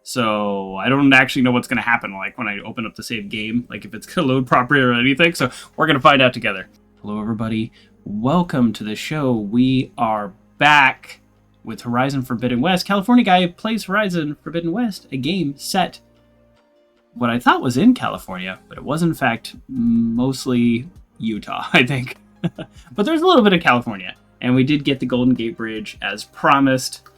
So I don't actually know what's going to happen, like, when I open up the save game, like, if it's going to load properly or anything. So we're going to find out together. Hello, everybody. Welcome to the show. We are back with Horizon Forbidden West. California guy plays Horizon Forbidden West, a game set what I thought was in California, but it was, in fact, mostly Utah, I think. But there's a little bit of California. And we did get the Golden Gate Bridge as promised.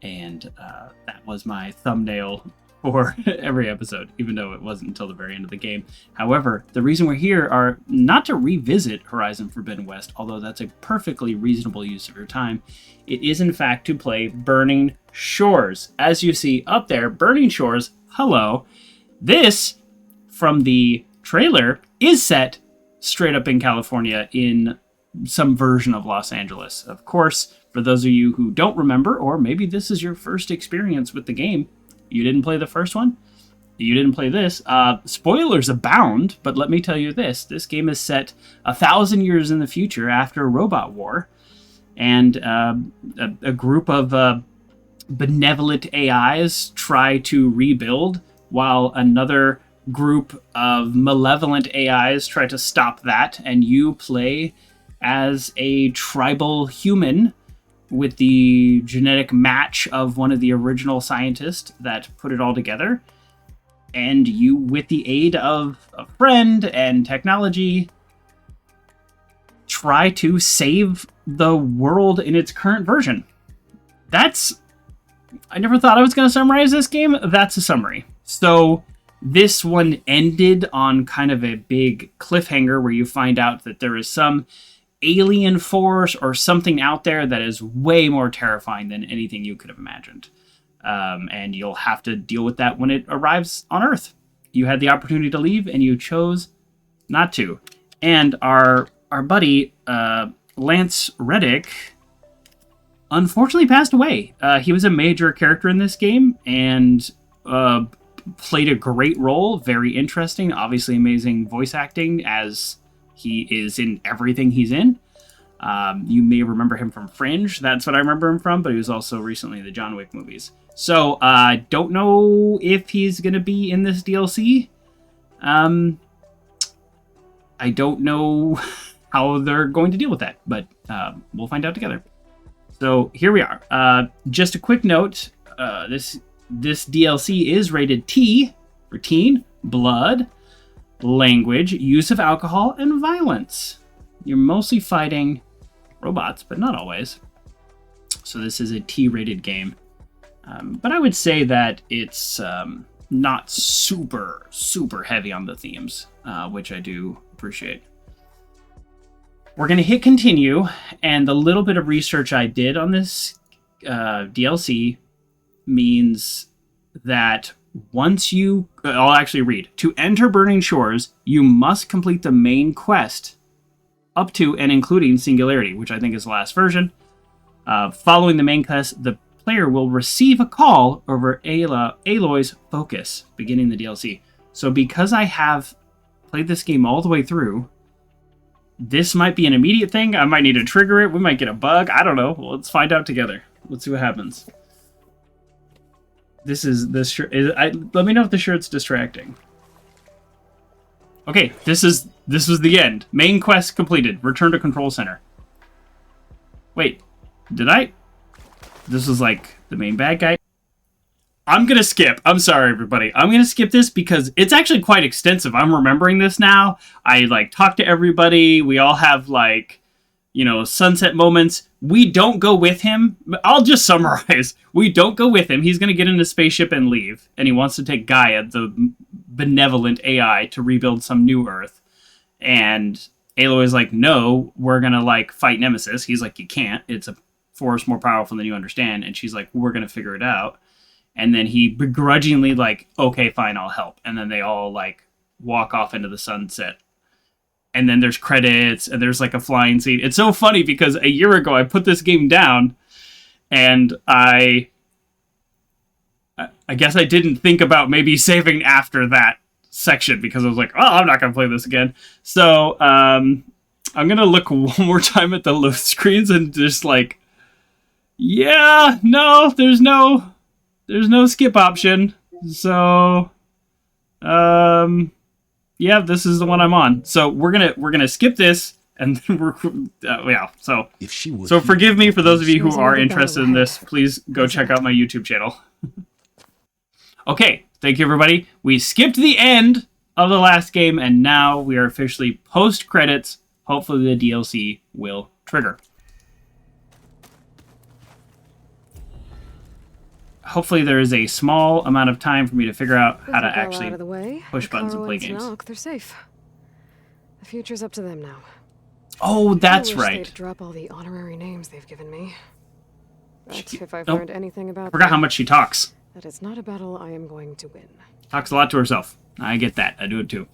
And that was my thumbnail for every episode, even though it wasn't until the very end of the game. However, the reason we're here are not to revisit Horizon Forbidden West, although that's a perfectly reasonable use of your time. It is, in fact, to play Burning Shores. As you see up there, Burning Shores, hello. This, from the trailer, is set straight up in California in some version of Los Angeles. Of course, for those of you who don't remember, or maybe this is your first experience with the game, you didn't play the first one, you didn't play this, spoilers abound, but let me tell you this game is set 1,000 years in the future after Robot War, and a group of benevolent AIs try to rebuild, while another group of malevolent AIs try to stop that, and you play as a tribal human with the genetic match of one of the original scientists that put it all together. And you, with the aid of a friend and technology, try to save the world in its current version. I never thought I was going to summarize this game. That's a summary. So this one ended on kind of a big cliffhanger where you find out that there is some alien force or something out there that is way more terrifying than anything you could have imagined. And you'll have to deal with that when it arrives on Earth. You had the opportunity to leave and you chose not to. And our buddy, Lance Reddick, unfortunately passed away. He was a major character in this game and played a great role. Very interesting. Obviously amazing voice acting, as he is in everything he's in. You may remember him from Fringe. That's what I remember him from, but he was also recently in the John Wick movies. So I don't know if he's going to be in this DLC. I don't know how they're going to deal with that, but we'll find out together. So here we are. Just a quick note. This DLC is rated T for teen, blood, language, use of alcohol, and violence. You're mostly fighting robots, but not always. So this is a T-rated game. But I would say that it's not super, super heavy on the themes, which I do appreciate. We're going to hit continue, and the little bit of research I did on this DLC means that once you... I'll actually read. To enter Burning Shores, you must complete the main quest up to and including Singularity, which I think is the last version. Following the main quest, the player will receive a call over Aloy's focus, beginning the DLC. So because I have played this game all the way through, this might be an immediate thing. I might need to trigger it. We might get a bug. I don't know. Well, let's find out together. Let's see what happens. This shirt. Let me know if the shirt's distracting. Okay, this was the end. Main quest completed. Return to control center. Wait, did I? This was like the main bad guy. I'm gonna skip. I'm sorry, everybody. I'm gonna skip this because it's actually quite extensive. I'm remembering this now. I talked to everybody. We all have sunset moments. We don't go with him. I'll just summarize. We don't go with him. He's going to get in a spaceship and leave. And he wants to take Gaia, the benevolent AI, to rebuild some new Earth. And Aloy's like, no, we're going to fight Nemesis. He's like, you can't. It's a force more powerful than you understand. And she's like, we're going to figure it out. And then he begrudgingly okay, fine, I'll help. And then they all walk off into the sunset. And then there's credits, and there's a flying scene. It's so funny because a year ago I put this game down, and I guess I didn't think about maybe saving after that section because I was like, oh, I'm not going to play this again. So I'm going to look one more time at the load screens and just yeah, no, there's no There's no skip option. So, yeah, this is the one I'm on. So we're gonna skip this, and then we're yeah. So forgive me for those of you who are interested in this. Please go check out my YouTube channel. Okay, thank you everybody. We skipped the end of the last game, and now we are officially post credits. Hopefully the DLC will trigger. Hopefully there is a small amount of time for me to figure out how to actually push buttons and play games. Tenakth, they're safe. The future's up to them now. Oh, that's I wish right. they'd drop all the honorary names they've given me. But if I've learned anything about forgot how much she talks. That it's not a battle I am going to win. Talks a lot to herself. I get that. I do it too.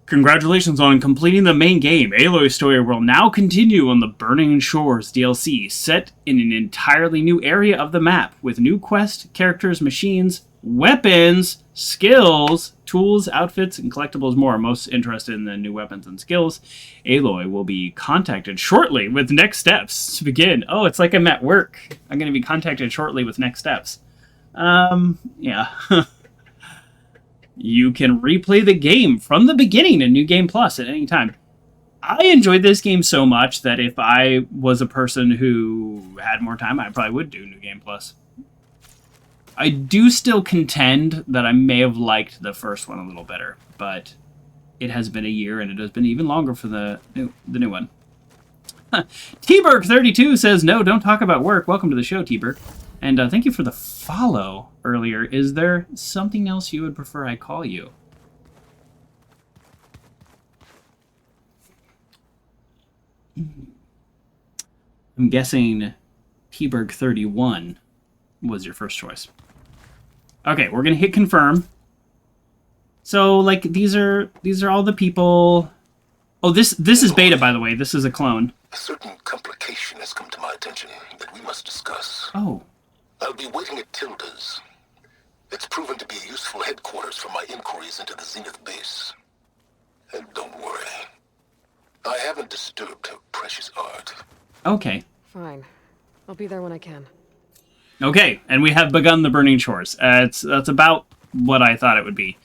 Congratulations on completing the main game. Aloy's story will now continue on the Burning Shores DLC, set in an entirely new area of the map, with new quests, characters, machines, weapons, skills, tools, outfits, and collectibles more. Most interested in the new weapons and skills. Aloy will be contacted shortly with next steps to begin. Oh, it's like I'm at work. I'm going to be contacted shortly with next steps. Yeah. You can replay the game from the beginning in New Game Plus at any time. I enjoyed this game so much that if I was a person who had more time, I probably would do New Game Plus. I do still contend that I may have liked the first one a little better, but it has been a year, and it has been even longer for the new one. T-Berg32 says, no, don't talk about work. Welcome to the show, T-Berg. And thank you for the follow earlier. Is there something else you would prefer I call you? I'm guessing T-Berg31 was your first choice. Okay, we're gonna hit confirm. So, like, these are all the people. Oh, this is beta, by the way. This is a clone. A certain complication has come to my attention that we must discuss. Oh. I'll be waiting at Tilda's. It's proven to be a useful headquarters for my inquiries into the Zenith base. And don't worry, I haven't disturbed her precious art. Okay. Fine. I'll be there when I can. Okay, and we have begun the Burning Shores. That's about what I thought it would be.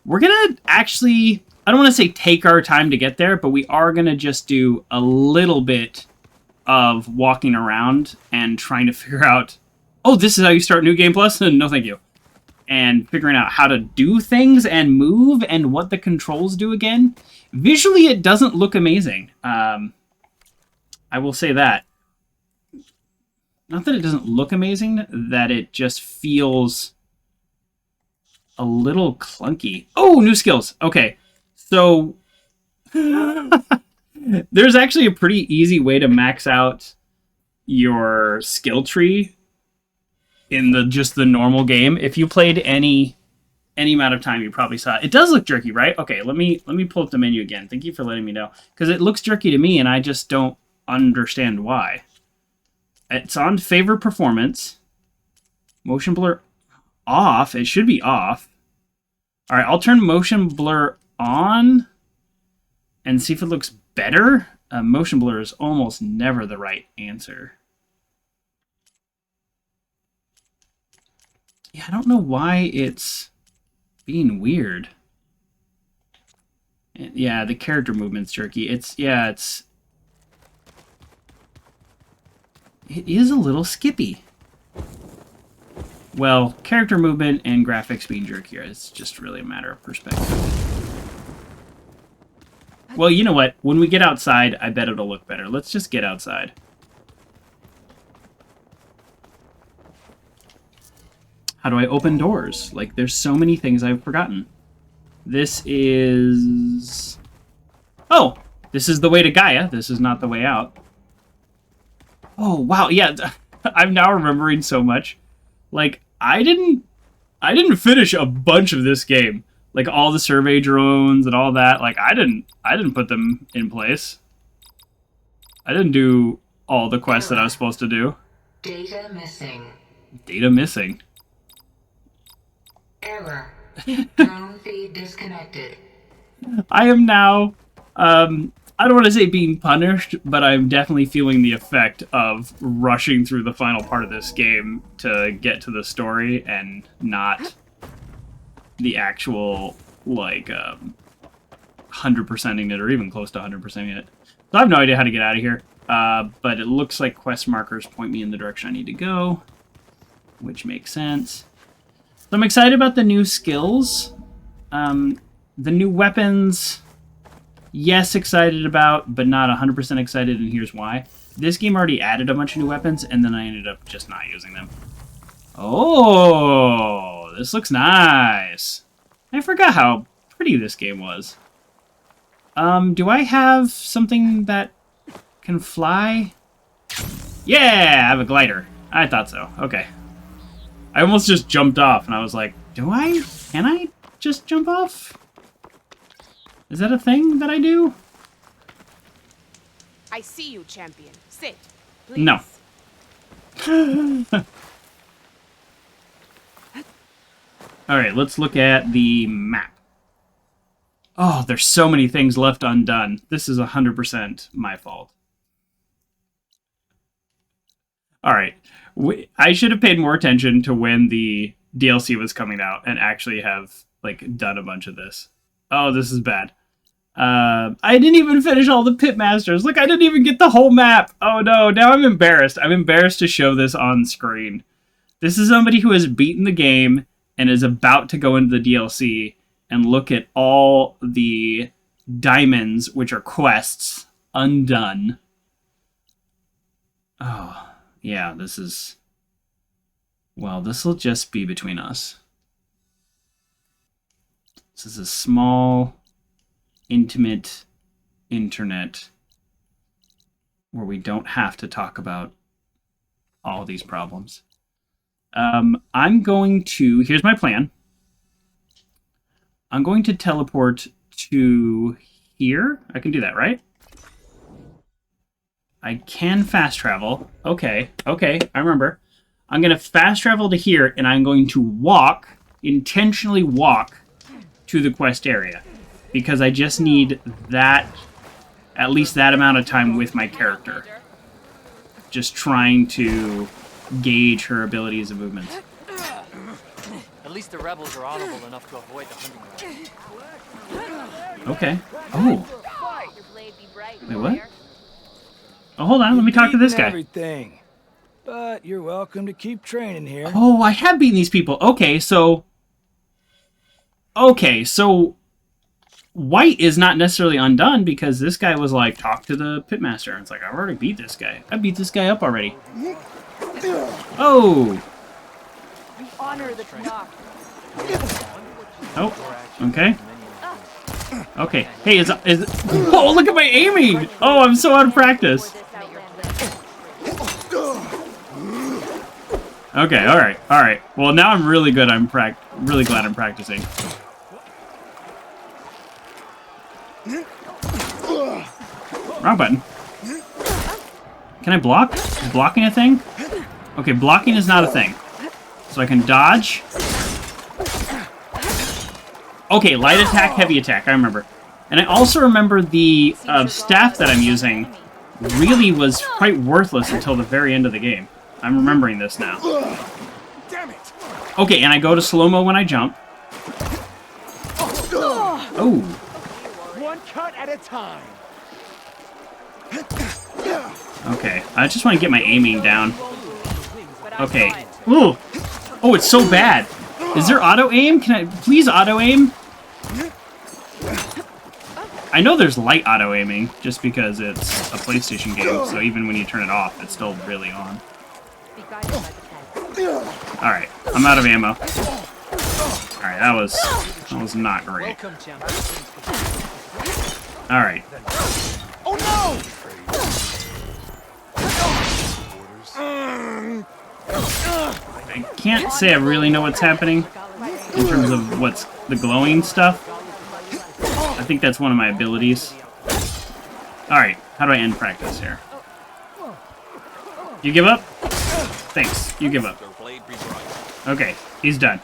We're gonna actually, I don't want to say take our time to get there, but we are gonna just do a little bit of walking around and trying to figure out, oh, this is how you start New Game Plus? No, thank you. And figuring out how to do things and move and what the controls do again. Visually, it doesn't look amazing. I will say that. Not that it doesn't look amazing, that it just feels a little clunky. Oh, new skills. Okay, so there's actually a pretty easy way to max out your skill tree in just the normal game. If you played any amount of time, you probably saw it. It does look jerky, right? Okay, let me pull up the menu again. Thank you for letting me know, because it looks jerky to me and I just don't understand why. It's on favor performance. Motion blur off. It should be off. All right, I'll turn motion blur on and see if it looks better. Motion blur is almost never the right answer. Yeah, I don't know why it's being weird. Yeah, the character movement's jerky. It is a little skippy. Well, character movement and graphics being jerkier. It's just really a matter of perspective. Well, you know what? When we get outside, I bet it'll look better. Let's just get outside. How do I open doors? Like, there's so many things I've forgotten. This is... Oh! This is the way to Gaia. This is not the way out. Oh, wow. Yeah, I'm now remembering so much. Like, I didn't finish a bunch of this game. Like, all the survey drones and all that. Like, I didn't put them in place. I didn't do all the quests that I was supposed to do. Data missing. Data missing. Error. Drone feed disconnected. I am now I don't want to say being punished, but I'm definitely feeling the effect of rushing through the final part of this game to get to the story and not the actual, like, 100%ing it or even close to 100%ing it. So I have no idea how to get out of here, but it looks like quest markers point me in the direction I need to go, which makes sense. So I'm excited about the new skills, the new weapons. Yes, excited about, but not 100% excited, and here's why. This game already added a bunch of new weapons, and then I ended up just not using them. Oh, this looks nice. I forgot how pretty this game was. Do I have something that can fly? Yeah, I have a glider. I thought so. Okay. I almost just jumped off, and I was like, can I just jump off? Is that a thing that I do? I see you, champion. Sit, please. No. Alright, let's look at the map. Oh, there's so many things left undone. This is 100% my fault. Alright. I should have paid more attention to when the DLC was coming out and actually have, like, done a bunch of this. Oh, this is bad. I didn't even finish all the pitmasters. Look, I didn't even get the whole map. Oh no, now I'm embarrassed. I'm embarrassed to show this on screen. This is somebody who has beaten the game and is about to go into the DLC and look at all the diamonds, which are quests, undone. Oh, yeah, this is... Well, this will just be between us. This is a small, intimate internet where we don't have to talk about all these problems. I'm going to... Here's my plan. I'm going to teleport to here. I can do that, right? I can fast travel. Okay, I remember. I'm going to fast travel to here, and I'm going to walk, intentionally walk, to the quest area. Because I just need that, at least that amount of time with my character. Just trying to gauge her abilities and movements. At least the rebels are honorable enough to avoid the hunting ground. Okay. Oh. Wait, what? Oh, hold on. Let me talk to this guy. Everything. But you're welcome to keep training here. Oh, I have beaten these people. Okay, so... White is not necessarily undone because this guy was like, talk to the pitmaster. And it's like, I've already beat this guy. I beat this guy up already. Oh! We honor the Tenakth. Oh, okay. Okay. Hey, is oh, look at my aiming! Oh, I'm so out of practice. Okay, alright. Well, now I'm really good. I'm really glad I'm practicing. Wrong button. Can I block? Is blocking a thing? Okay, blocking is not a thing. So I can dodge. Okay, light attack, heavy attack, I remember. And I also remember the staff that I'm using really was quite worthless until the very end of the game. I'm remembering this now. Okay, and I go to slow-mo when I jump. Oh. One cut at a time. Okay, I just want to get my aiming down. Okay. Ooh. Oh, it's so bad. Is there auto-aim? Can I please auto-aim? I know there's light auto-aiming, just because it's a PlayStation game, so even when you turn it off, it's still really on. Alright, I'm out of ammo. Alright, that was not great. Alright. Oh no! I can't say I really know what's happening in terms of what's the glowing stuff. I think that's one of my abilities. Alright, how do I end practice here? You give up? Thanks, you give up. Okay, he's done.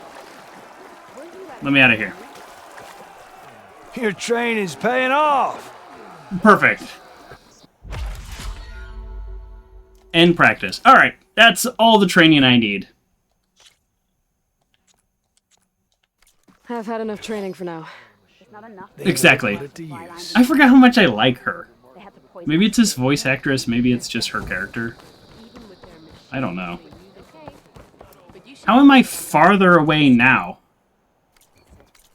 Let me out of here. Your training's paying off. Perfect. And practice. Alright, that's all the training I need. I've had enough training for now. Exactly. Put it to use. I forgot how much I like her. Maybe it's this voice actress, maybe it's just her character. I don't know. How am I farther away now?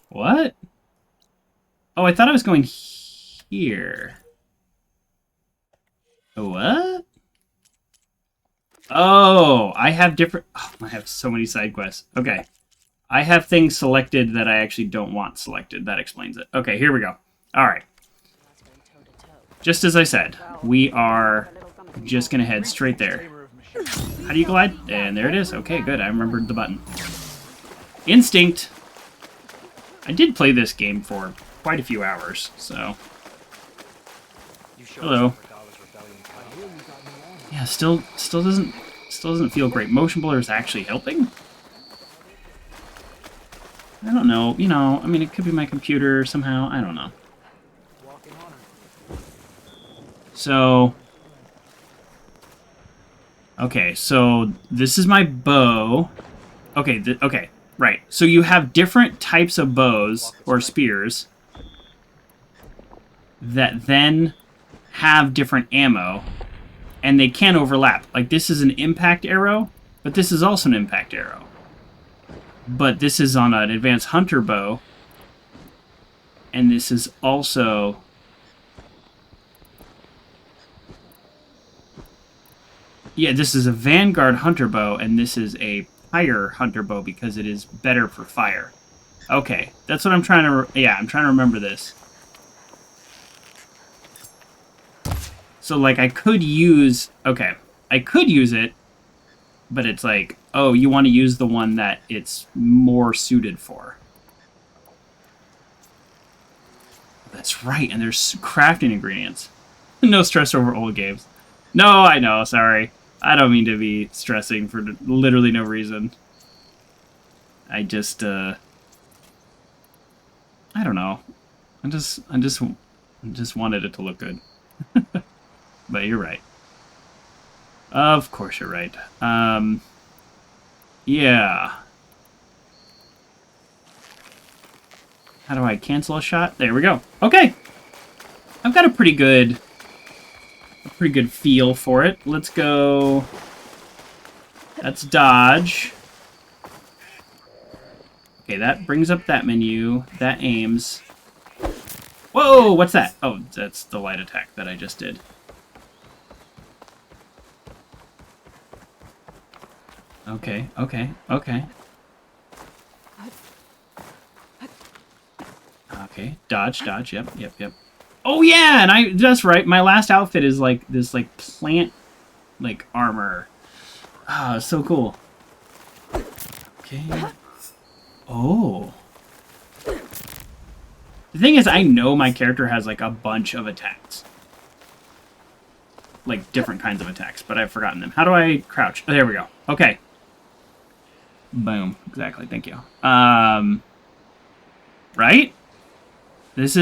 What? Oh, I thought I was going here. What? Oh, I have different... Oh, I have so many side quests. Okay. I have things selected that I actually don't want selected. That explains it. Okay, here we go. Alright. Just as I said, we are just going to head straight there. How do you glide? And there it is. Okay, good. I remembered the button. Instinct. I did play this game for quite a few hours, so... Hello. Yeah, still doesn't feel great. Motion blur is actually helping? I don't know. You know, I mean, it could be my computer somehow. I don't know. So... Okay, so this is my bow. Okay, okay, right. So you have different types of bows or spears that then have different ammo, and they can overlap. Like, this is an impact arrow, but this is also an impact arrow. But this is on an advanced hunter bow, and this is also... Yeah, this is a Vanguard hunter bow, and this is a Pyre hunter bow because it is better for fire. Okay, that's what I'm trying to... Yeah, I'm trying to remember this. So, like, I could use... Okay, I could use it, but it's like, oh, you want to use the one that it's more suited for. That's right, and there's crafting ingredients. No stress over old games. No, I know, sorry. I don't mean to be stressing for literally no reason. I just, I don't know. I just wanted it to look good. But you're right. Of course you're right. Yeah. How do I cancel a shot? There we go. Okay. I've got a pretty good feel for it. Let's go. That's dodge. Okay, that brings up that menu. That aims. Whoa, what's that? Oh, that's the light attack that I just did. Okay, okay, okay. Okay, dodge, dodge, yep. Oh yeah, and that's right, my last outfit is like this like plant like armor. Ah, so cool. Okay. Oh. The thing is, I know my character has like a bunch of attacks. Like different kinds of attacks, but I've forgotten them. How do I crouch? Oh, there we go. Okay. Boom. Exactly, thank you. Right? This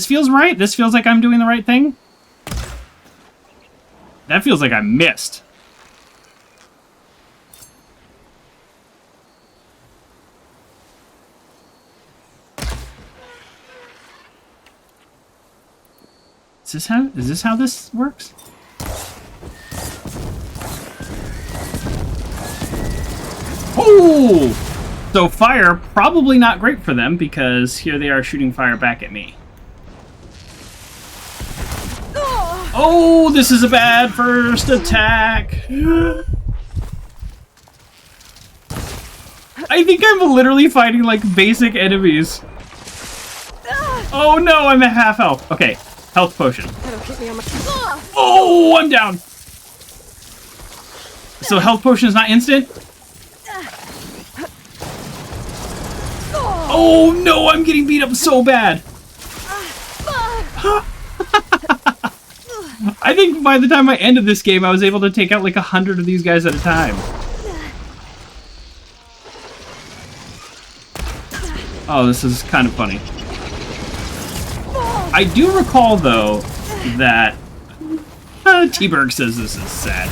feels right? This feels like I'm doing the right thing? That feels like I missed. Is this how this works? Oh! So fire, probably not great for them because here they are shooting fire back at me. Oh, this is a bad first attack. I think I'm literally fighting like basic enemies. Oh no, I'm at half health. Okay, health potion. Oh, I'm down. So health potion is not instant? Oh no, I'm getting beat up so bad. I think by the time I ended this game, I was able to take out like 100 of these guys at a time. Oh, this is kind of funny. I do recall, though, that... T-Berg says this is sad.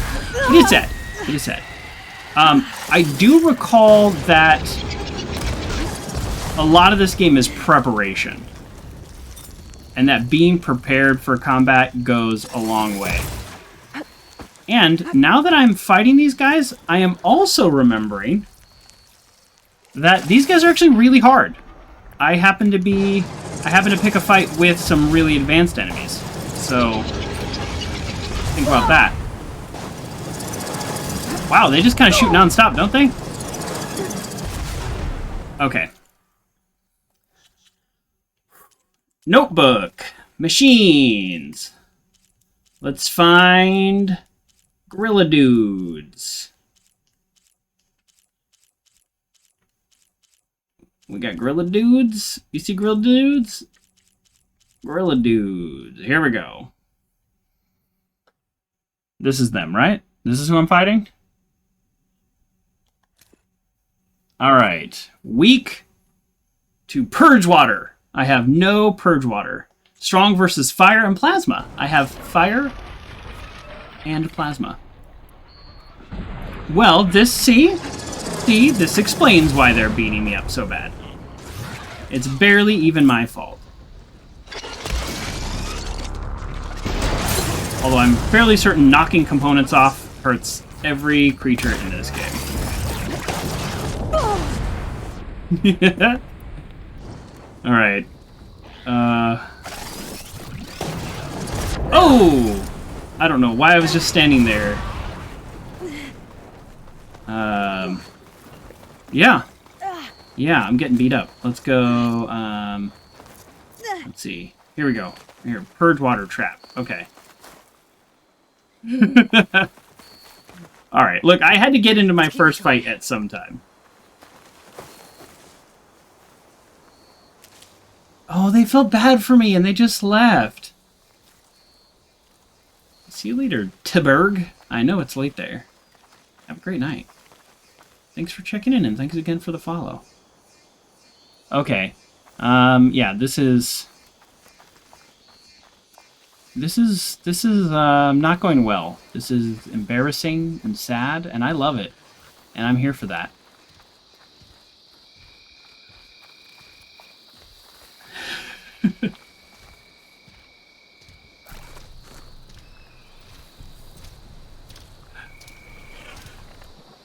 It is sad. It is sad. I do recall that a lot of this game is preparation. And that being prepared for combat goes a long way. And now that I'm fighting these guys, I am also remembering that these guys are actually really hard. I happen to pick a fight with some really advanced enemies. So, think about that. Wow, they just kind of shoot non-stop, don't they? Okay. Notebook. Machines. Let's find Gorilla Dudes. We got Gorilla Dudes. You see Gorilla Dudes? Gorilla Dudes. Here we go. This is them, right? This is who I'm fighting? Alright. Weak to Purge Water. I have no Purge Water. Strong versus Fire and Plasma. I have Fire and Plasma. Well, this explains why they're beating me up so bad. It's barely even my fault. Although I'm fairly certain knocking components off hurts every creature in this game. Alright. Oh! I don't know why I was just standing there. Yeah. Yeah, I'm getting beat up. Let's go, let's see. Here we go. Here, Purge Water Trap. Okay. Alright, look, I had to get into my first fight at some time. Oh, they felt bad for me and they just left. See you later, T-Berg. I know it's late there. Have a great night. Thanks for checking in and thanks again for the follow. Okay. Yeah, this is not going well. This is embarrassing and sad, and I love it. And I'm here for that.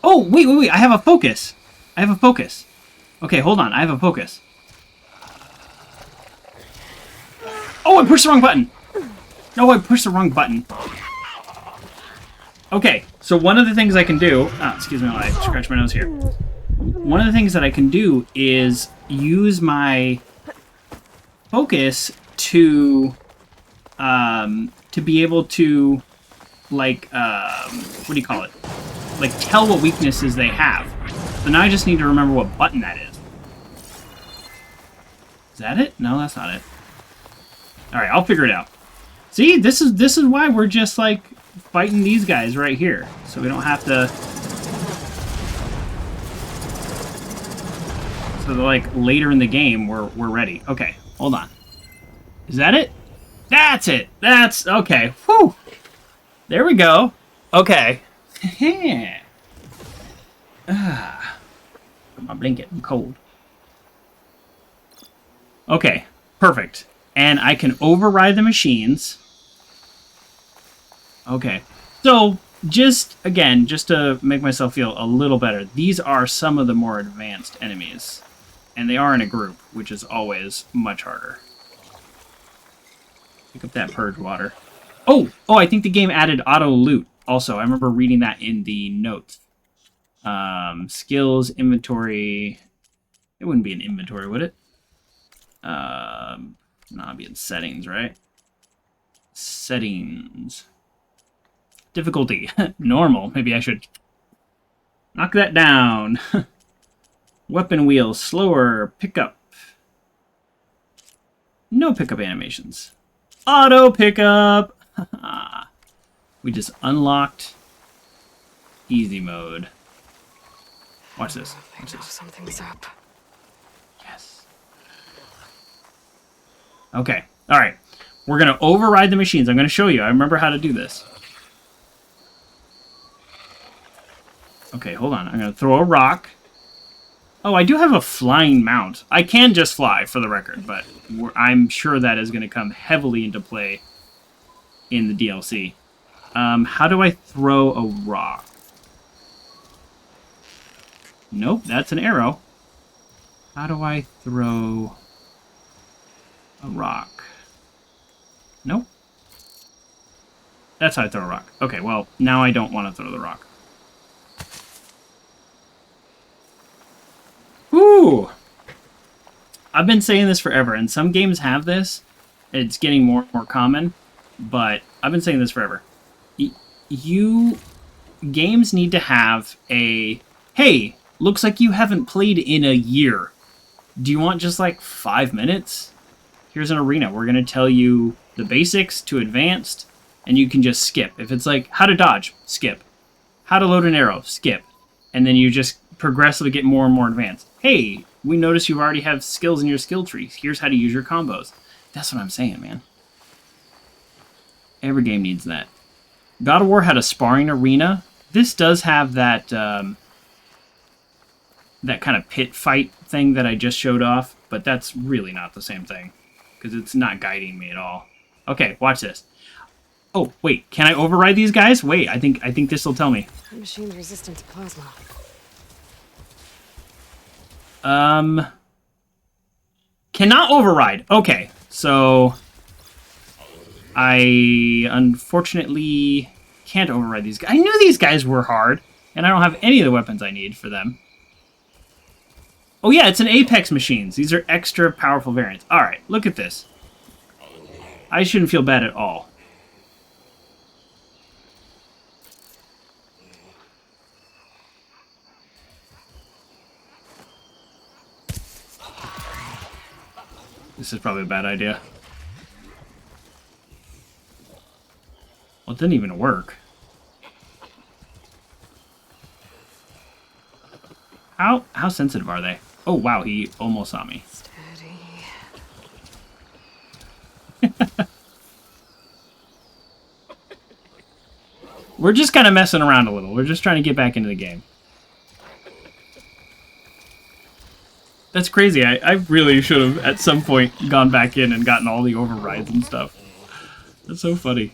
Oh, wait, I have a focus. Okay, hold on, I have a focus. Oh, I pushed the wrong button. No, I pushed the wrong button. Okay, so one of the things I can do... excuse me while I scratch my nose here. One of the things that I can do is use my focus to be able to, like, what do you call it? Like, tell what weaknesses they have. So now I just need to remember what button that is. Is that it? No, that's not it. Alright, I'll figure it out. See, this is why we're just, like, fighting these guys right here. So we don't have to... So, like, later in the game, we're ready. Okay, hold on. Is that it? That's it! That's... Okay. Whew! There we go. Okay. Put my blanket. I'm cold. Okay. Perfect. And I can override the machines. Okay. So, just to make myself feel a little better, these are some of the more advanced enemies. And they are in a group, which is always much harder. Pick up that Purge Water. Oh, I think the game added auto loot. Also, I remember reading that in the notes. Skills, inventory. It wouldn't be an inventory, would it? No, it'd be in settings, right? Settings. Difficulty. Normal. Maybe I should knock that down. Weapon wheel. Slower. Pickup. No pickup animations. Auto pickup. We just unlocked easy mode. Watch this. I know something's up. Yes. Okay. Alright. We're going to override the machines. I'm going to show you. I remember how to do this. Okay, hold on. I'm going to throw a rock. Oh, I do have a flying mount. I can just fly, for the record, but I'm sure that is going to come heavily into play in the DLC. How do I throw a rock? Nope, that's an arrow. How do I throw a rock? Nope. That's how I throw a rock. Okay, well, now I don't want to throw the rock. Woo! I've been saying this forever, and some games have this. It's getting more and more common, but I've been saying this forever. Games need to have a, hey, looks like you haven't played in a year. Do you want just like 5 minutes? Here's an arena. We're going to tell you the basics to advanced, and you can just skip. If it's like how to dodge, skip. How to load an arrow, skip. And then you just progressively get more and more advanced. Hey, we notice you already have skills in your skill tree. Here's how to use your combos. That's what I'm saying, man. Every game needs that. God of War had a sparring arena. This does have that that kind of pit fight thing that I just showed off, but that's really not the same thing because it's not guiding me at all. Okay, watch this. Oh, wait, can I override these guys? Wait, I think this will tell me. The machine's resistant to plasma. Cannot override. Okay, so I unfortunately can't override these guys. I knew these guys were hard, and I don't have any of the weapons I need for them. Oh yeah, it's an Apex machines. These are extra powerful variants. Alright, look at this. I shouldn't feel bad at all. This is probably a bad idea. Well, it didn't even work. How sensitive are they? Oh, wow, he almost saw me. Steady. We're just kind of messing around a little. We're just trying to get back into the game. That's crazy. I really should have, at some point, gone back in and gotten all the overrides and stuff. That's so funny.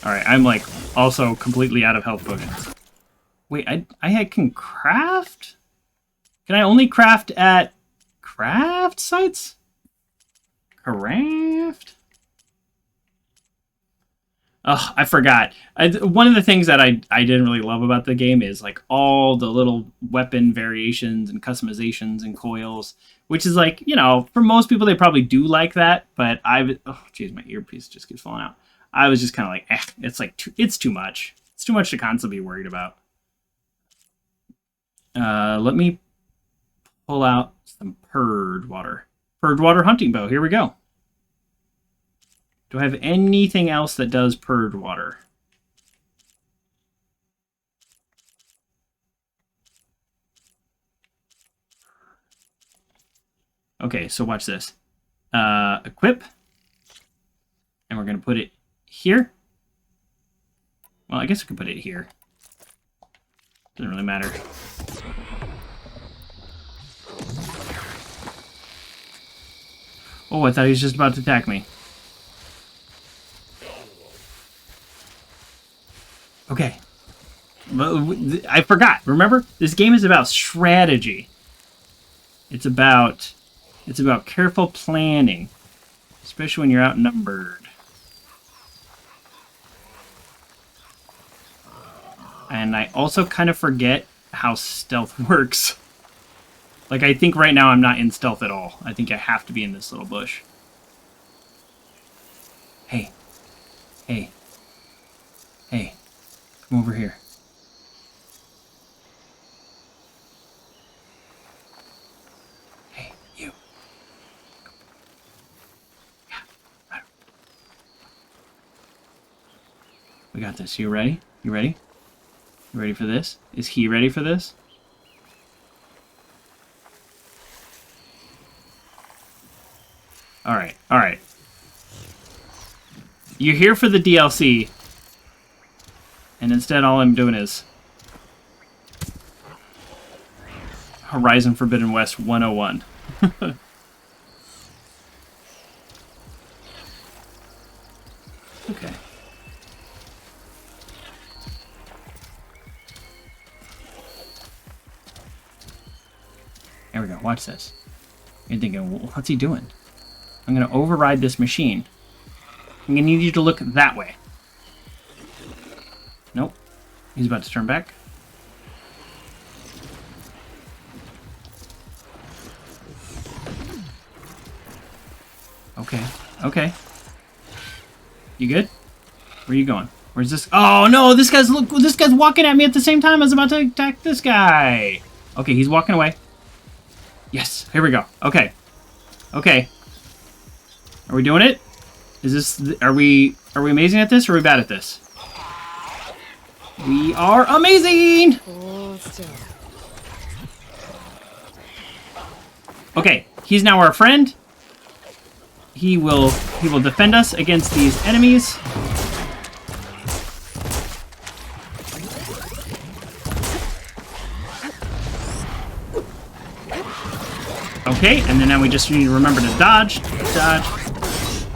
Alright, I'm, like, also completely out of health potions. Wait, I can craft? Can I only craft at craft sites? Craft? Ugh, I forgot. One of the things that I didn't really love about the game is like all the little weapon variations and customizations and coils, which is like, you know, for most people they probably do like that, but oh jeez, my earpiece just keeps falling out. I was just kind of like, it's like it's too much. It's too much to constantly be worried about. Let me pull out some purge water. Purge water hunting bow. Here we go. Do I have anything else that does purge water? Okay, so watch this. Equip. And we're going to put it here. Well, I guess we can put it here. Doesn't really matter. Oh, I thought he was just about to attack me. Okay. I forgot. Remember? This game is about strategy. It's about careful planning, especially when you're outnumbered. And I also kind of forget how stealth works. Like, I think right now I'm not in stealth at all. I think I have to be in this little bush. Hey. Hey. Hey. Come over here. Hey, you. Yeah. Right. We got this. You ready? You ready? You ready for this? Is he ready for this? Alright, alright. You're here for the DLC. And instead all I'm doing is Horizon Forbidden West 101. Okay. There we go. Watch this. You're thinking, well, what's he doing? I'm going to override this machine. I'm going to need you to look that way. Nope. He's about to turn back. Okay. Okay. You good? Where are you going? Where's this? Oh no! This guy's walking at me at the same time. I was about to attack this guy. Okay, he's walking away. Yes. Here we go. Okay. Okay. Are we doing it? Is this? Are we amazing at this, or are we bad at this? We are amazing. Okay. He's now our friend. He will defend us against these enemies. Okay, and then now we just need to remember to dodge. Dodge.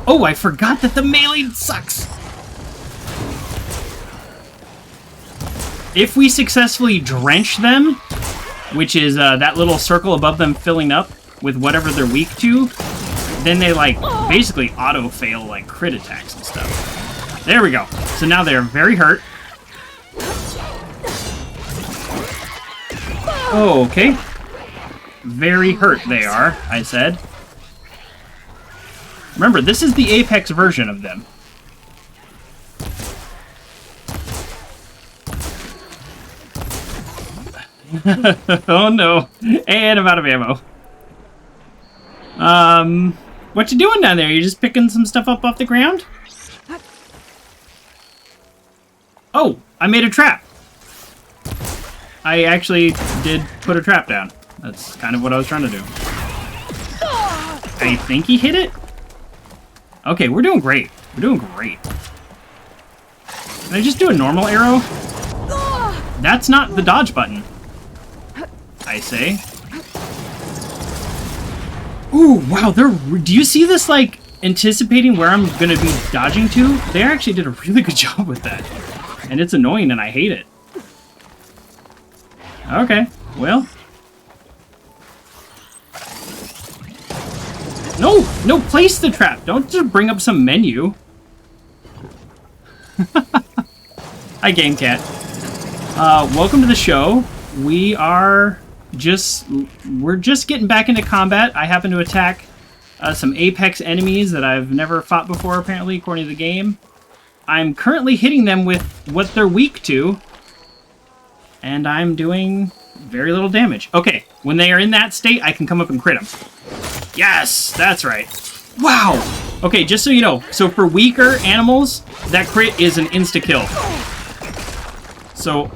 Oh, I forgot that the melee sucks. If we successfully drench them, which is that little circle above them filling up with whatever they're weak to, then they, like, basically auto-fail, like, crit attacks and stuff. There we go. So now they're very hurt. Oh, okay. Very hurt they are, I said. Remember, this is the Apex version of them. Oh, no. And I'm out of ammo. What you doing down there? You just picking some stuff up off the ground? Oh, I made a trap. I actually did put a trap down. That's kind of what I was trying to do. I think he hit it? Okay, we're doing great. We're doing great. Can I just do a normal arrow? That's not the dodge button, I say. Ooh, wow, do you see this, like, anticipating where I'm gonna be dodging to? They actually did a really good job with that. And it's annoying and I hate it. Okay, well. No, place the trap. Don't just bring up some menu. Hi, Game Cat. Welcome to the show. We're just getting back into combat. I happen to attack some Apex enemies that I've never fought before, apparently, according to the game. I'm currently hitting them with what they're weak to, and I'm doing very little damage. Okay, when they are in that state, I can come up and crit them. Yes, that's right. Wow! Okay, just so you know, so for weaker animals, that crit is an insta-kill. So,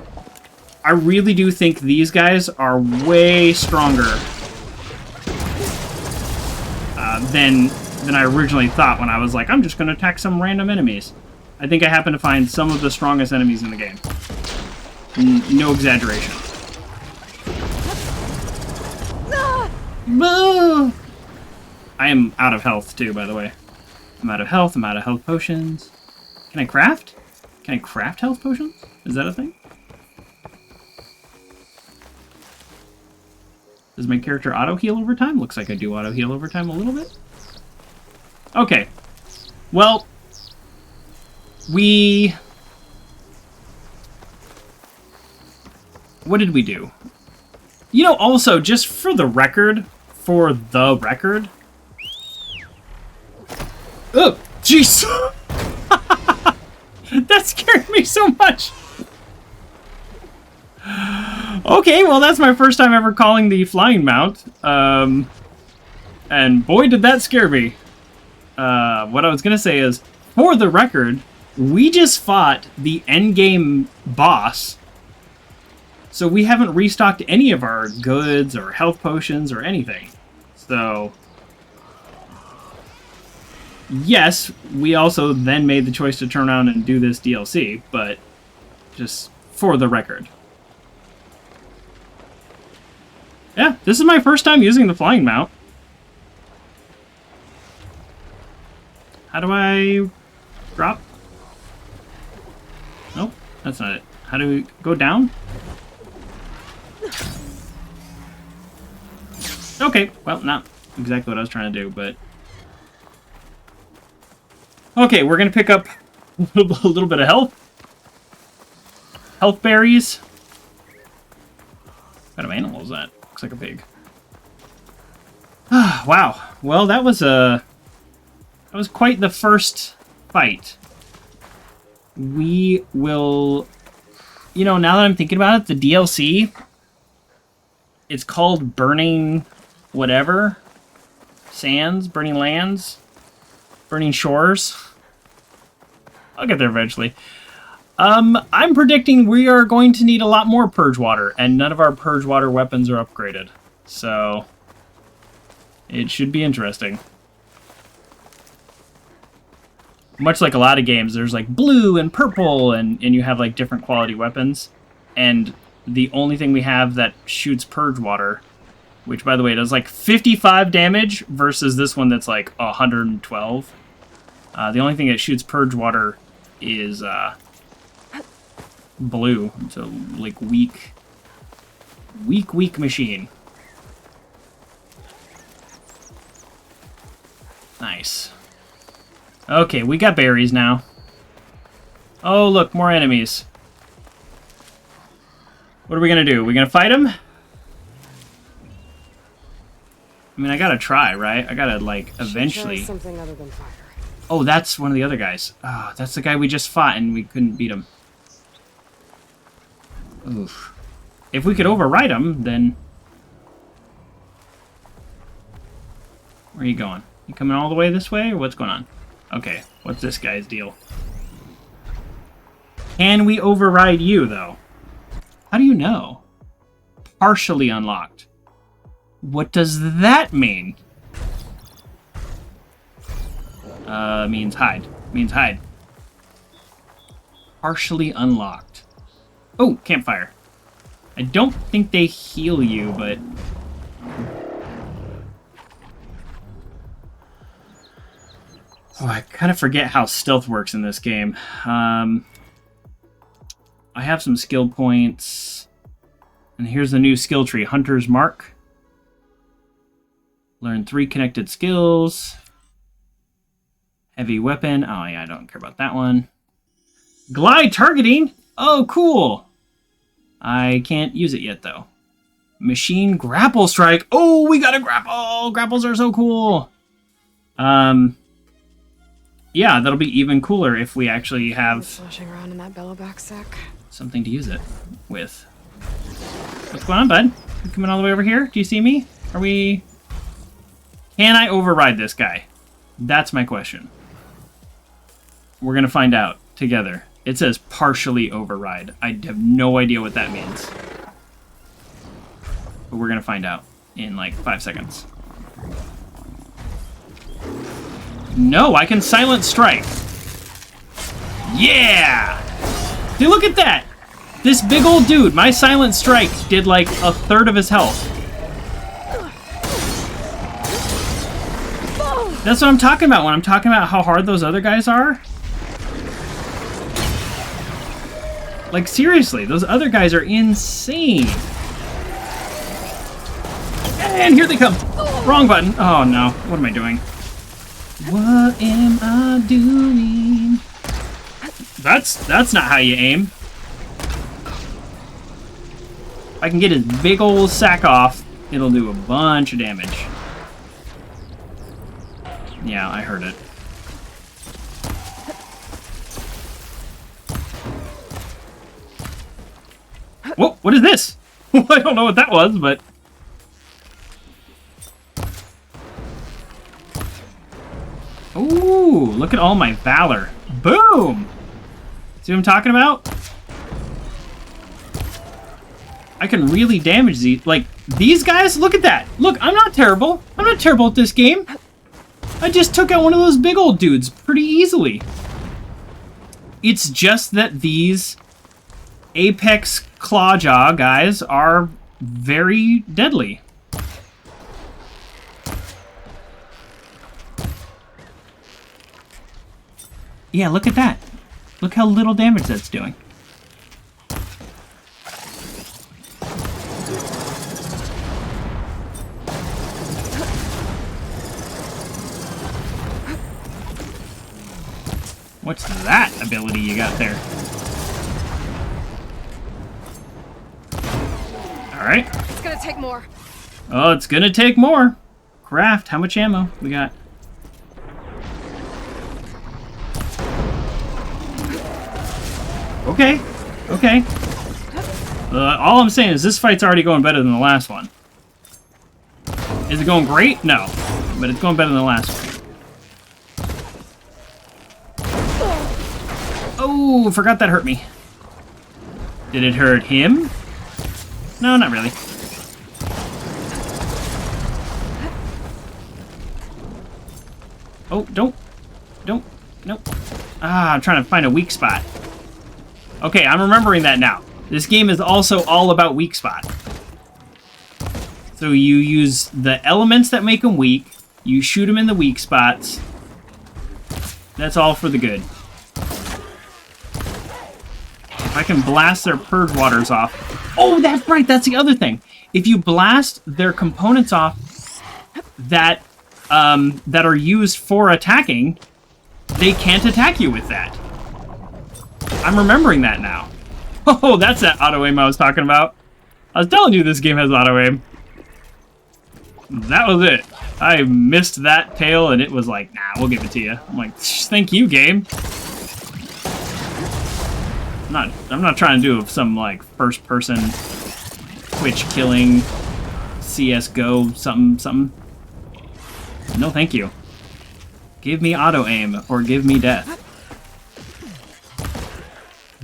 I really do think these guys are way stronger than I originally thought when I was like, I'm just going to attack some random enemies. I think I happen to find some of the strongest enemies in the game. No exaggeration. I am out of health, too, by the way. I'm out of health. I'm out of health potions. Can I craft? Can I craft health potions? Is that a thing? Does my character auto-heal over time? Looks like I do auto-heal over time a little bit. Okay. Well, what did we do? You know, also, just for the record, oh, jeez! That scared me so much! Okay, well, that's my first time ever calling the flying mount. And boy, did that scare me. What I was gonna say is, for the record, we just fought the endgame boss. So we haven't restocked any of our goods or health potions or anything. So yes, we also then made the choice to turn around and do this DLC, but just for the record. Yeah, this is my first time using the flying mount. How do I drop? Nope, that's not it. How do we go down? Okay, well, not exactly what I was trying to do, but... Okay, we're gonna pick up a little bit of health. Health berries. What kind of animal is that? Looks like a pig. Wow. Well, that was quite the first fight. We will... You know, now that I'm thinking about it, the DLC... It's called Burning... whatever. Sands? Burning Lands? Burning Shores? I'll get there eventually. I'm predicting we are going to need a lot more Purge Water, and none of our Purge Water weapons are upgraded. So... it should be interesting. Much like a lot of games, there's like blue and purple, and you have like different quality weapons. And the only thing we have that shoots Purge Water, which by the way does like 55 damage versus this one that's like 112. The only thing that shoots Purge Water is blue. It's a like weak machine. Nice. Okay, we got berries now. Oh, look, more enemies. What are we gonna do? We gonna fight them? I mean, I gotta try, right? I gotta, like, eventually... Something other than fire. Oh, that's one of the other guys. Oh, that's the guy we just fought and we couldn't beat him. Oof. If we could override him, then... Where are you going? You coming all the way this way, or what's going on? Okay, what's this guy's deal? Can we override you, though? How do you know? Partially unlocked. What does that mean? Means hide. Means hide. Partially unlocked. Oh, campfire. I don't think they heal you, but... Oh, I kind of forget how stealth works in this game. I have some skill points. And here's the new skill tree. Hunter's Mark. Learn 3 connected skills. Heavy weapon. Oh, yeah, I don't care about that one. Glide targeting. Oh, cool. I can't use it yet, though. Machine grapple strike. Oh, we got a grapple. Grapples are so cool. Yeah, that'll be even cooler if we actually have Sloshing around in that bellowback sack. something to use it with. What's going on, bud? You coming all the way over here? Do you see me? Are we... Can I override this guy? That's my question. We're gonna find out together. It says partially override. I have no idea what that means. But we're gonna find out in like 5 seconds. No, I can silent strike. Yeah! See, look at that! This big old dude, my silent strike did like 1/3 of his health. That's what I'm talking about when I'm talking about how hard those other guys are. Like, seriously, those other guys are insane. And here they come. Wrong button. Oh, no. What am I doing? What am I doing? That's not how you aim. If I can get his big old sack off, it'll do a bunch of damage. Yeah, I heard it. Whoa, what is this? I don't know what that was, but... Ooh, look at all my valor. Boom! See what I'm talking about? I can really damage these. Like, these guys, look at that. Look, I'm not terrible. I'm not terrible at this game. I just took out one of those big old dudes pretty easily. It's just that these apex clawjaw guys are very deadly. Yeah, look at that. Look how little damage that's doing. What's that ability you got there? Alright. It's gonna take more. Oh, it's gonna take more. Craft, how much ammo we got? Okay, okay. All I'm saying is this fight's already going better than the last one. Is it going great? No. But it's going better than the last one. Oh, forgot that hurt me. Did it hurt him? No, not really. Oh, don't. Nope. Ah, I'm trying to find a weak spot. Okay, I'm remembering that now. This game is also all about weak spot. So you use the elements that make them weak, you shoot them in the weak spots. That's all for the good. If I can blast their purge waters off. Oh, that's right, that's the other thing. If you blast their components off that are used for attacking, they can't attack you with that. I'm remembering that now. Oh, that's that auto-aim I was talking about. I was telling you this game has auto-aim. That was it. I missed that tail and it was like, nah, we'll give it to you. I'm like, thank you, game. I'm not trying to do some like first-person Twitch killing CS:GO something. No, thank you. Give me auto-aim or give me death.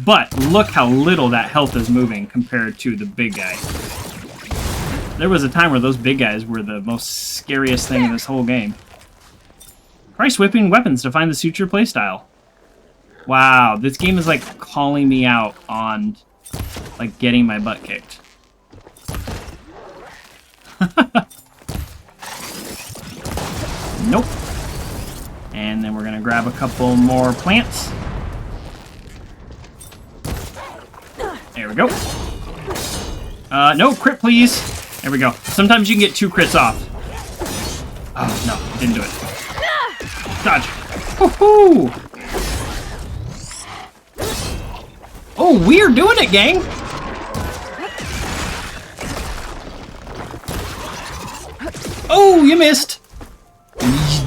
But look how little that health is moving compared to the big guy. There was a time where those big guys were the most scariest thing in this whole game. Try whipping weapons to find the suture playstyle. Wow, this game is like calling me out on like getting my butt kicked. Nope. And then we're gonna grab a couple more plants. There we go. No, crit please. There we go. Sometimes you can get 2 crits off. Oh, no, didn't do it. Dodge. Woohoo! Oh, we're doing it, gang! Oh, you missed!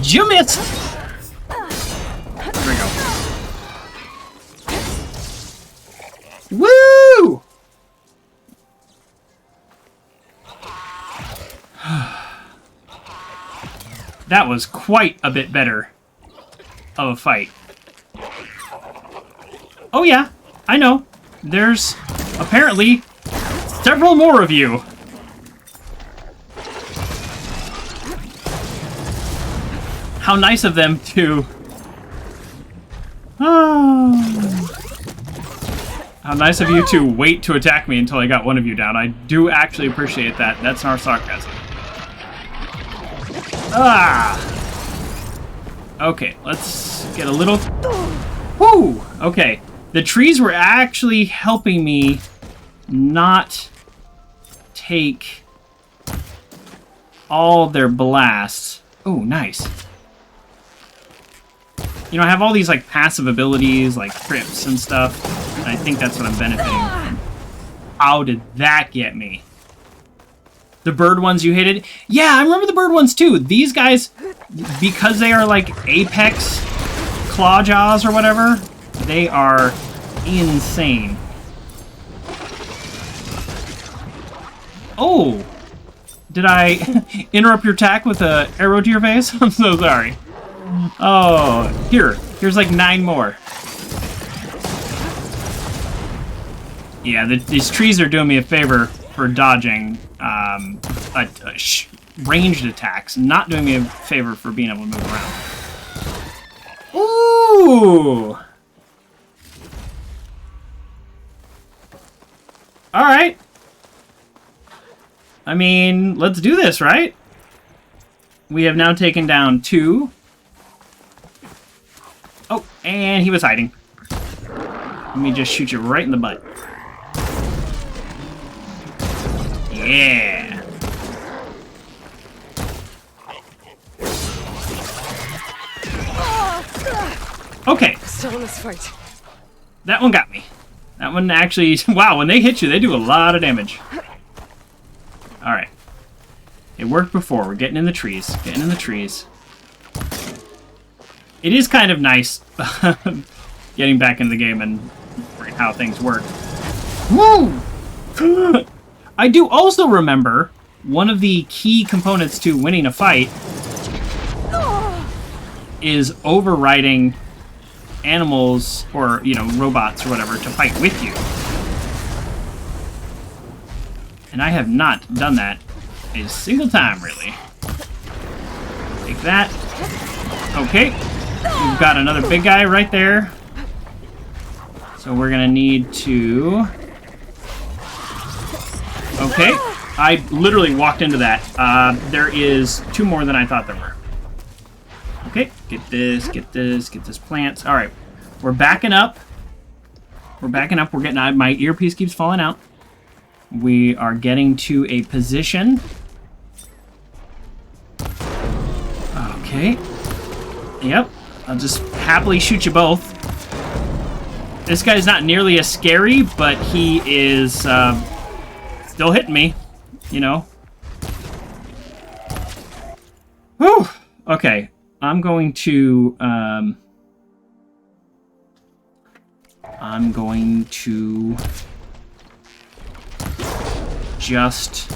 You missed! There we go. Woo! That was quite a bit better of a fight. Oh yeah, I know. There's apparently several more of you. How nice of them to... How nice of you to wait to attack me until I got one of you down. I do actually appreciate that. That's our sarcasm. Ah! Okay, let's get a little... Woo! Okay, the trees were actually helping me not take all their blasts. Oh, nice. You know, I have all these, like, passive abilities, like trips and stuff, and I think that's what I'm benefiting from. How did that get me? The bird ones you hated? Yeah, I remember the bird ones, too. These guys, because they are, like, apex clawjaws or whatever, they are insane. Oh! Did I interrupt your attack with an arrow to your face? I'm so sorry. Oh, here's like 9 more. Yeah, these trees are doing me a favor for dodging ranged attacks, not doing me a favor for being able to move around. Ooh! Alright. I mean, let's do this, right? We have now taken down 2. Oh, and he was hiding. Let me just shoot you right in the butt. Yeah. Okay. Still in this fight. That one got me. That one actually... Wow, when they hit you, they do a lot of damage. Alright. It worked before. We're getting in the trees. Getting in the trees. It is kind of nice getting back in the game and how things work. Woo! I do also remember one of the key components to winning a fight is overriding animals or, you know, robots or whatever to fight with you. And I have not done that a single time, really. Take that. Okay. We've got another big guy right there. So we're gonna need to... Okay. I literally walked into that. There is 2 more than I thought there were. Okay, get this plants. Alright, we're backing up. We're backing up. We're getting... my earpiece keeps falling out. We are getting to a position. Okay. Yep. I'll just happily shoot you both. This guy's not nearly as scary, but he is still hitting me, you know. Whew. Okay. I'm going to just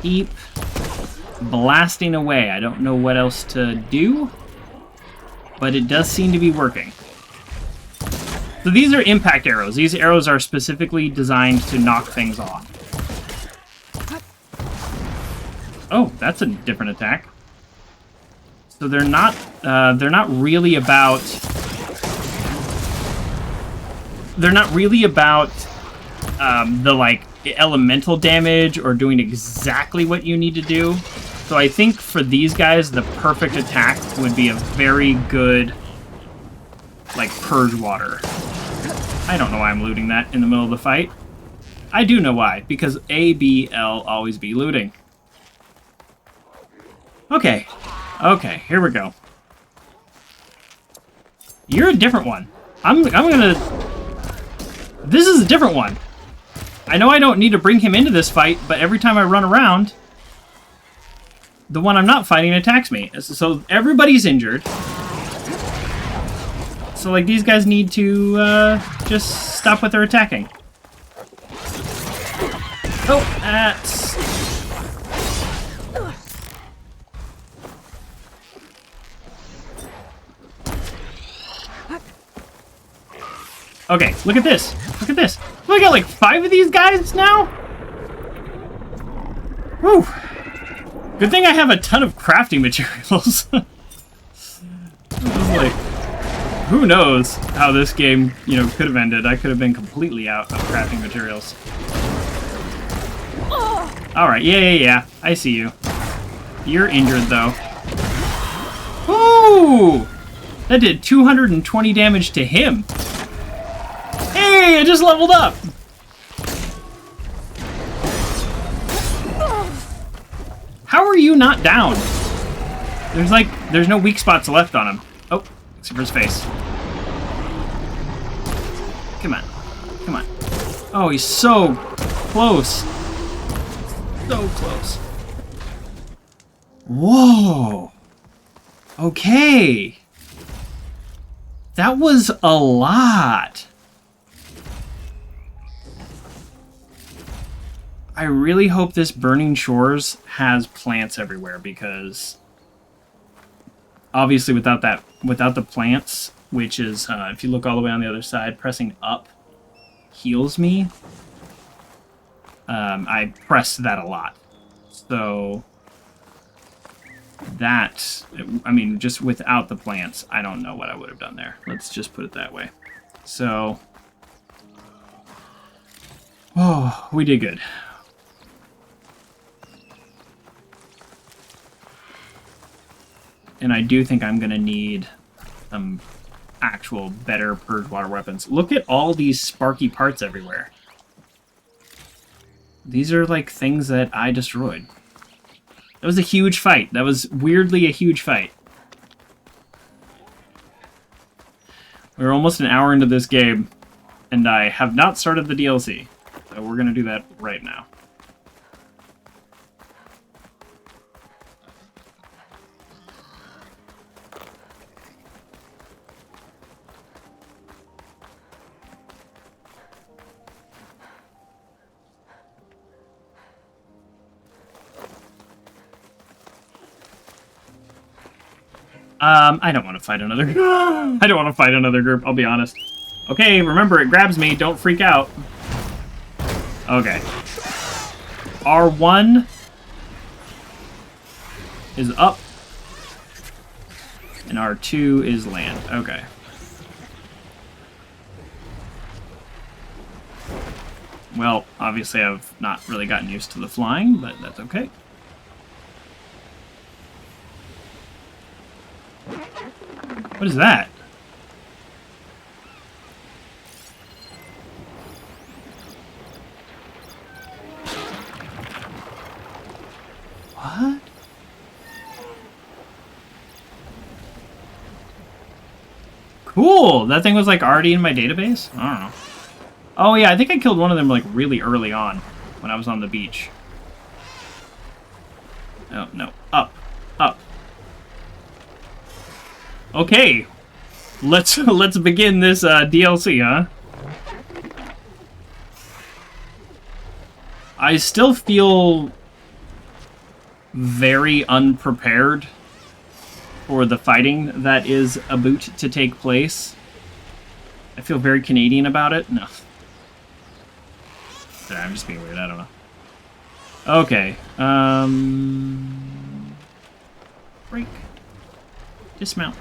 keep blasting away. I don't know what else to do, but it does seem to be working. So these are impact arrows. These arrows are specifically designed to knock things off. Oh, that's a different attack. So they're not really about... They're not really about the, like, elemental damage or doing exactly what you need to do. So I think for these guys, the perfect attack would be a very good, like, purge water. I don't know why I'm looting that in the middle of the fight. I do know why, because A, B, L always be looting. Okay. Okay, here we go. You're a different one. I'm gonna... This is a different one. I know I don't need to bring him into this fight, but every time I run around, the one I'm not fighting attacks me. So everybody's injured. So, like, these guys need to just stop what they're attacking. Oh, that's... Okay, look at this. Look at this. We got like 5 of these guys now? Whew. Good thing I have a ton of crafting materials. Like, who knows how this game, you know, could have ended. I could have been completely out of crafting materials. Alright, yeah. I see you. You're injured, though. Ooh! That did 220 damage to him. Hey, I just leveled up! How are you not down? There's no weak spots left on him. Oh, except for his face. Come on. Come on. Oh, he's so close. So close. Whoa. Okay. That was a lot. I really hope this Burning Shores has plants everywhere, because obviously without the plants, which is, if you look all the way on the other side, pressing up heals me. I pressed that a lot. So that, I mean, just without the plants, I don't know what I would have done there. Let's just put it that way. So, oh, we did good. And I do think I'm going to need some actual better purge water weapons. Look at all these sparky parts everywhere. These are like things that I destroyed. That was a huge fight. That was weirdly a huge fight. We're almost an hour into this game, and I have not started the DLC. So we're going to do that right now. I don't want to fight another. I don't want to fight another group. I'll be honest. Okay, remember it grabs me. Don't freak out. Okay. R1 is up, and R2 is land. Okay. Well, obviously I've not really gotten used to the flying, but that's okay. What is that? What? Cool! That thing was like already in my database? I don't know. Oh yeah, I think I killed one of them like really early on when I was on the beach. Oh, no. Up. Up. Okay, let's begin this DLC, huh? I still feel very unprepared for the fighting that is about to take place. I feel very Canadian about it. No. Sorry, I'm just being weird, I don't know. Okay, break. Dismount.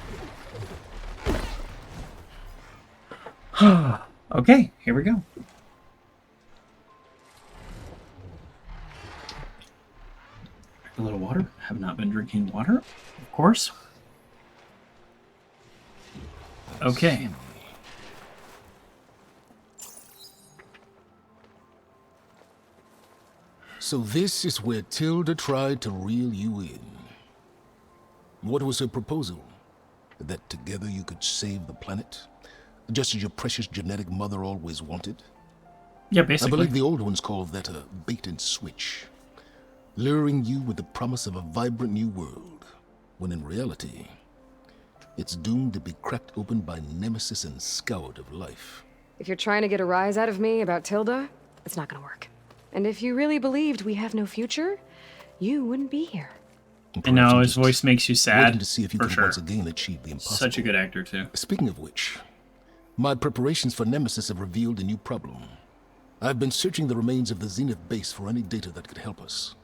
Okay, here we go. A little water. Have not been drinking water, of course. Okay. So this is where Tilda tried to reel you in. What was her proposal? That together you could save the planet? Just as your precious genetic mother always wanted? Yeah, basically. I believe the old ones called that a bait and switch. Luring you with the promise of a vibrant new world, when in reality, it's doomed to be cracked open by nemesis and scoured of life. If you're trying to get a rise out of me about Tilda, it's not gonna work. And if you really believed we have no future, you wouldn't be here. And now his voice makes you sad, to see if you for can sure. once again achieve the impossible. Such a good actor, too. Speaking of which, my preparations for Nemesis have revealed a new problem. I've been searching the remains of the Zenith base for any data that could help us.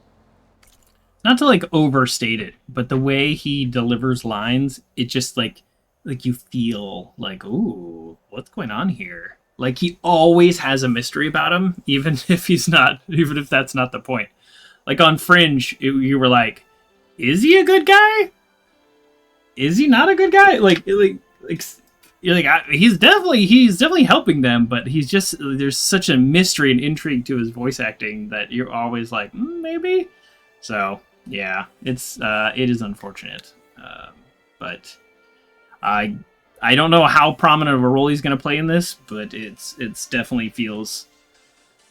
Not to, like, overstate it, but the way he delivers lines, it just, like you feel like, ooh, what's going on here? Like, he always has a mystery about him, even if that's not the point. Like, on Fringe, you were like, is he a good guy? Is he not a good guy? Like you're like, he's definitely helping them, but he's just, there's such a mystery and intrigue to his voice acting that you're always like, maybe. So yeah, it is unfortunate, but I don't know how prominent of a role he's going to play in this, but it's definitely feels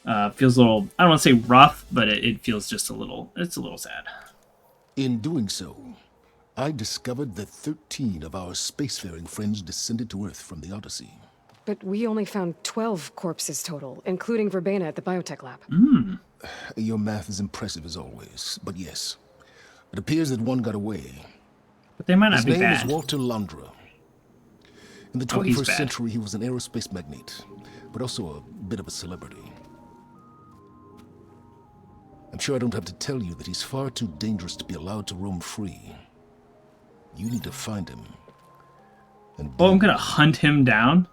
a little, I don't want to say rough, but it feels just it's a little sad. In doing so, I discovered that 13 of our spacefaring friends descended to Earth from the Odyssey. But we only found 12 corpses total, including Verbena at the biotech lab. Your math is impressive as always, but yes. It appears that one got away. But they might not His be name bad. is Walter Landra. In the he's 21st bad. century, he was an aerospace magnate, but also a bit of a celebrity. I'm sure I don't have to tell you that he's far too dangerous to be allowed to roam free. You need to find him. And Oh, I'm gonna hunt him down?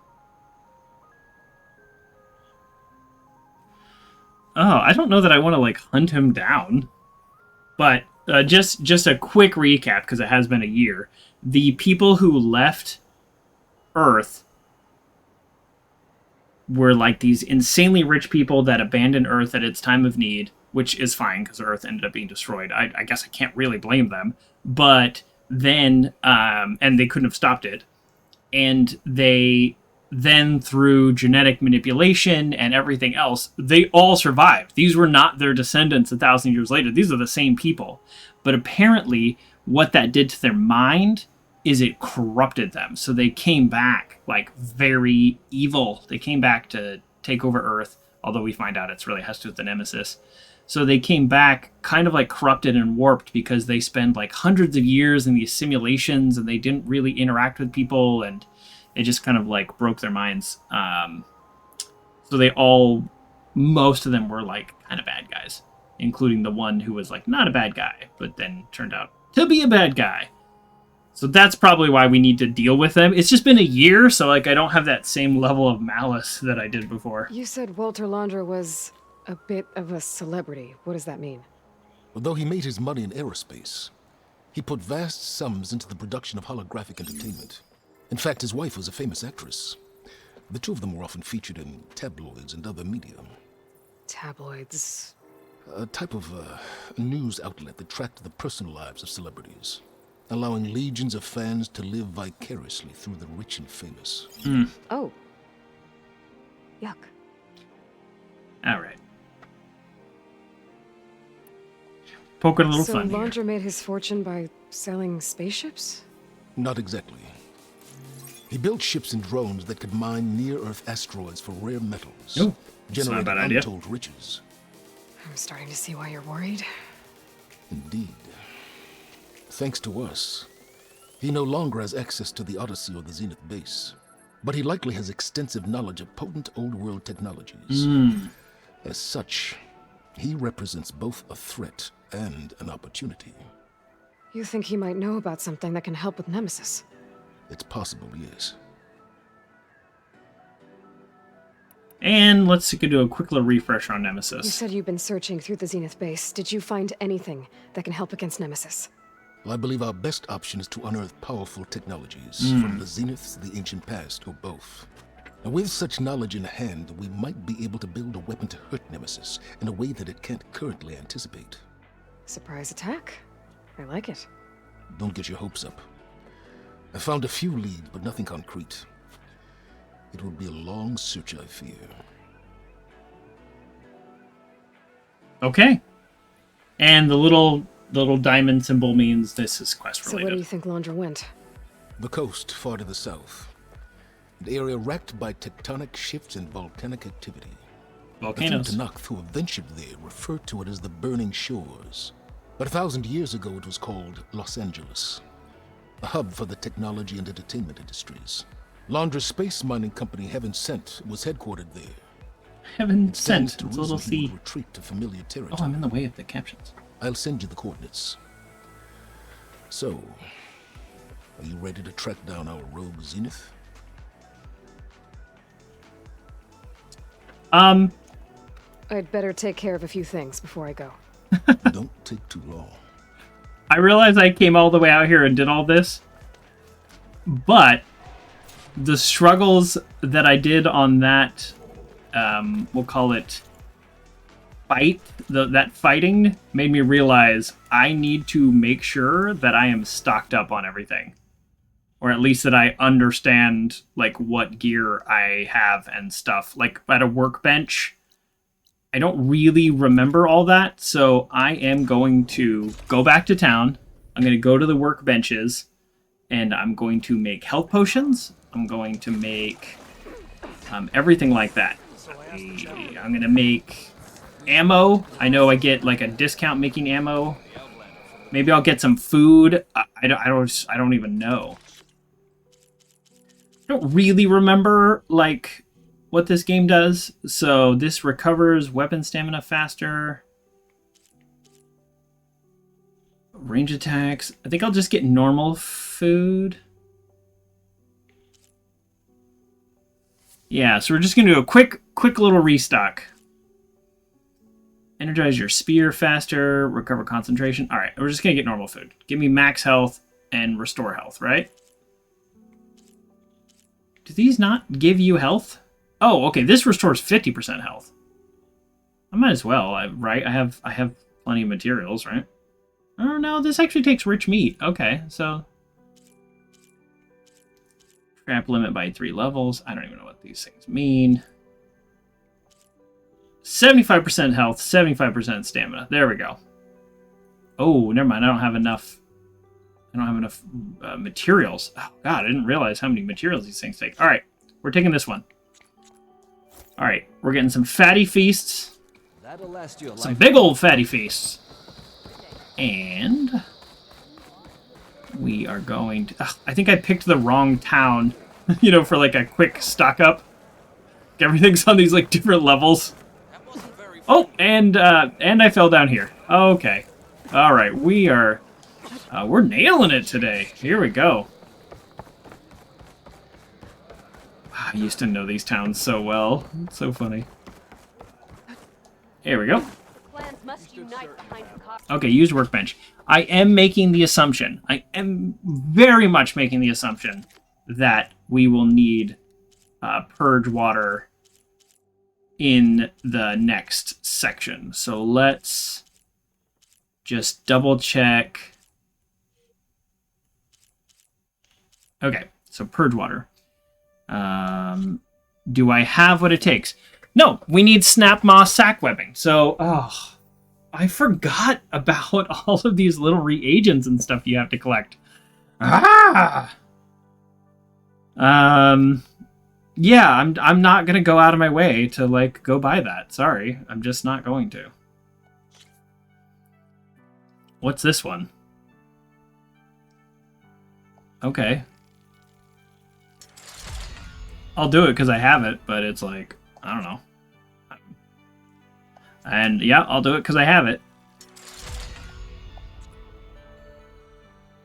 Oh, I don't know that I want to, like, hunt him down. But just a quick recap, because it has been a year. The people who left Earth were, like, these insanely rich people that abandoned Earth at its time of need, which is fine, because Earth ended up being destroyed. I guess I can't really blame them. But then, and they couldn't have stopped it. And they then, through genetic manipulation and everything else, they all survived. These were not their descendants 1,000 years later. These are the same people. But apparently, what that did to their mind is it corrupted them. So they came back, like, very evil. They came back to take over Earth, although we find out it's really has to do with the Nemesis. So they came back kind of, like, corrupted and warped because they spend, like, hundreds of years in these simulations and they didn't really interact with people, and it just kind of, like, broke their minds. So they all, most of them were, like, kind of bad guys, including the one who was, like, not a bad guy, but then turned out to be a bad guy. So that's probably why we need to deal with them. It's just been a year, so, like, I don't have that same level of malice that I did before. You said Walter Laundra was a bit of a celebrity. What does that mean? Although he made his money in aerospace, he put vast sums into the production of holographic entertainment. In fact, his wife was a famous actress. The two of them were often featured in tabloids and other media. Tabloids? A type of news outlet that tracked the personal lives of celebrities, allowing legions of fans to live vicariously through the rich and famous. Oh. Yuck. All right. Poking a little So fun here. Laundra made his fortune by selling spaceships? Not exactly. He built ships and drones that could mine near-Earth asteroids for rare metals, Oh, that's not a generating bad idea. untold riches. I'm starting to see why you're worried. Indeed. Thanks to us, he no longer has access to the Odyssey or the Zenith base, but he likely has extensive knowledge of potent old-world technologies. As such, he represents both a threat and an opportunity. You think he might know about something that can help with Nemesis? It's possible, yes. And let's do a quick little refresh on You Nemesis. said you've been searching through the Zenith base. Did you find anything that can help against Nemesis? I believe our best option is to unearth powerful technologies from the Zenith, the ancient past, or both. Now, with such knowledge in hand, we might be able to build a weapon to hurt Nemesis in a way that it can't currently anticipate. Surprise attack? I like it. Don't get your hopes up. I found a few leads, but nothing concrete. It will be a long search, I fear. Okay. And the little diamond symbol means this is quest So where do related. you think Laundra went? The coast, far to the south. An area racked by tectonic shifts and volcanic activity. A few Volcanoes. Tenakth who have ventured there refer to it as the Burning Shores. But 1,000 years ago it was called Los Angeles, a hub for the technology and entertainment industries. Laundra's space mining company Heaven Sent was headquartered there. Heaven It stands sent. to It's a little reason he C. would retreat to familiar territory. Oh, I'm in the way of the captions. I'll send you the coordinates. So, are you ready to track down our rogue Zenith? I'd better take care of a few things before I go. Don't take too long. I realize I came all the way out here and did all this, but the struggles that I did on that, we'll call it fight, that fighting made me realize I need to make sure that I am stocked up on everything. Or at least that I understand, like, what gear I have and stuff. Like, at a workbench, I don't really remember all that, so I am going to go back to town. I'm going to go to the workbenches, and I'm going to make health potions. I'm going to make everything like that. I'm going to make ammo. I know I get, like, a discount making ammo. Maybe I'll get some food. I don't even know. I don't really remember, like, what this game does. So this recovers weapon stamina faster. Range attacks. I think I'll just get normal food. Yeah, so we're just going to do a quick little restock. Energize your spear faster, recover concentration. All right, we're just going to get normal food. Give me max health and restore health, right? Do these not give you health? Oh, okay, this restores 50% health. I might as well, right? I have plenty of materials, right? Oh, no, this actually takes rich meat. Okay, so... Trap limit by 3 levels. I don't even know what these things mean. 75% health, 75% stamina. There we go. Oh, never mind. I don't have enough materials. Oh, God, I didn't realize how many materials these things take. All right, we're taking this one. All right, we're getting some fatty feasts. That'll last you a Some big old fatty feasts. And we are going to... I think I picked the wrong town, you know, for like a quick stock up. Everything's on these like different levels. Oh, and I fell down here. Okay. All right, we're nailing it today. Here we go. I used to know these towns so well. It's so funny. Here we go. Okay, use workbench. I am making the assumption. I am very much making the assumption that we will need purge water in the next section. So let's just double check. Okay, so purge water. Do I have what it takes? No, we need snap moss sack webbing. So, I forgot about all of these little reagents and stuff you have to collect. Yeah, I'm not gonna go out of my way to like go buy that. Sorry, I'm just not going to. What's this one? Okay. I'll do it because I have it, but it's like, I don't know. And yeah, I'll do it because I have it.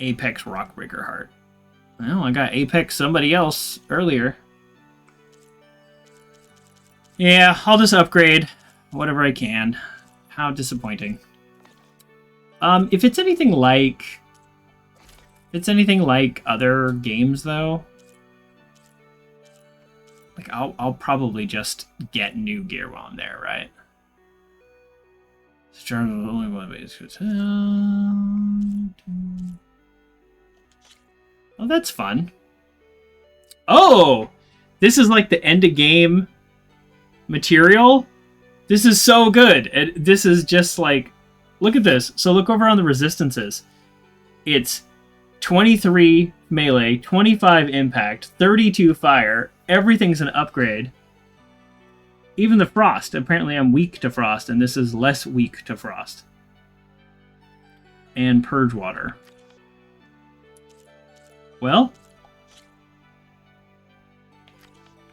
Apex Rockbreaker Heart. Well, I got Apex somebody else earlier. Yeah, I'll just upgrade whatever I can. How disappointing. If it's anything like other games though, like I'll probably just get new gear while I'm there, right? Only one way to tell. Oh, that's fun. Oh, this is like the end of game material. This is so good. This is just like, look at this. So look over on the resistances. It's 23 melee, 25 impact, 32 fire. Everything's an upgrade. Even the frost. Apparently I'm weak to frost, and this is less weak to frost. And purge water. Well,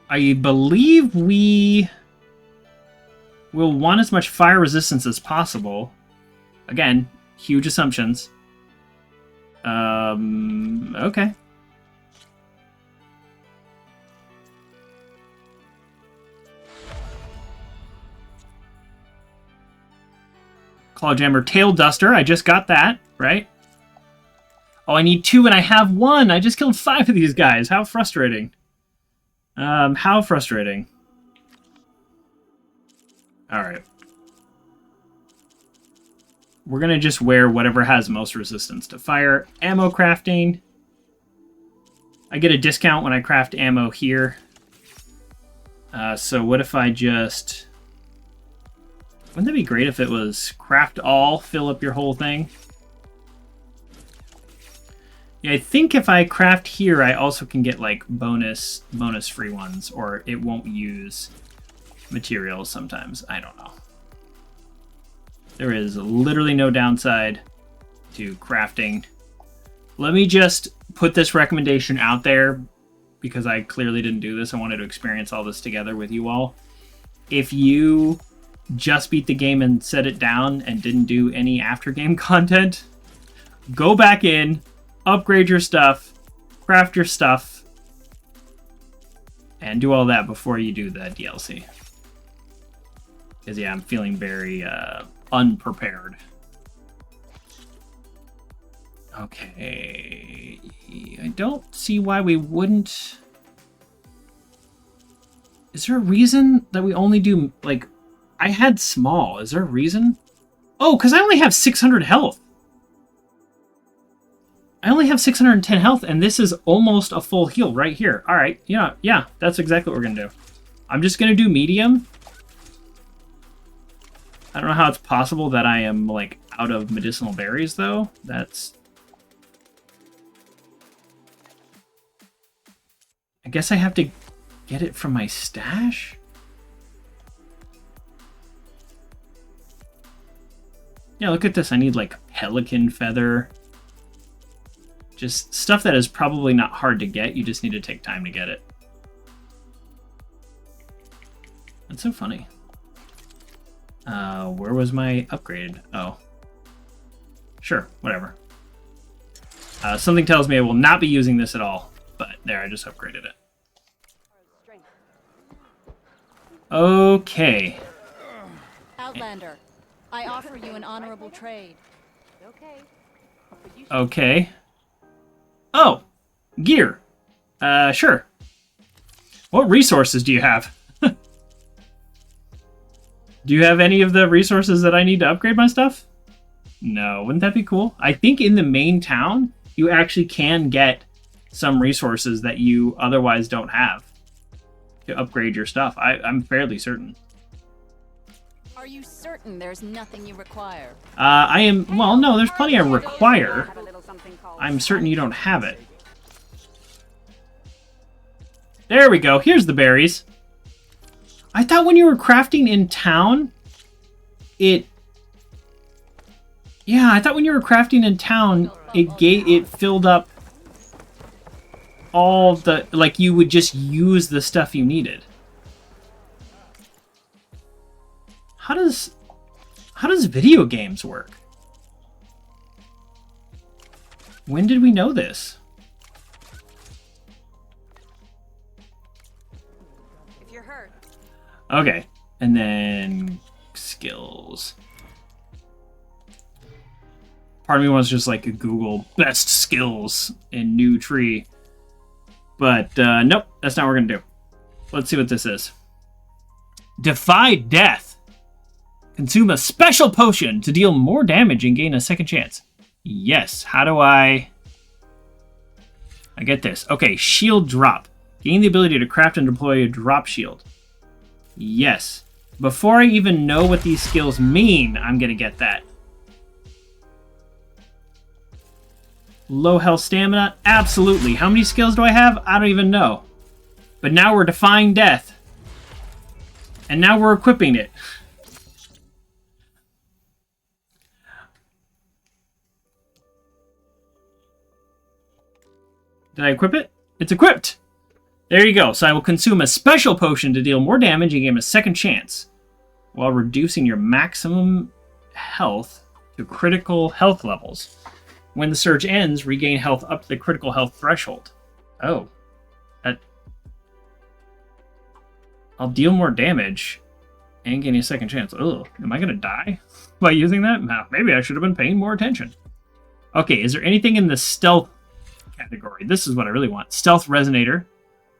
I believe we will want as much fire resistance as possible. Again, huge assumptions. Okay. Clawjammer Tail Duster. I just got that, right? Oh, I need 2 and I have 1. I just killed 5 of these guys. How frustrating. How frustrating. Alright. We're going to just wear whatever has most resistance to fire. Ammo crafting. I get a discount when I craft ammo here. So what if I just... Wouldn't that be great if it was craft all, fill up your whole thing? Yeah, I think if I craft here, I also can get like bonus free ones, or it won't use materials sometimes. I don't know. There is literally no downside to crafting. Let me just put this recommendation out there because I clearly didn't do this. I wanted to experience all this together with you all. If you just beat the game and set it down and didn't do any after game content, go back in, upgrade your stuff, craft your stuff, and do all that before you do the DLC. Because, yeah, I'm feeling very unprepared. Okay. I don't see why we wouldn't... Is there a reason that we only do, like... I had small. Is there a reason? Oh, because I only have 600 health. I only have 610 health, and this is almost a full heal right here. All right, yeah, that's exactly what we're going to do. I'm just going to do medium. I don't know how it's possible that I am, like, out of medicinal berries, though. That's... I guess I have to get it from my stash? Yeah, look at this. I need, like, pelican feather. Just stuff that is probably not hard to get. You just need to take time to get it. That's so funny. Where was my upgrade? Oh. Sure, whatever. Something tells me I will not be using this at all. But there, I just upgraded it. Okay. Outlander, I offer you an honorable trade. Okay. Oh, gear. Sure. What resources do you have? Do you have any of the resources that I need to upgrade my stuff? No, wouldn't that be cool? I think in the main town, you actually can get some resources that you otherwise don't have to upgrade your stuff. I'm fairly certain. Are you certain there's nothing you require? I am... Well, no, there's plenty I require. I'm certain you don't have it. There we go. Here's the berries. I thought when you were crafting in town, it... Yeah, I thought when you were crafting in town, it filled up all the... Like, you would just use the stuff you needed. How does video games work? When did we know this? If you're hurt. Okay, and then skills. Part of me wants to just like Google best skills in new tree, but nope, that's not what we're gonna do. Let's see what this is. Defy death. Consume a special potion to deal more damage and gain a second chance. Yes. How do I get this? Okay, shield drop. Gain the ability to craft and deploy a drop shield. Yes. Before I even know what these skills mean, I'm going to get that. Low health stamina? Absolutely. How many skills do I have? I don't even know. But now we're defying death. And now we're equipping it. Did I equip it? It's equipped! There you go. So I will consume a special potion to deal more damage and gain a second chance, while reducing your maximum health to critical health levels. When the surge ends, regain health up to the critical health threshold. Oh. I'll deal more damage and gain a second chance. Ugh. Am I going to die by using that? No, maybe I should have been paying more attention. Okay, is there anything in the stealth category? This is what I really want. Stealth resonator.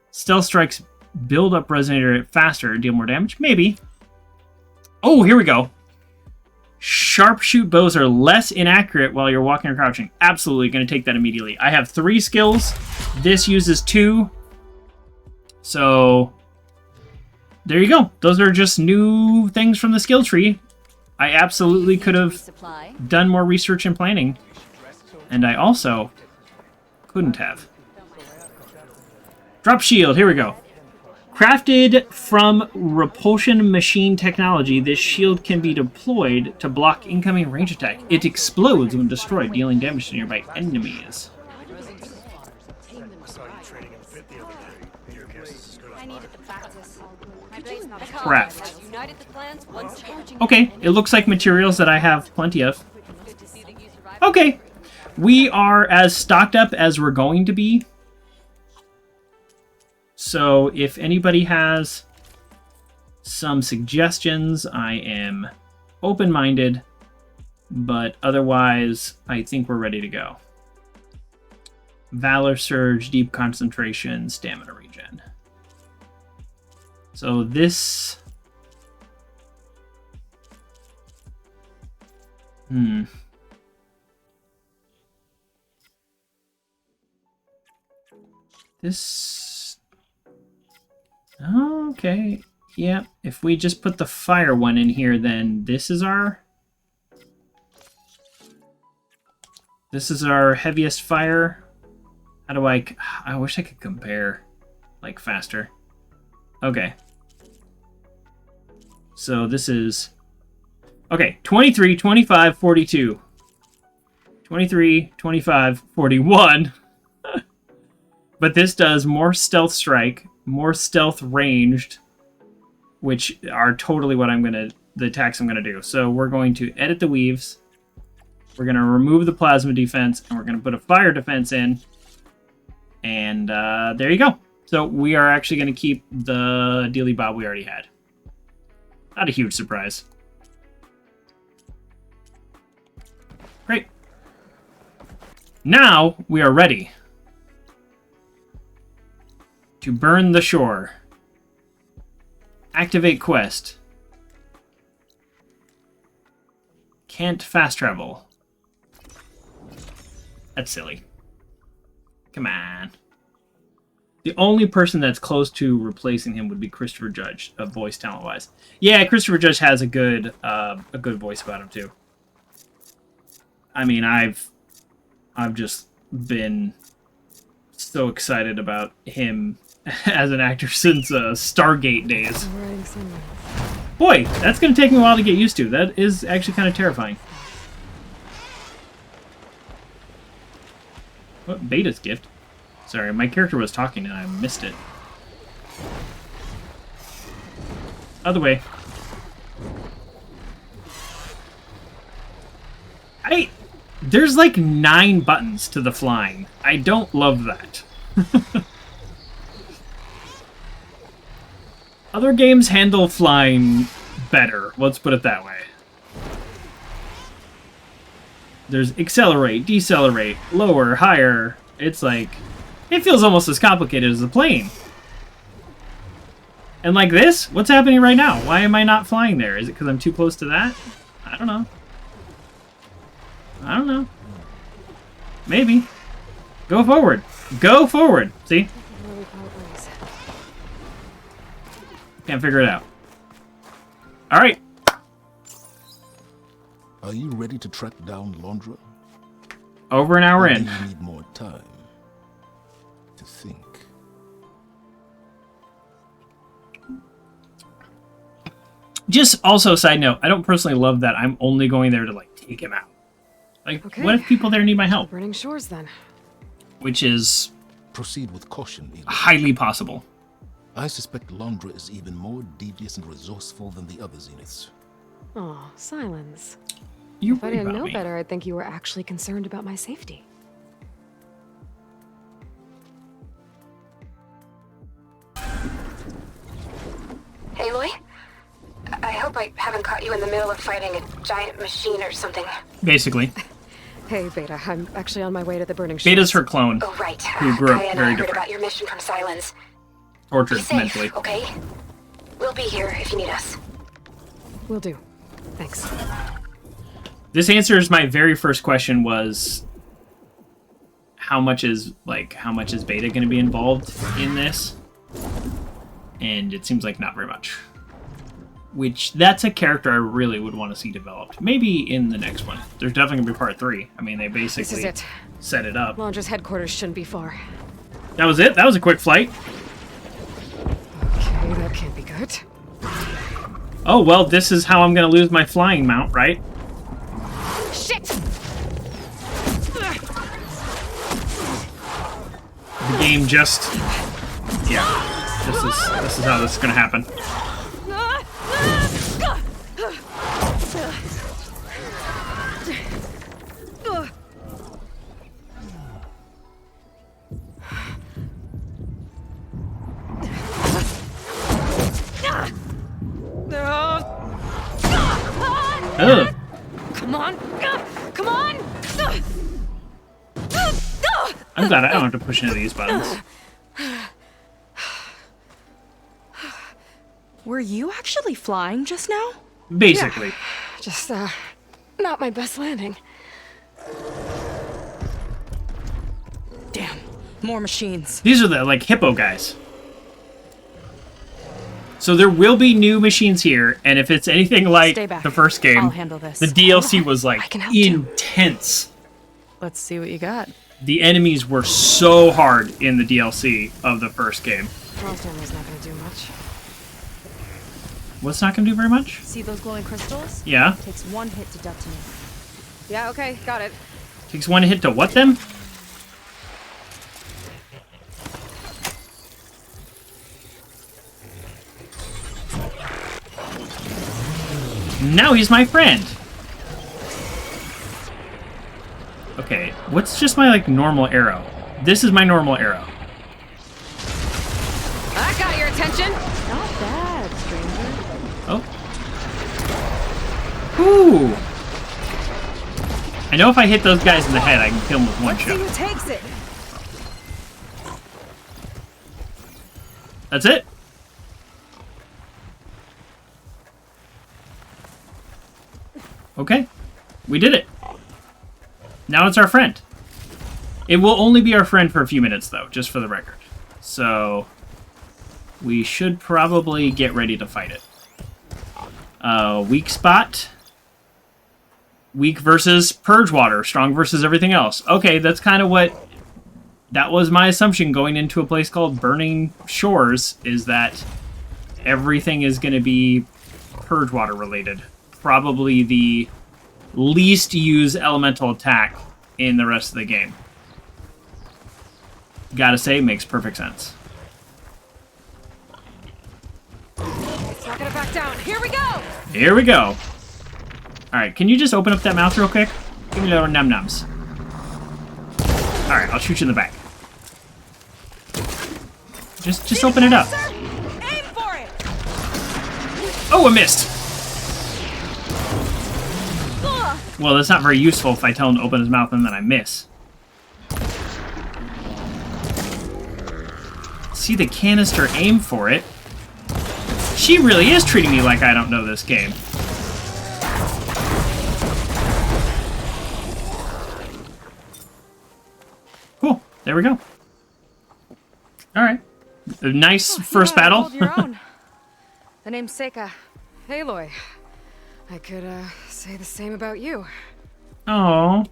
Stealth strikes build up resonator faster and deal more damage? Maybe. Oh, here we go. Sharpshoot bows are less inaccurate while you're walking or crouching. Absolutely going to take that immediately. I have 3 skills. This uses 2. So there you go. Those are just new things from the skill tree. I absolutely could have done more research and planning. And I also couldn't have. Drop shield, here we go. Crafted from repulsion machine technology, this shield can be deployed to block incoming range attack. It explodes when destroyed, dealing damage to nearby enemies. Craft. Okay, it looks like materials that I have plenty of. Okay. We are as stocked up as we're going to be. So if anybody has some suggestions, I am open-minded, but otherwise, I think we're ready to go. Valor Surge, Deep Concentration, Stamina Regen. So this... This... Okay. Yeah, if we just put the fire one in here, then this is our... This is our heaviest fire. How do I wish I could compare, like, faster. Okay. So this is... Okay, 23, 25, 42. 23, 25, 41. But this does more stealth strike, more stealth ranged, which are totally what the attacks I'm gonna do. So we're going to edit the weaves. We're gonna remove the plasma defense, and we're gonna put a fire defense in. And there you go. So we are actually gonna keep the dealy bob we already had. Not a huge surprise. Great. Now we are ready to burn the shore. Activate quest. Can't fast travel. That's silly. Come on. The only person that's close to replacing him would be Christopher Judge, voice talent-wise. Yeah, Christopher Judge has a good voice about him too. I mean, I've just been so excited about him as an actor since Stargate days. Boy, that's going to take me a while to get used to. That is actually kind of terrifying. What? Beta's gift? Sorry, my character was talking and I missed it. Other way. There's like 9 buttons to the flying. I don't love that. Other games handle flying better. Let's put it that way. There's accelerate, decelerate, lower, higher. It's like... It feels almost as complicated as a plane. And like this? What's happening right now? Why am I not flying there? Is it because I'm too close to that? I don't know. I don't know. Maybe. Go forward. Go forward. See? Can't figure it out. Alright. Are you ready to track down Londra? Over an hour Or in. do you need more time to think? Just also, side note, I don't personally love that I'm only going there to, like, take him out. Like, Okay. what if people there need my help? Burning shores, then. Which is Proceed with caution, Aloy. highly possible. I suspect Londra is even more devious and resourceful than the other Zeniths. Oh, silence. You're If I right didn't about know me. better, I'd think you were actually concerned about my safety. Aloy? I hope I haven't caught you in the middle of fighting a giant machine or something. Basically. Hey, Beta, I'm actually on my way to the burning shores. Beta's her clone. Oh, right. Who grew up Kaya and I very heard different. about your mission from Silence. Be Tortured safe, mentally. okay? We'll be here if you need us. Will do. Thanks. This answers my very first question was how much is Beta going to be involved in this? And it seems like not very much. Which, that's a character I really would want to see developed. Maybe in the next one. There's definitely going to be part 3. I mean, they This is basically it. set it up. Launcher's headquarters shouldn't be far. That was it? That was a quick flight. Okay, that can't be good. Oh, well, this is how I'm going to lose my flying mount, right? Shit! The game just... Yeah. This is how this is going to happen. Come on! I'm glad I don't have to push into these buttons. Were you actually flying just now? Basically. Yeah, just, not my best landing. Damn, more machines. These are the, like, hippo guys. So there will be new machines here, and if it's anything like the first game, I'll handle this. the DLC was, like, can help too. intense. Let's see what you got. The enemies were so hard in the DLC of the first game. Frost armor's not gonna do much. What's not gonna do very much? See those glowing crystals? Yeah. Takes one hit to detonate. Yeah, okay, got it. Takes one hit to what them? Now he's my friend. Okay, what's just my, like, normal arrow? This is my normal arrow. I got your attention! Not bad, stranger. Oh. Ooh. I know if I hit those guys in the head, I can kill them with one shot. Who takes it? That's it? Okay. We did it. Now it's our friend. It will only be our friend for a few minutes, though, just for the record. So we should probably get ready to fight it. Weak spot. Weak versus purge water. Strong versus everything else. Okay, that's kind of what... That was my assumption going into a place called Burning Shores, is that everything is going to be purge water related. Probably the least used elemental attack in the rest of the game. Gotta say, makes perfect sense. It's not gonna back down. Here we go! Here we go. Alright, can you just open up that mouth real quick? Give me little num-nums. Alright, I'll shoot you in the back. Just open it up. Aim for it! Oh, I missed! Well, that's not very useful if I tell him to open his mouth and then I miss. See the canister, aim for it. She really is treating me like I don't know this game. Cool. There we go. Alright. A nice first battle. Hold your own. The name's Seika. Aloy. I could, say the same about you. Oh,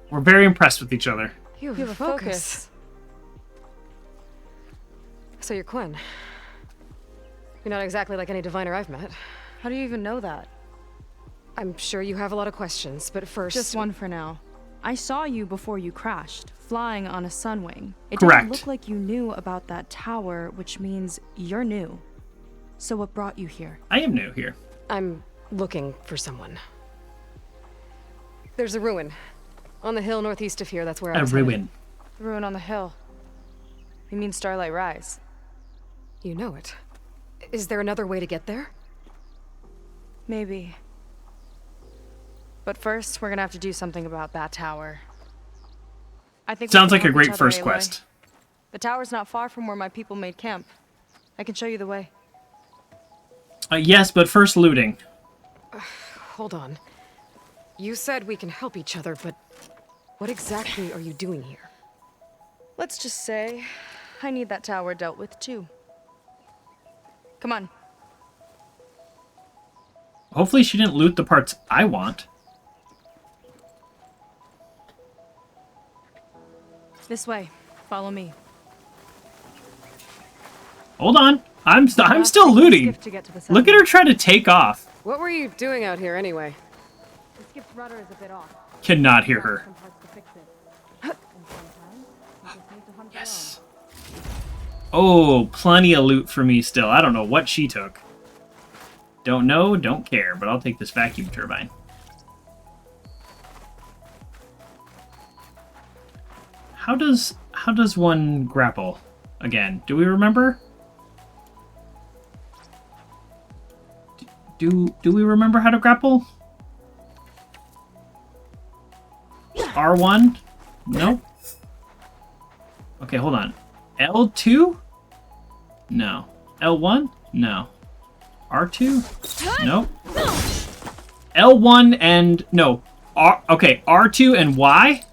we're very impressed with each other. You have a focus. So you're Quinn. You're not exactly like any diviner I've met. How do you even know that? I'm sure you have a lot of questions, but first... Just one for now. I saw you before you crashed, flying on a sunwing. It Correct. didn't look like you knew about that tower, which means you're new. So what brought you here? I am new here. I'm looking for someone. There's a ruin. On the hill northeast of here, that's where I A was headed. ruin. The ruin on the hill. You mean Starlight Rise? You know it. Is there another way to get there? Maybe. But first, we're gonna have to do something about that tower. I think we Sounds can like a help great each other, first Aloy. quest. The tower's not far from where my people made camp. I can show you the way. Yes, but first looting. Hold on. You said we can help each other, but what exactly are you doing here? Let's just say, I need that tower dealt with too. Come on. Hopefully she didn't loot the parts I want. This way. Follow me. Hold on. I'm Last still thing is looting. gift to get to the Look at settlement. her try to take off. What were you doing out here anyway? The skip's rudder is a bit off. Cannot hear her. Some parts to fix it. And sometimes you just need to hunt Yes. Oh, plenty of loot for me still. I don't know what she took. Don't know, don't care, but I'll take this vacuum turbine. How does one grapple again? Do we remember? Do we remember how to grapple? R1? Nope. Okay, hold on. L2? No. L1? No. R2? Nope. L1 and... No. Okay, R2 and Y?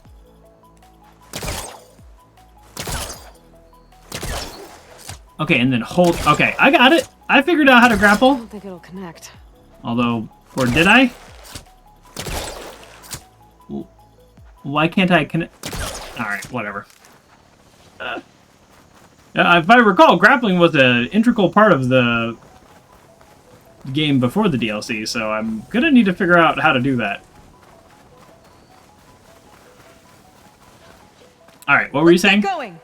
Okay, and then hold... Okay, I got it. I figured out how to grapple. I don't think it'll connect. Although... Or did I? Why can't I connect? Alright, whatever. If I recall, grappling was an integral part of the game before the DLC, so I'm gonna need to figure out how to do that. Alright, what were you saying? Keep going.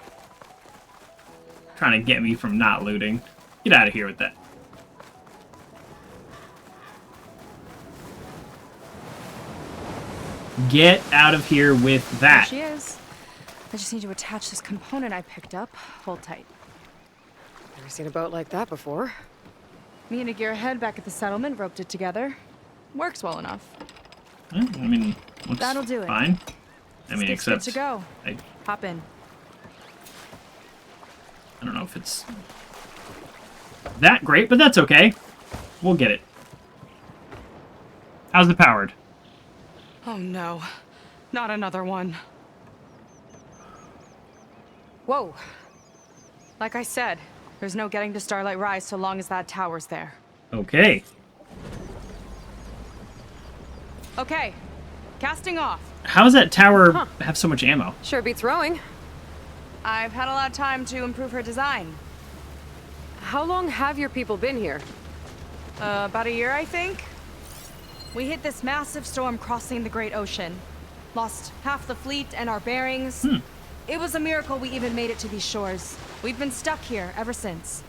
Trying to get me from not looting. Get out of here with that. Get out of here with that. There she is. I just need to attach this component I picked up. Hold tight. Never seen a boat like that before. Me and a gearhead back at the settlement roped it together. Works well enough. I mean, looks That'll do it. fine. I mean, It's good except to go. I Hop in. don't know if it's that great, but that's okay. We'll get it. How's it powered? Oh no, not another one. Whoa. Like I said, there's no getting to Starlight Rise so long as that tower's there. Okay. Okay, casting off. How does that tower have so much ammo? Sure beats rowing. I've had a lot of time to improve her design. How long have your people been here? About a year, I think. We hit this massive storm crossing the Great Ocean. Lost half the fleet and our bearings. It was a miracle we even made it to these shores. We've been stuck here ever since.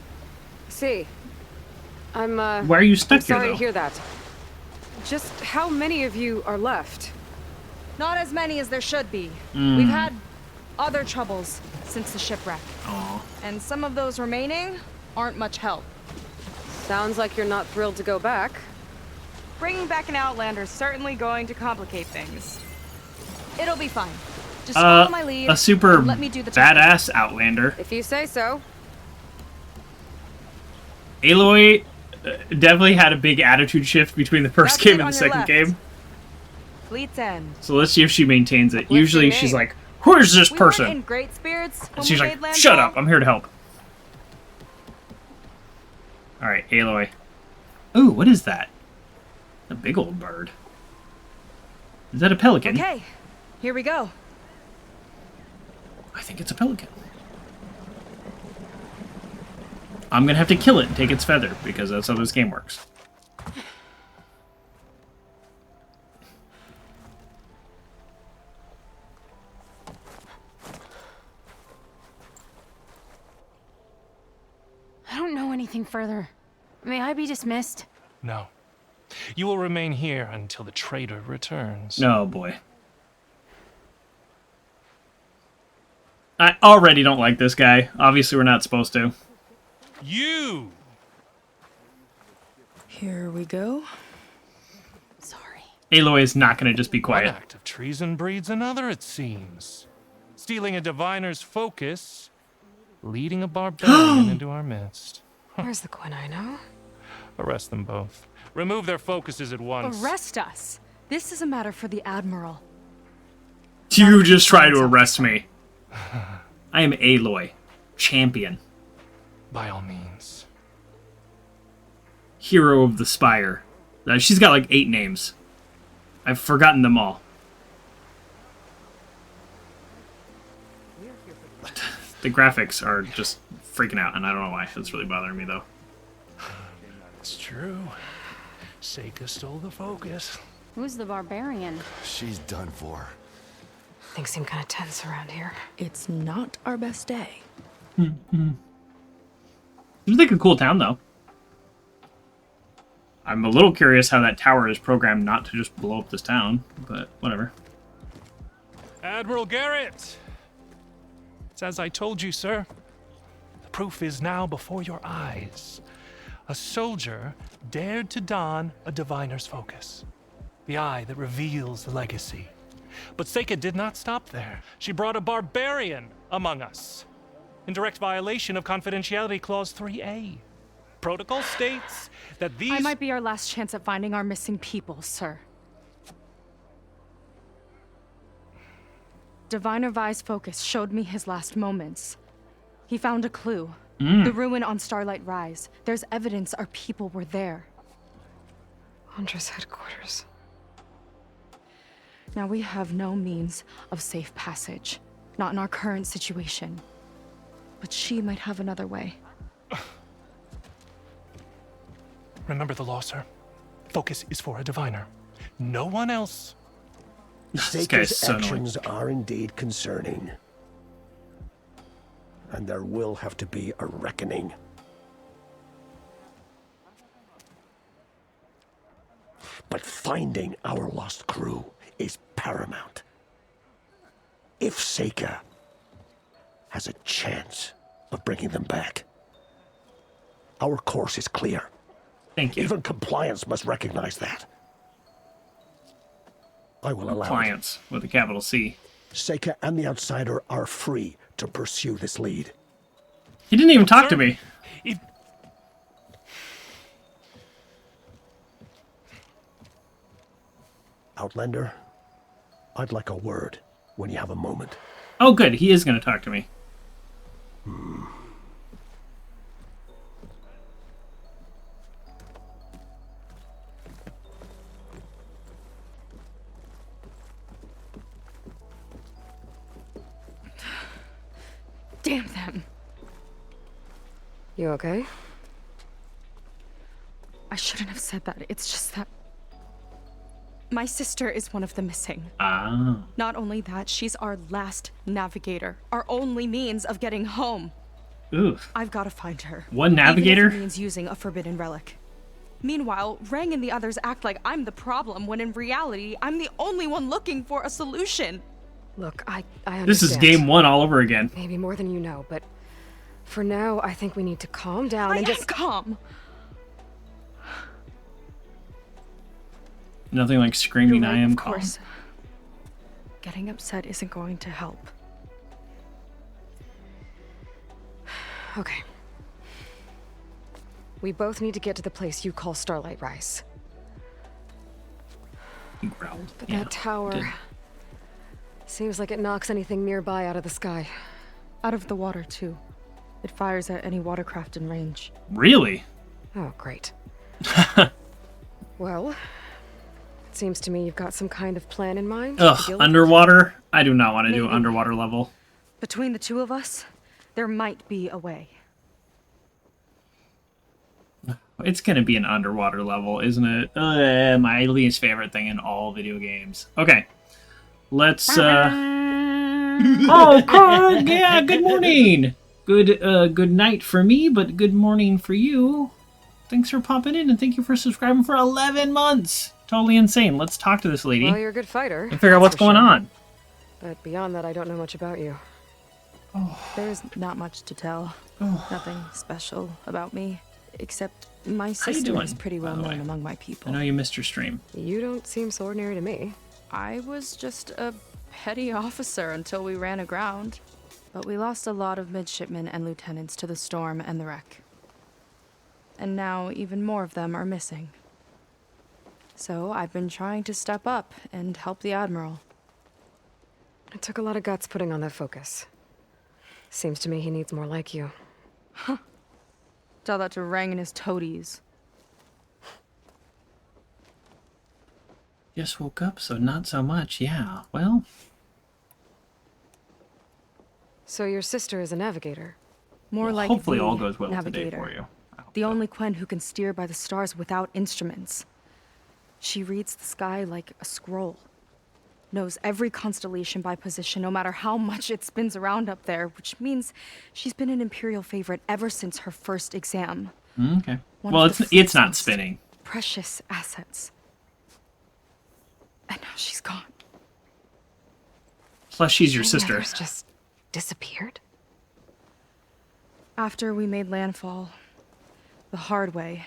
See. I'm, Why are you stuck I'm sorry here, though? to hear that. Just how many of you are left? Not as many as there should be. We've had other troubles since the shipwreck. Aw. And some of those remaining aren't much help. Sounds like you're not thrilled to go back. Bringing back an Outlander's certainly going to complicate things. It'll be fine. Just Uh, follow my lead. a super and let me do the talking. badass Outlander. If you say so. Aloy definitely had a big attitude shift between the first That's game it and on the your second left. game. Fleet's End. So let's see if she maintains it. What's your Usually she's name? like, who is this We weren't person? in great spirits when And she's we like, made shut landfall. up, I'm here to help. Alright, Aloy. Ooh, what is that? A big old bird. Is that a pelican? Okay, here we go. I think it's a pelican. I'm gonna have to kill it and take its feather, because that's how this game works. I don't know anything further. May I be dismissed? No. You will remain here until the traitor returns. Oh boy. I already don't like this guy. Obviously we're not supposed to. You! Here we go. Sorry. Aloy is not gonna just be One quiet. act of treason breeds another, it seems. Stealing a diviner's focus, leading a barbarian into our midst. Where's the quinine, huh? Arrest them both. Remove their focuses at once. Arrest us. This is a matter for the Admiral. You just try to arrest me. I am Aloy. Champion. By all means. Hero of the Spire. She's got like 8 names. I've forgotten them all. The graphics are just freaking out, and I don't know why. It's really bothering me, though. It's true. Seika stole the focus. Who's the barbarian? She's done for. Things seem kind of tense around here. It's not our best day. Seems like a cool town, though. I'm a little curious how that tower is programmed not to just blow up this town, but whatever. Admiral Garrett! It's as I told you, sir. The proof is now before your eyes. A soldier dared to don a diviner's focus. The eye that reveals the legacy. But Seika did not stop there. She brought a barbarian among us, in direct violation of Confidentiality Clause 3A. Protocol states that these... I might be our last chance at finding our missing people, sir. Diviner Vi's focus showed me his last moments. He found a clue. The ruin on Starlight Rise. There's evidence our people were there. Huntress headquarters. Now we have no means of safe passage. Not in our current situation. But she might have another way. Remember the law, sir. Focus is for a diviner. No one else. Seika's actions are indeed concerning. And there will have to be a reckoning. But finding our lost crew is paramount. If Seika has a chance of bringing them back, our course is clear. Thank you. Even compliance must recognize that. I will allow Compliance with a capital C. Seika and the Outsider are free to pursue this lead. He didn't even talk to me. Outlander, I'd like a word when you have a moment. Oh, good. He is going to talk to me. Damn them. You okay? I shouldn't have said that. It's just that my sister is one of the missing. Ah. Not only that, she's our last navigator, our only means of getting home. Oof. I've got to find her. One navigator? Even if it means using a forbidden relic. Meanwhile, Rang and the others act like I'm the problem, when in reality, I'm the only one looking for a solution. Look, I understand. This is game one all over again. Maybe more than you know, but for now, I think we need to calm down and just calm. Nothing like screaming, You're right, I am of calm. course. Getting upset isn't going to help. Okay. We both need to get to the place you call Starlight Rise. He growled. But Yeah, that tower did. seems like it knocks anything nearby out of the sky. Out of the water, too. It fires at any watercraft in range. Really? Oh, great. Well, it seems to me you've got some kind of plan in mind. Ugh, underwater? I do not want to do an underwater level. Between the two of us, there might be a way. It's gonna be an underwater level, isn't it? My least favorite thing in all video games. Okay. Let's, Oh, God, yeah, good morning! Good night for me, but good morning for you. Thanks for popping in, and thank you for subscribing for 11 months! Totally insane. Let's talk to this lady. Well, you're a good fighter. And figure out what's going on. But beyond that, I don't know much about you. There's not much to tell. Nothing special about me, except my sister is pretty well known among my people. I know you missed your stream. You don't seem so ordinary to me. I was just a petty officer until we ran aground. But we lost a lot of midshipmen and lieutenants to the storm and the wreck. And now even more of them are missing. So I've been trying to step up and help the Admiral. It took a lot of guts putting on that focus. Seems to me he needs more like you. Huh. Tell that to Rang and his toadies. Just woke up, so not so much. Yeah, well... So your sister is a navigator? More like hopefully the all goes well navigator. today for you. The only Quen who can steer by the stars without instruments. She reads the sky like a scroll. Knows every constellation by position, no matter how much it spins around up there, which means she's been an Imperial favorite ever since her first exam. Okay. Well, it's not spinning. Precious assets. And now she's gone. Plus, she's your sister. Just disappeared? After we made landfall, the hard way,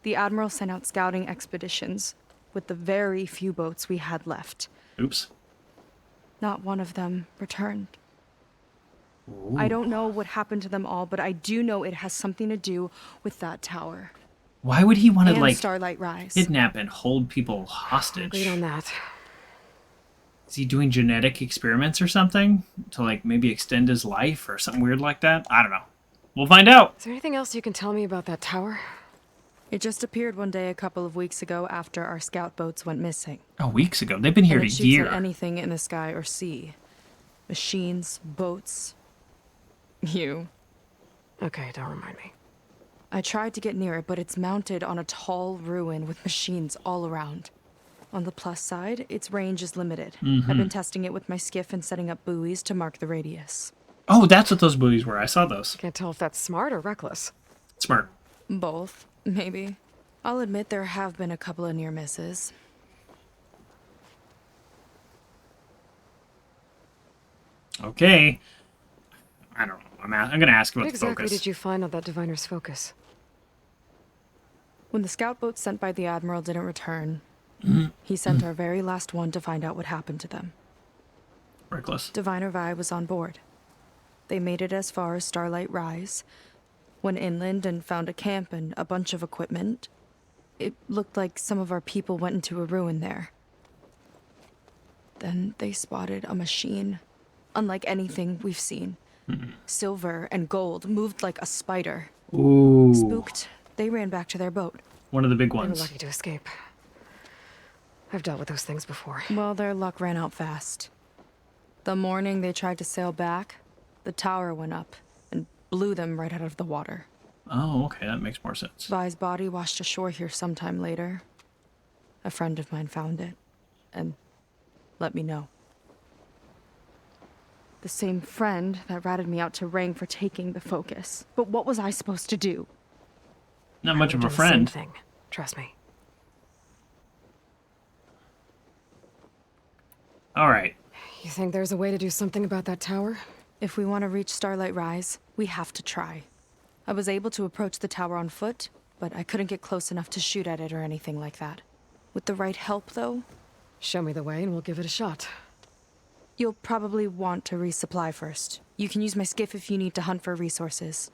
the Admiral sent out scouting expeditions with the very few boats we had left. Oops. Not one of them returned. Ooh. I don't know what happened to them all, but I do know it has something to do with that tower. Why would he want to, And like, Starlight Rise. kidnap and hold people hostage? Agreed on that. Is he doing genetic experiments or something? To, like, maybe extend his life or something weird like that? I don't know. We'll find out. Is there anything else you can tell me about that tower? It just appeared one day a couple of weeks ago after our scout boats went missing. Oh, weeks ago. They've been here And a it shoots year. at anything in the sky or sea. Machines, boats. You. Okay, don't remind me. I tried to get near it, but it's mounted on a tall ruin with machines all around. On the plus side, its range is limited. Mm-hmm. I've been testing it with my skiff and setting up buoys to mark the radius. Oh, that's what those buoys were. I saw those. Can't tell if that's smart or reckless. Smart. Both, maybe. I'll admit there have been a couple of near misses. Okay. I don't know. I'm going to ask about What the exactly focus. did you find on that diviner's focus? When the scout boat sent by the Admiral didn't return, Mm-hmm. he sent our very last one to find out what happened to them. Reckless. Diviner Vi was on board. They made it as far as Starlight Rise, went inland and found a camp and a bunch of equipment. It looked like some of our people went into a ruin there. Then they spotted a machine, unlike anything we've seen. Silver and gold, moved like a spider. Ooh. Spooked, they ran back to their boat. One of the big They were ones. lucky to escape. I've dealt with those things before. Well, their luck ran out fast. The morning they tried to sail back, the tower went up and blew them right out of the water. Oh, okay. That makes more sense. Vi's body washed ashore here sometime later. A friend of mine found it and let me know. The same friend that ratted me out to Rang for taking the focus. But what was I supposed to do? Not much of a Do the same friend. thing. Trust me. All right. You think there's a way to do something about that tower? If we want to reach Starlight Rise, we have to try. I was able to approach the tower on foot, but I couldn't get close enough to shoot at it or anything like that. With the right help, though, Show me the way and we'll give it a shot. you'll probably want to resupply first. You can use my skiff if you need to hunt for resources.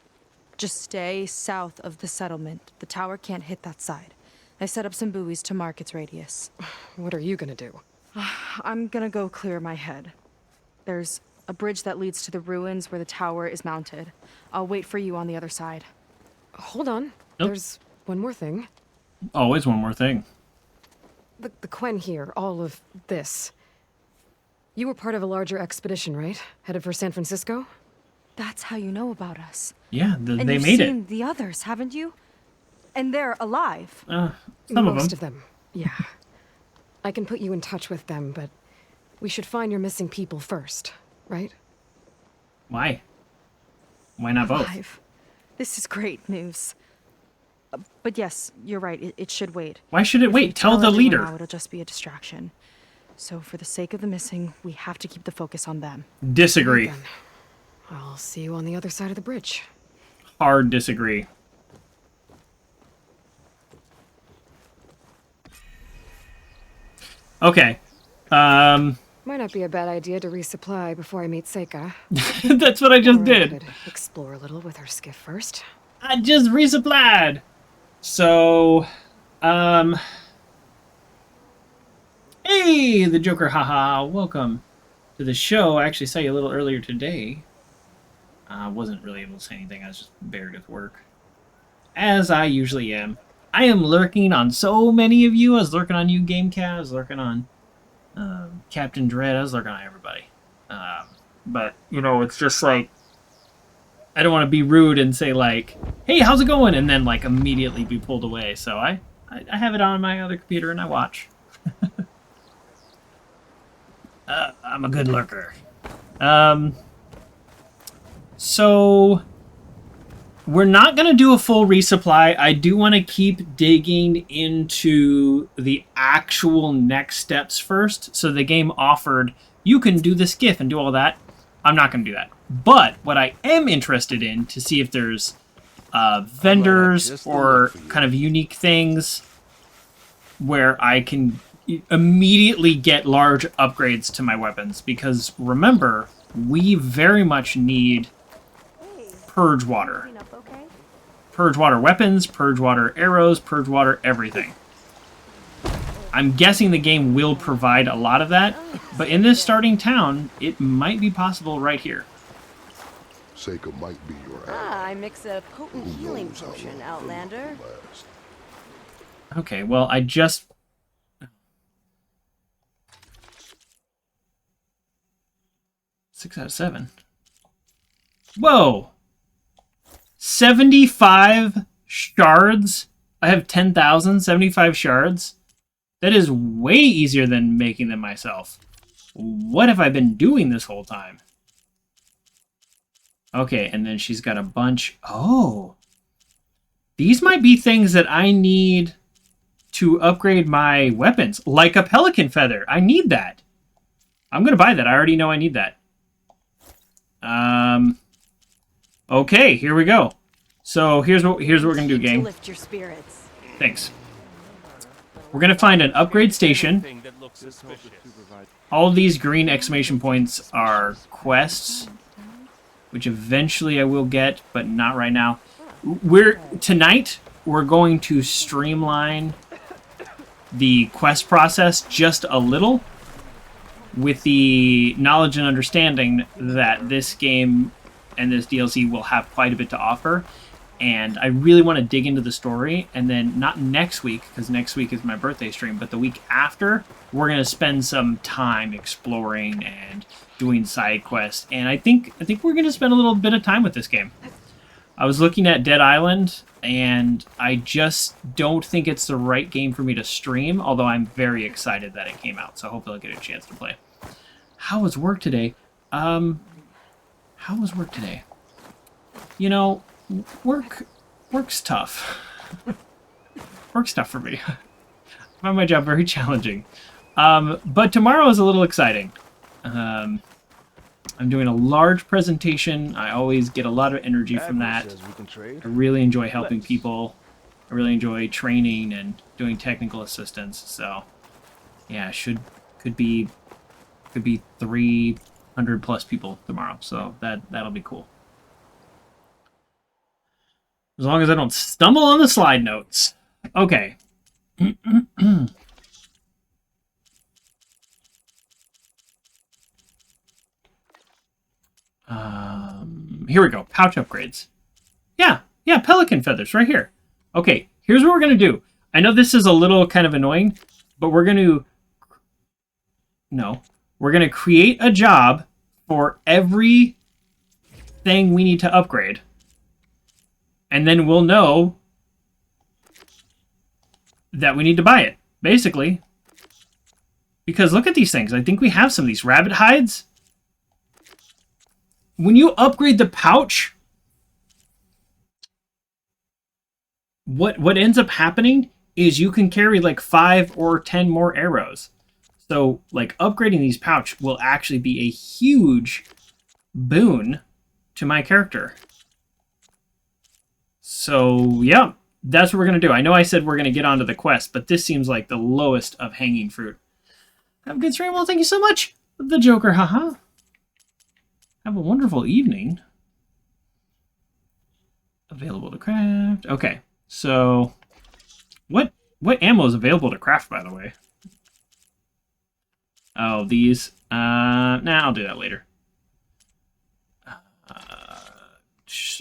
Just stay south of the settlement. The tower can't hit that side. I set up some buoys to mark its radius. What are you gonna do? I'm gonna go clear my head. There's a bridge that leads to the ruins where the tower is mounted. I'll wait for you on the other side. Hold on. Nope. There's one more thing. Always one more thing. The Quen here, all of this. You were part of a larger expedition, right? Headed for San Francisco? That's how you know about us. Yeah, And they you've made seen it. the others, haven't you? And they're alive. Some of Most them. of them, yeah. I can put you in touch with them, but we should find your missing people first, right? Why? Why not both? Alive. This is great news. But yes, you're right. It should wait. Why should it If we wait? Tell the everyone leader. now, it'll just be a distraction. So for the sake of the missing, we have to keep the focus on them. Disagree. Then I'll see you on the other side of the bridge. Hard disagree. Okay. Might not be a bad idea to resupply before I meet Seika. That's what I just Or I did. could explore a little with her skiff first. I just resupplied. So, hey, the Joker, haha, welcome to the show. I actually saw you a little earlier today. I wasn't really able to say anything. I was just buried with work, as I usually am. I am lurking on so many of you. I was lurking on you, GameCat. I was lurking on Captain Dread. I was lurking on everybody. But, you know, it's just like, I don't want to be rude and say, like, hey, how's it going? And then, like, immediately be pulled away. So I have it on my other computer and I watch. I'm a good lurker. So we're not going to do a full resupply. I do want to keep digging into the actual next steps first. So the game offered, you can do the skiff and do all that. I'm not going to do that. But what I am interested in to see if there's vendors or kind of unique things where I can immediately get large upgrades to my weapons, because remember, we very much need purge water. Purge water weapons, purge water arrows, purge water everything. I'm guessing the game will provide a lot of that, but in this starting town, it might be possible right here. Seika might be your I mix a potent healing potion, Outlander. Okay, well, I just... 6 out of 7. Whoa! 75 shards? I have 10,000, 75 shards? That is way easier than making them myself. What have I been doing this whole time? Okay, and then she's got a bunch... Oh! These might be things that I need to upgrade my weapons. Like a pelican feather. I need that. I'm going to buy that. I already know I need that. Okay, here we go. So here's what we're going to do, gang. Lift your spirits. Thanks. We're going to find an upgrade station. All of these green exclamation points are quests, which eventually I will get, but not right now. Tonight, we're going to streamline the quest process just a little, with the knowledge and understanding that this game and this DLC will have quite a bit to offer. And I really want to dig into the story, and then not next week, because next week is my birthday stream, but the week after, we're going to spend some time exploring and doing side quests. And I think we're going to spend a little bit of time with this game. I was looking at Dead Island, and I just don't think it's the right game for me to stream, although I'm very excited that it came out, so hopefully I'll get a chance to play. How was work today? How was work today? You know, work's tough. Work's tough for me. I find my job very challenging. But tomorrow is a little exciting. I'm doing a large presentation. I always get a lot of energy from that. I really enjoy helping people. I really enjoy training and doing technical assistance. So, yeah, could be 300 plus people tomorrow. So that'll be cool. As long as I don't stumble on the slide notes. Okay. Here we go. Pouch upgrades. Yeah, pelican feathers right here. Okay, here's what we're going to do. I know this is a little kind of annoying, but we're going to... No. We're going to create a job for every thing we need to upgrade. And then we'll know that we need to buy it, basically. Because look at these things. I think we have some of these rabbit hides. When you upgrade the pouch, what ends up happening is you can carry like 5 or 10 more arrows. So, like, upgrading these pouch will actually be a huge boon to my character. So, yeah, that's what we're going to do. I know I said we're going to get onto the quest, but this seems like the lowest of hanging fruit. Have a good stream. Well, thank you so much. The Joker, haha. Have a wonderful evening. Available to craft. Okay, so what ammo is available to craft, by the way? Oh, these. Nah, I'll do that later.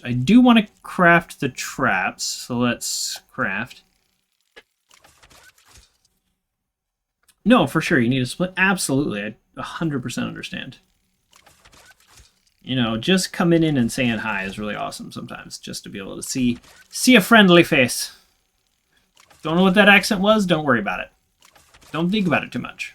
I do want to craft the traps, so let's craft. No, for sure, you need a split. Absolutely, I 100% understand. You know, just coming in and saying hi is really awesome sometimes, just to be able to see a friendly face. Don't know what that accent was? Don't worry about it. Don't think about it too much.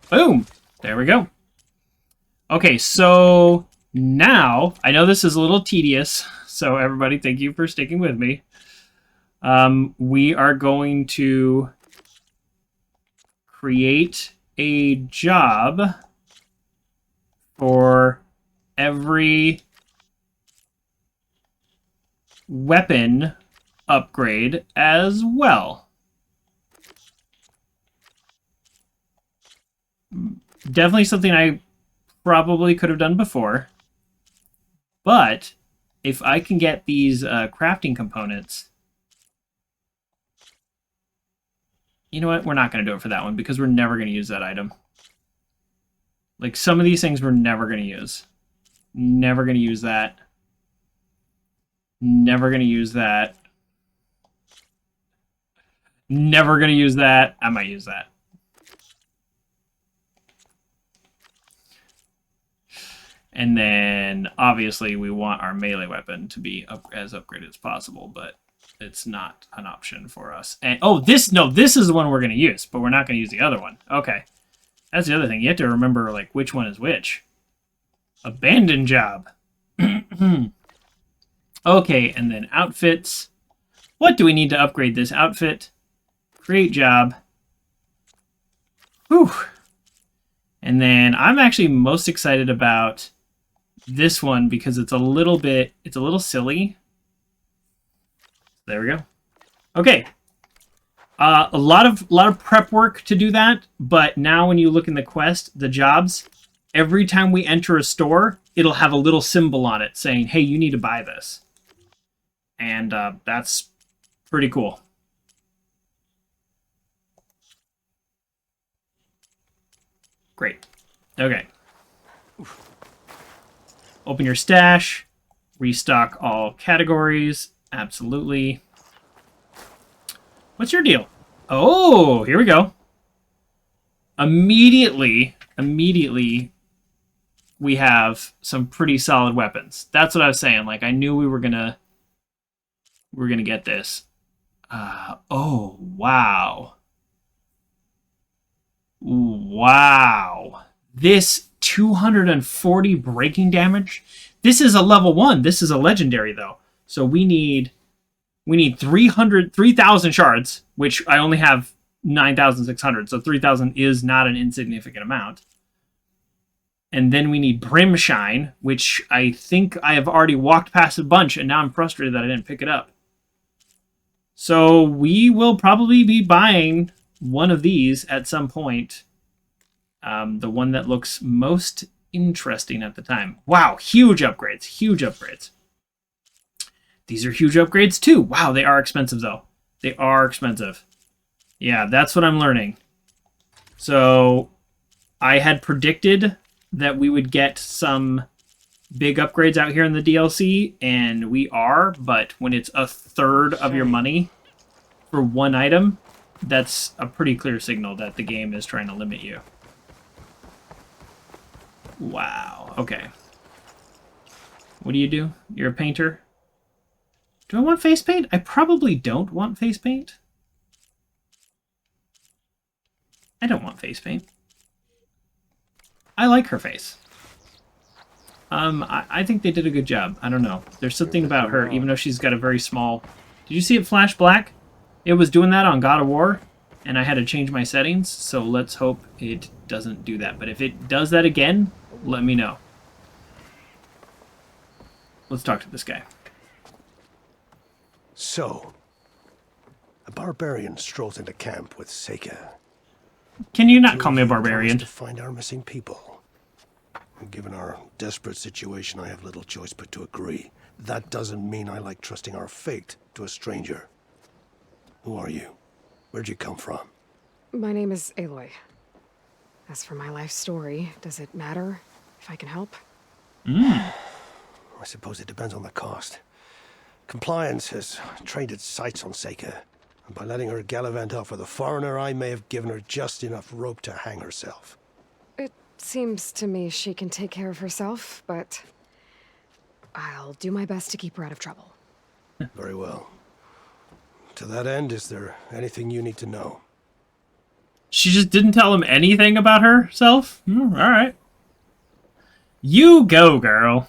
Boom! There we go. Okay, so now, I know this is a little tedious, so everybody, thank you for sticking with me. We are going to create a job for every weapon upgrade as well. Definitely something I probably could have done before. But if I can get these crafting components... You know what? We're not going to do it for that one because we're never going to use that item. Like, some of these things we're never going to use. Never going to use that. Never going to use that. Never going to use that. I might use that. And then, obviously, we want our melee weapon to be as upgraded as possible, but it's not an option for us. And oh, this is the one we're going to use, but we're not going to use the other one. Okay. That's the other thing. You have to remember, like, which one is which. Abandon job. Okay, and then outfits. What do we need to upgrade this outfit? Create job. Whew. And then I'm actually most excited about this one because it's a little silly. There we go. Okay. A lot of prep work to do that, but now when you look in the quest, the jobs, every time we enter a store, it'll have a little symbol on it saying, hey, you need to buy this. And that's pretty cool. Great. Okay. Open your stash. Restock all categories. Absolutely. What's your deal? Oh, here we go. Immediately, we have some pretty solid weapons. That's what I was saying. Like, I knew we were gonna get this. Oh, wow. Wow. This 240 breaking damage. This is a level 1. This is a legendary, though. So we need 3,000 shards, which I only have 9,600. So 3,000 is not an insignificant amount. And then we need Brim Shine, which I think I have already walked past a bunch, and now I'm frustrated that I didn't pick it up. So we will probably be buying one of these at some point. The one that looks most interesting at the time. Wow, huge upgrades, huge upgrades. These are huge upgrades too. Wow, they are expensive though. They are expensive. Yeah, that's what I'm learning. So I had predicted that we would get some big upgrades out here in the DLC, and we are, but when it's a third of your money for one item, that's a pretty clear signal that the game is trying to limit you. Wow, okay. What do? You're a painter? Do I want face paint? I probably don't want face paint. I don't want face paint. I like her face. I think they did a good job. I don't know. There's something about her, even though she's got a very small... Did you see it flash black? It was doing that on God of War, and I had to change my settings, so let's hope it doesn't do that. But if it does that again, let me know. Let's talk to this guy. So, a barbarian strolls into camp with Seika. Can you not call me a barbarian? To find our missing people. And given our desperate situation, I have little choice but to agree. That doesn't mean I like trusting our fate to a stranger. Who are you? Where'd you come from? My name is Aloy. As for my life story, does it matter if I can help? I suppose it depends on the cost. Compliance has trained its sights on Seika, and by letting her gallivant off with a foreigner, I may have given her just enough rope to hang herself. It seems to me she can take care of herself, but I'll do my best to keep her out of trouble. Very well. To that end, is there anything you need to know? She just didn't tell him anything about herself? All right. You go, girl.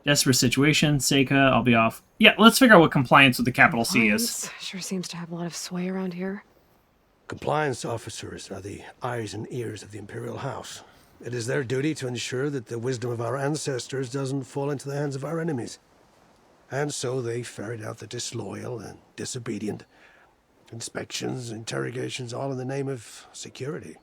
Desperate situation, Seika, I'll be off. Yeah, let's figure out what compliance with the capital C is. Sure seems to have a lot of sway around here. Compliance officers are the eyes and ears of the Imperial House. It is their duty to ensure that the wisdom of our ancestors doesn't fall into the hands of our enemies. And so they ferret out the disloyal and disobedient. Inspections, interrogations, all in the name of security.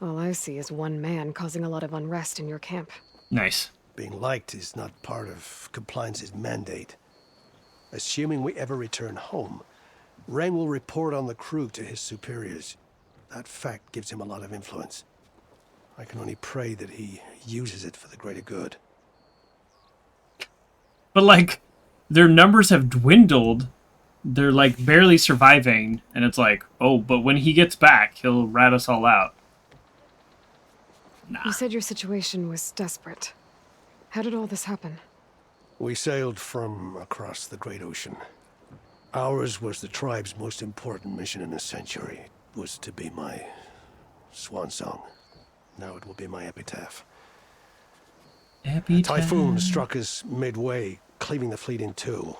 All I see is one man causing a lot of unrest in your camp. Nice. Being liked is not part of compliance's mandate. Assuming we ever return home, Rain will report on the crew to his superiors. That fact gives him a lot of influence. I can only pray that he uses it for the greater good. But, like, their numbers have dwindled. They're, like, barely surviving. And it's like, oh, but when he gets back, he'll rat us all out. Nah. You said your situation was desperate. How did all this happen? We sailed from across the great ocean. Ours was the tribe's most important mission in a century. It was to be my swan song. Now it will be my epitaph. A typhoon struck us midway, cleaving the fleet in two.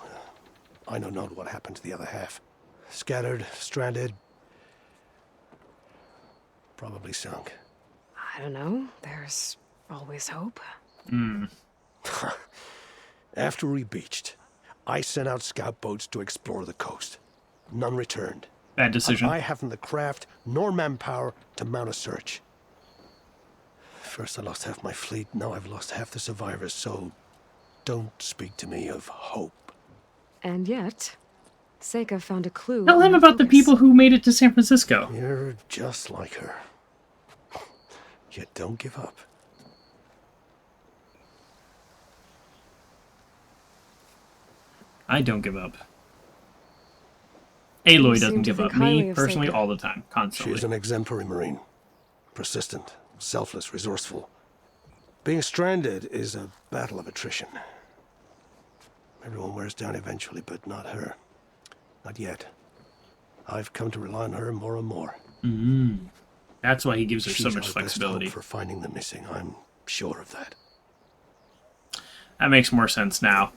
I know not what happened to the other half. Scattered, stranded, probably sunk. I don't know. There's always hope. After we beached, I sent out scout boats to explore the coast. None returned. Bad decision. And I haven't the craft nor manpower to mount a search. First I lost half my fleet, now I've lost half the survivors, so don't speak to me of hope. And yet, Seika found a clue. Tell him about the people who made it to San Francisco. You're just like her. Yet don't give up. I don't give up. Aloy doesn't give up. Me, personally, Seika. all the time. She Constantly. is an exemplary Marine. Persistent, selfless, resourceful. Being stranded is a battle of attrition. Everyone wears down eventually, but not her. Not yet. I've come to rely on her more and more. That's why he gives her so She's much our best flexibility. hope for finding the missing. I'm sure of that. That makes more sense now.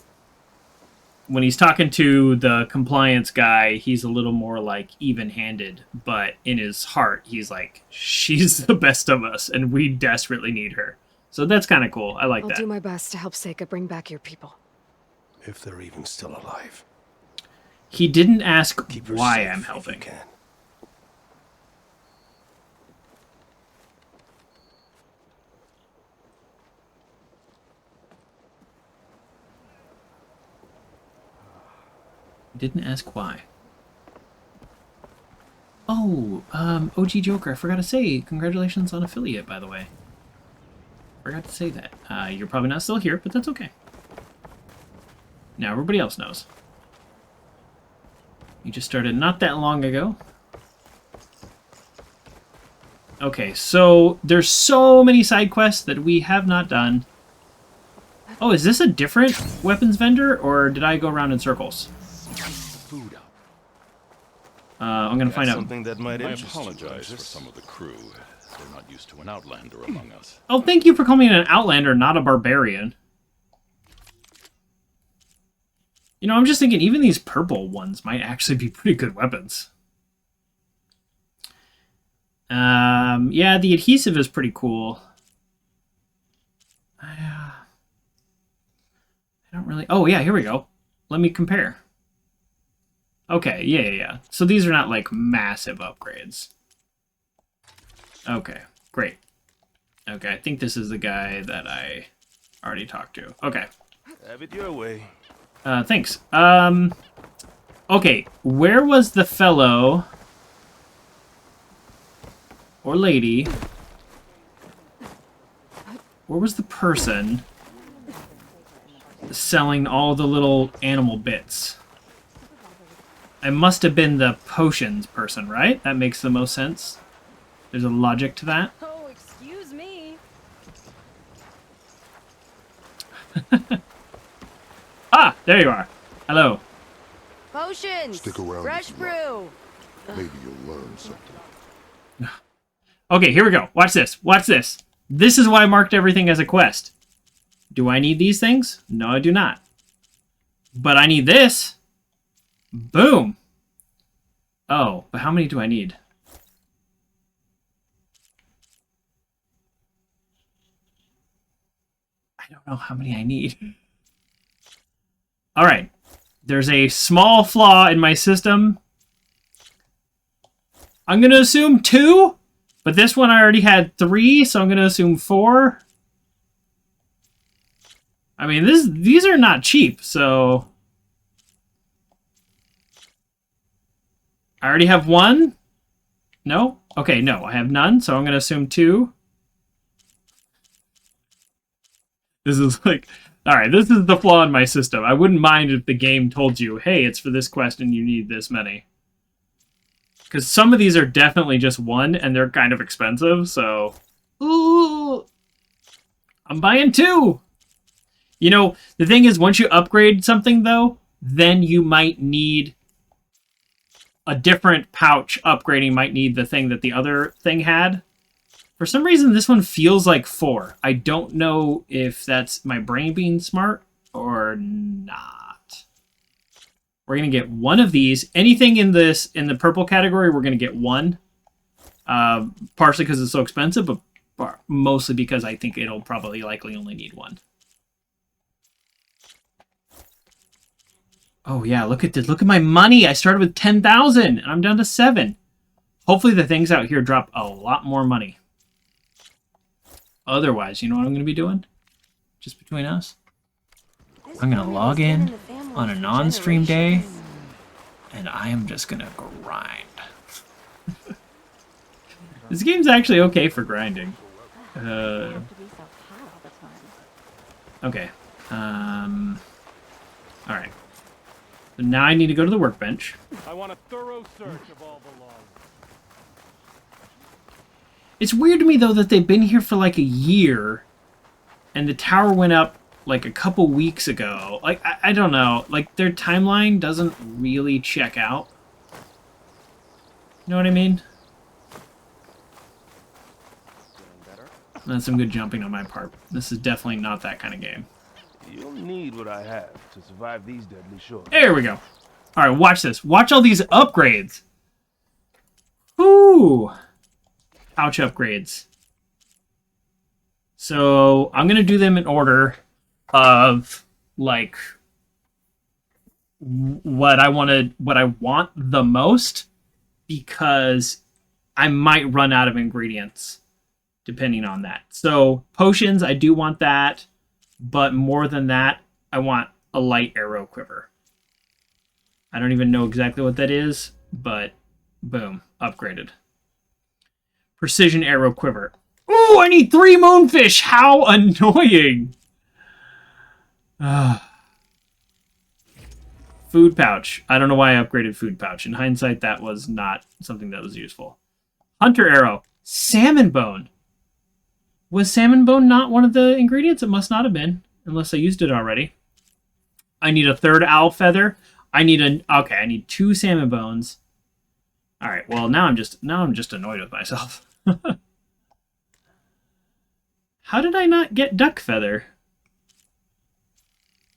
When he's talking to the compliance guy, he's a little more, like, even-handed. But in his heart, he's like, she's the best of us, and we desperately need her. So that's kind of cool. I like I'll that. do my best to help Seika bring back your people. If they're even still alive. He didn't ask Keep her why safe I'm if you helping. can. Didn't ask why. Oh, OG Joker, I forgot to say, congratulations on affiliate, by the way. Forgot to say that. You're probably not still here, but that's okay. Now everybody else knows. You just started not that long ago. Okay, so there's so many side quests that we have not done. Oh, is this a different weapons vendor, or did I go around in circles? I'm gonna find out. Something that might I interest you, apologize for Rogers. some of the crew. They're not used to an outlander among us. Oh, thank you for calling me an outlander, not a barbarian. You know, I'm just thinking even these purple ones might actually be pretty good weapons. Yeah, the adhesive is pretty cool. I don't really... Oh, yeah, here we go. Let me compare. Okay, yeah. So these are not, like, massive upgrades. Okay, great. Okay, I think this is the guy that I already talked to. Okay. Have it your way. Thanks. Okay, where was the fellow... or lady... where was the person... selling all the little animal bits? I must have been the potions person, right? That makes the most sense. There's a logic to that. Oh, excuse me. Ah, there you are. Hello. Potions! Stick around Fresh if you like. brew! Maybe you'll learn something. Okay, here we go. Watch this. Watch this. This is why I marked everything as a quest. Do I need these things? No, I do not. But I need this. Boom. Oh, but how many do I need? I don't know how many I need. Alright. There's a small flaw in my system. I'm going to assume 2. But this one I already had 3, so I'm going to assume 4. I mean, these are not cheap, so... I already have 1? No? Okay, no, I have none, so I'm going to assume 2. This is like... Alright, this is the flaw in my system. I wouldn't mind if the game told you, hey, it's for this quest and you need this many. Because some of these are definitely just 1, and they're kind of expensive, so... Ooh! I'm buying 2! You know, the thing is, once you upgrade something, though, then you might need a different pouch. Upgrading might need the thing that the other thing had. For some reason, this one feels like 4. I don't know if that's my brain being smart or not. We're going to get 1 of these. Anything in the purple category, we're going to get 1. Partially because it's so expensive, but mostly because I think it'll probably likely only need 1. Oh yeah, look at this. Look at my money. I started with 10,000 and I'm down to 7. Hopefully the things out here drop a lot more money. Otherwise, you know what I'm going to be doing? Just between us? I'm going to log in on a non-stream day and I am just going to grind. This game's actually okay for grinding. Okay. Alright. So now I need to go to the workbench. I want a thorough search of all the logs. It's weird to me, though, that they've been here for like a year, and the tower went up like a couple weeks ago. Like, I don't know. Like, their timeline doesn't really check out. You know what I mean? That's some good jumping on my part. This is definitely not that kind of game. You'll need what I have to survive these deadly shores. There we go. All right, watch this. Watch all these upgrades. Whoo! Pouch upgrades. So I'm gonna do them in order of like what I want the most, because I might run out of ingredients depending on that. So potions, I do want that. But more than that, I want a light arrow quiver. I don't even know exactly what that is, but boom, upgraded. Precision arrow quiver. Ooh, I need 3 moonfish! How annoying! Food pouch. I don't know why I upgraded food pouch. In hindsight, that was not something that was useful. Hunter arrow. Salmon bone. Was salmon bone not one of the ingredients? It must not have been, unless I used it already. I need a 3rd owl feather. I need I need 2 salmon bones. All right. Well, now I'm just annoyed with myself. How did I not get duck feather?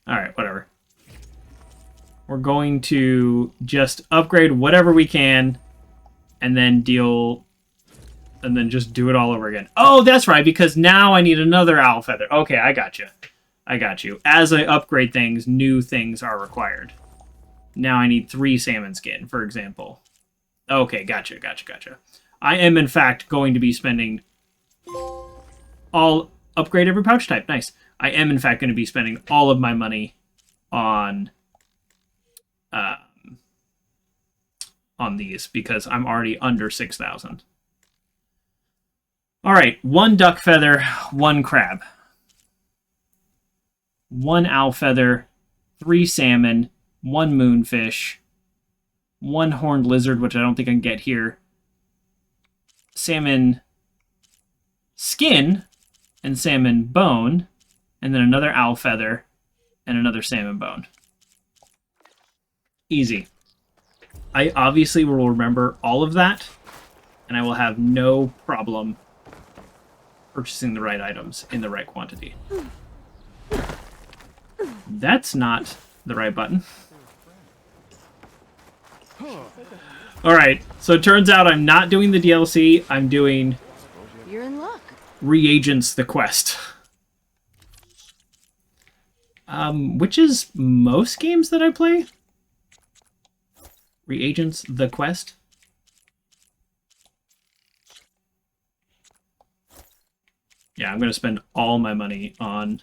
All right, whatever. We're going to just upgrade whatever we can and then just do it all over again. Oh, that's right, because now I need another owl feather. Okay, I got you. I got you. As I upgrade things, new things are required. Now I need 3 salmon skin, for example. Okay, gotcha. I am, in fact, going to be spending... I'll upgrade every pouch type. Nice. I am, in fact, going to be spending all of my money on these, because I'm already under 6,000. All right, 1 duck feather, 1 crab. 1 owl feather, 3 salmon, 1 moonfish, 1 horned lizard, which I don't think I can get here. Salmon skin and salmon bone, and then another owl feather and another salmon bone. Easy. I obviously will remember all of that, and I will have no problem purchasing the right items in the right quantity. That's not the right button. Alright, so it turns out I'm not doing the DLC, I'm doing... You're in luck. Reagents the quest. Which is most games that I play. Reagents, the quest. Yeah, I'm going to spend all my money on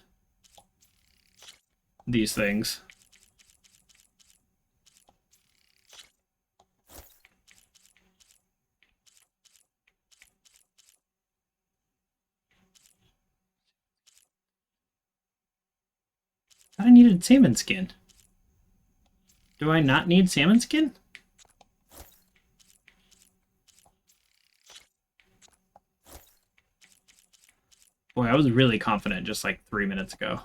these things. I needed salmon skin. Do I not need salmon skin? Boy, I was really confident just like 3 minutes ago.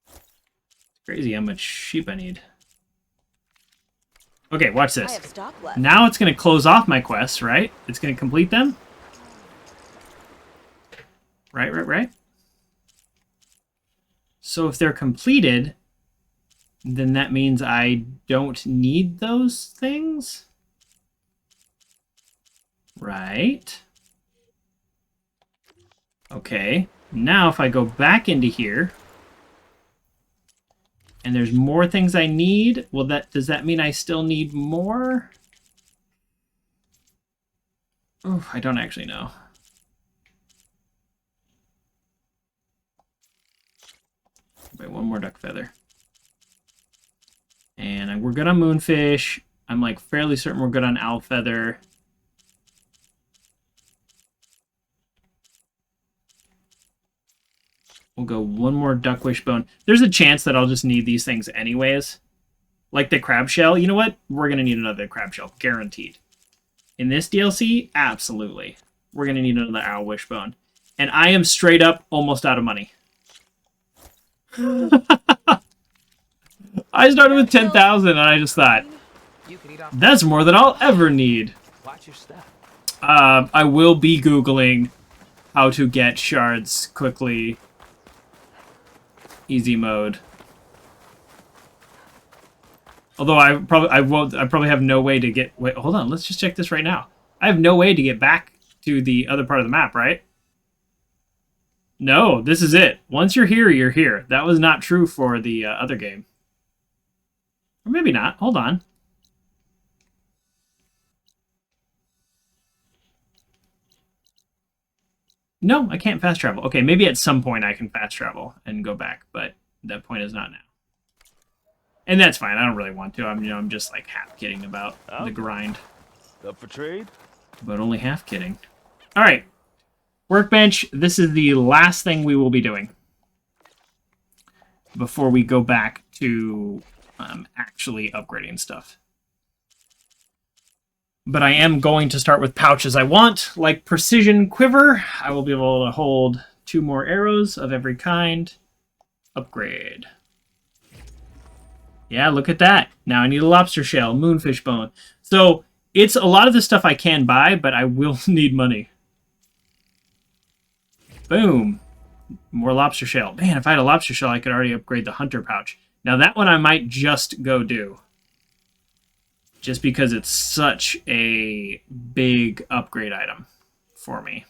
It's crazy how much sheep I need. Okay, watch this. Now it's going to close off my quests, right? It's going to complete them. Right. So if they're completed, then that means I don't need those things? Right. Okay. Now if I go back into here, and there's more things I need, well, does that mean I still need more? Oh, I don't actually know. Wait, one more duck feather. And we're good on moonfish. I'm like fairly certain we're good on owl feather. We'll go one more duck wishbone. There's a chance that I'll just need these things anyways. Like the crab shell. You know what? We're going to need another crab shell. Guaranteed. In this DLC, absolutely. We're going to need another owl wishbone. And I am straight up almost out of money. I started with 10,000 and I just thought, that's more than I'll ever need. Watch your step. I will be Googling how to get shards quickly. Easy mode. Although I probably have no way to get... Wait, hold on. Let's just check this right now. I have no way to get back to the other part of the map, right? No, this is it. Once you're here, you're here. That was not true for the other game. Or maybe not. Hold on. No, I can't fast travel. Okay, maybe at some point I can fast travel and go back, but that point is not now. And that's fine. I don't really want to. I'm just like half kidding about the grind. Up for trade? But only half kidding. All right. Workbench. This is the last thing we will be doing before we go back to actually upgrading stuff. But I am going to start with pouches I want, like Precision Quiver. I will be able to hold 2 more arrows of every kind. Upgrade. Yeah, look at that. Now I need a lobster shell, moonfish bone. So it's a lot of this stuff I can buy, but I will need money. Boom. More lobster shell. Man, if I had a lobster shell, I could already upgrade the hunter pouch. Now that one I might just go do. Just because it's such a big upgrade item for me.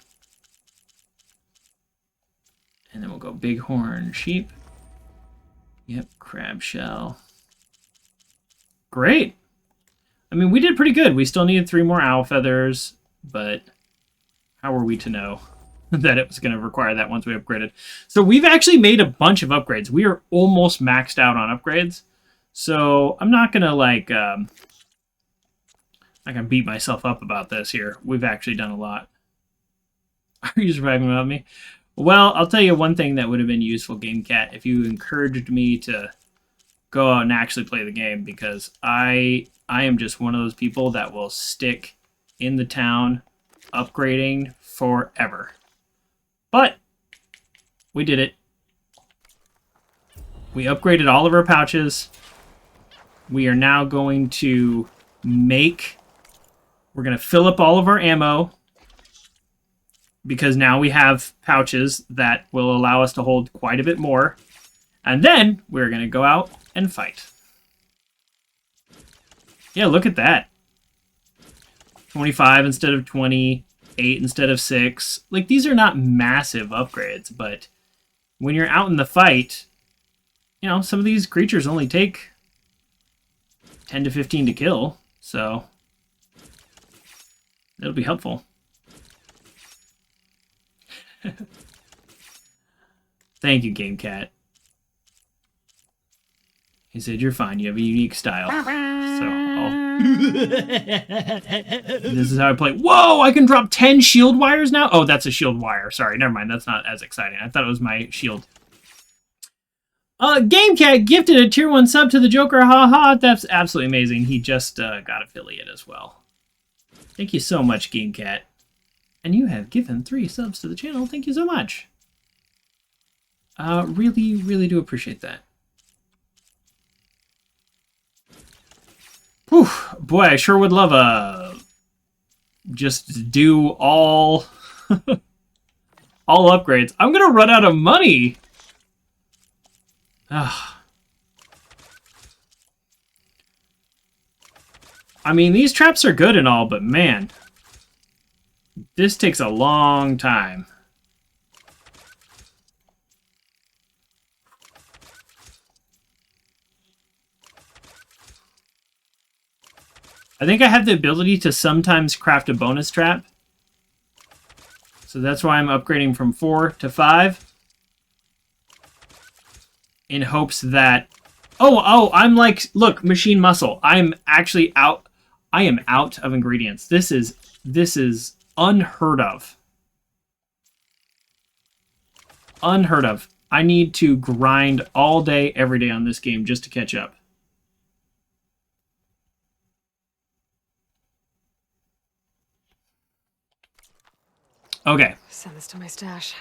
And then we'll go bighorn sheep. Yep, crab shell. Great. I mean, we did pretty good. We still needed 3 more owl feathers, but how were we to know that it was going to require that once we upgraded? So we've actually made a bunch of upgrades. We are almost maxed out on upgrades. So I'm not going to like... I can beat myself up about this here. We've actually done a lot. Are you surviving without me? Well, I'll tell you one thing that would have been useful, Game Cat, if you encouraged me to go out and actually play the game, because I am just one of those people that will stick in the town upgrading forever. But we did it. We upgraded all of our pouches. We are now going to make... We're going to fill up all of our ammo because now we have pouches that will allow us to hold quite a bit more. And then we're going to go out and fight. Yeah, look at that. 25 instead of 20. 8 instead of 6. Like, these are not massive upgrades, but when you're out in the fight, you know, some of these creatures only take 10 to 15 to kill, so it'll be helpful. Thank you, Game Cat. He said, you're fine. You have a unique style. So, this is how I play. Whoa, I can drop 10 shield wires now? Oh, that's a shield wire. Sorry, never mind. That's not as exciting. I thought it was my shield. Game Cat gifted a tier 1 sub to the Joker. Haha, that's absolutely amazing. He just got affiliate as well. Thank you so much, Game Cat. And you have given 3 subs to the channel. Thank you so much. Really, really do appreciate that. Whew, boy, I sure would love just do all all upgrades. I'm gonna run out of money. I mean, these traps are good and all, but man, this takes a long time. I think I have the ability to sometimes craft a bonus trap. So that's why I'm upgrading from 4 to 5. In hopes that... Oh, I'm like... Look, machine muscle. I'm actually out... I am out of ingredients. This is unheard of. Unheard of. I need to grind all day, every day on this game just to catch up. Okay. Send this to my stash.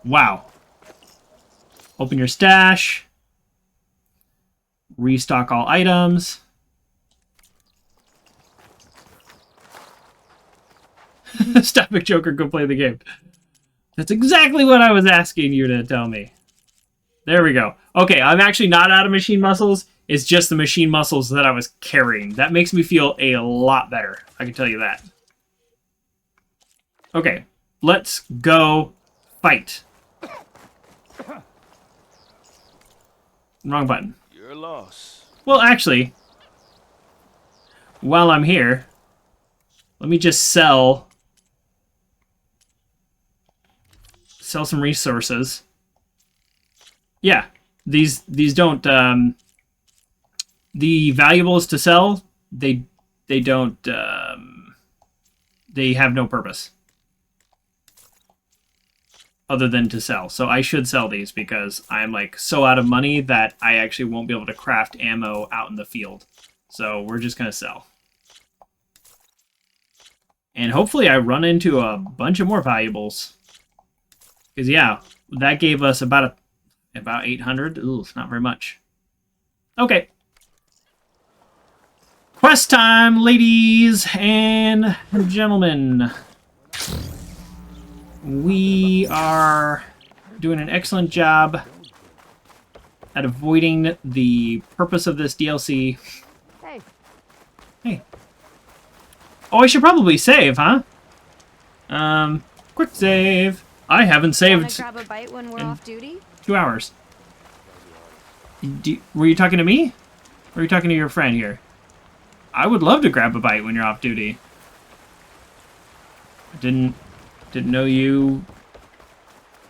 Wow. Open your stash. Restock all items. Stop it, Joker. Go play the game. That's exactly what I was asking you to tell me. There we go. Okay, I'm actually not out of machine muscles. It's just the machine muscles that I was carrying. That makes me feel a lot better. I can tell you that. Okay, let's go fight. Wrong button. You're lost. Well, actually, while I'm here, let me just sell some resources. Yeah, these don't the valuables to sell, they don't they have no purpose other than to sell. So I should sell these because I'm like so out of money that I actually won't be able to craft ammo out in the field. So we're just gonna sell. And hopefully I run into a bunch of more valuables. Because yeah, that gave us about 800. Ooh, not very much. Okay. Quest time, ladies and gentlemen. We are doing an excellent job at avoiding the purpose of this DLC. Hey. Hey. Oh, I should probably save, huh? Quick save. I haven't saved. Wanna grab a bite when we're off duty? 2 hours. Were you talking to me? Or were you talking to your friend here? I would love to grab a bite when you're off duty. I didn't know you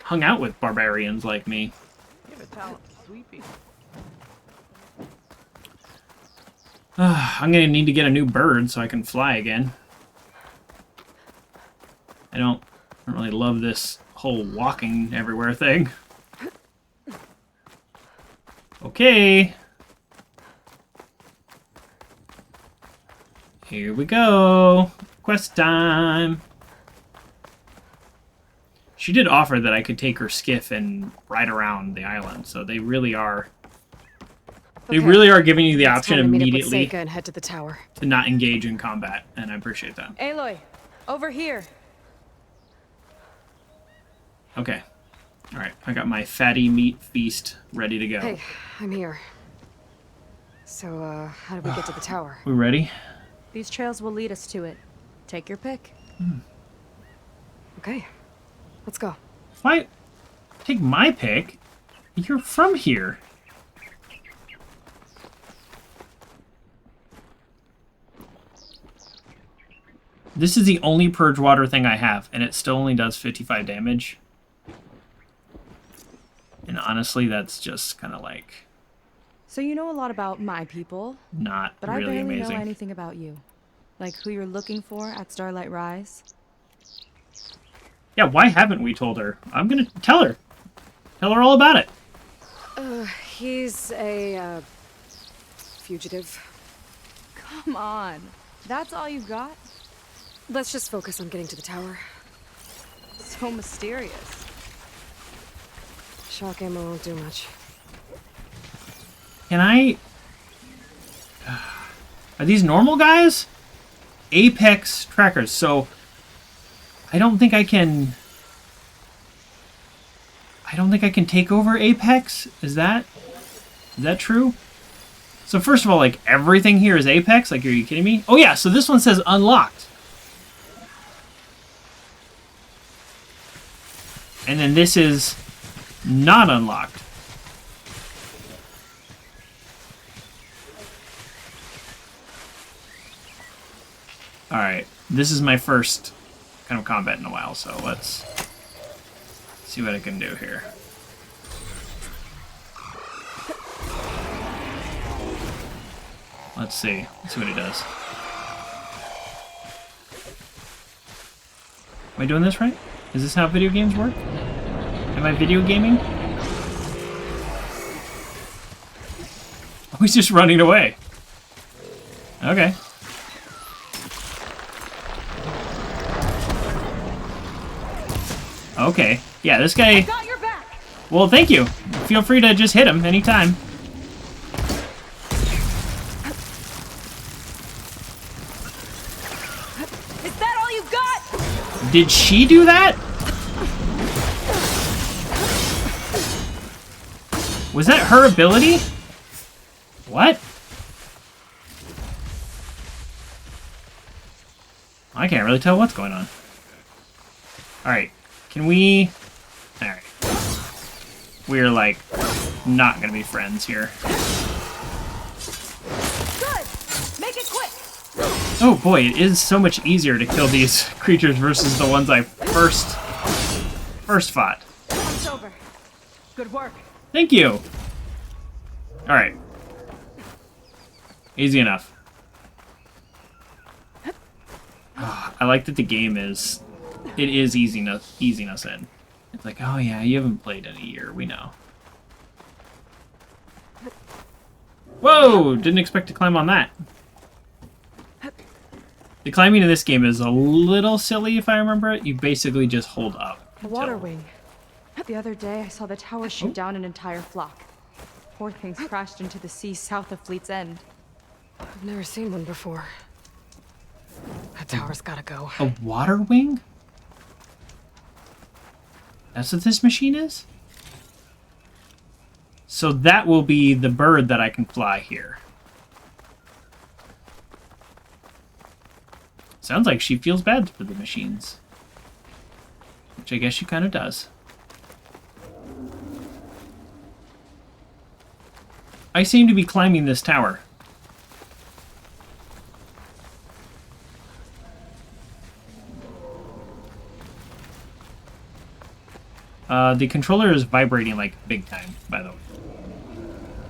hung out with barbarians like me. You have a talent for sweeping. I'm gonna need to get a new bird so I can fly again. I don't really love this whole walking everywhere thing. Okay. Here we go. Quest time. She did offer that I could take her skiff and ride around the island, so they really are... They really are giving you the option immediately and head to the tower. to not engage in combat, and I appreciate that. Aloy, over here. Okay. Alright, I got my fatty meat feast ready to go. Hey, I'm here. So, how do we get to the tower? We ready? These trails will lead us to it. Take your pick. Okay, let's go. Why? Take my pick? You're from here. This is the only purge water thing I have, and it still only does 55 damage. And honestly, that's just kind of like... So you know a lot about my people. Not but really I barely amazing. know anything about you. Like who you're looking for at Starlight Rise. Yeah, why haven't we told her? I'm gonna tell her. Tell her all about it. He's a, fugitive. Come on. That's all you got? Let's just focus on getting to the tower. So mysterious. Shock ammo won't do much. Can I... Are these normal guys? Apex trackers. So, I don't think I can... take over Apex? Is that true? So first of all, like, everything here is Apex? Like, are you kidding me? Oh yeah, so this one says unlocked. And then this is not unlocked. Alright, this is my first kind of combat in a while, so let's see what I can do here. Let's see what he does. Am I doing this right? Is this how video games work? Am I video gaming? Oh, he's just running away. Okay. Okay. Yeah, this guy... Got your back. Well, thank you. Feel free to just hit him anytime. Is that all you got? Did she do that? Was that her ability? What? I can't really tell what's going on. Alright. Can we... Alright. We're, like, not gonna be friends here. Good. Make it quick. Oh boy, it is so much easier to kill these creatures versus the ones I first fought. It's over. Good work. Thank you! Alright. Easy enough. Oh, I like that the game is... It is easiness in. It's like, oh yeah, you haven't played in a year, we know. Whoa! Didn't expect to climb on that. The climbing in this game is a little silly if I remember it. You basically just hold up. A water wing. The other day I saw the tower shoot down an entire flock. Poor things crashed into the sea south of Fleet's End. I've never seen one before. That tower's gotta go. A water wing? That's what this machine is? So that will be the bird that I can fly here. Sounds like she feels bad for the machines. Which I guess she kind of does. I seem to be climbing this tower. The controller is vibrating like big time, by the way.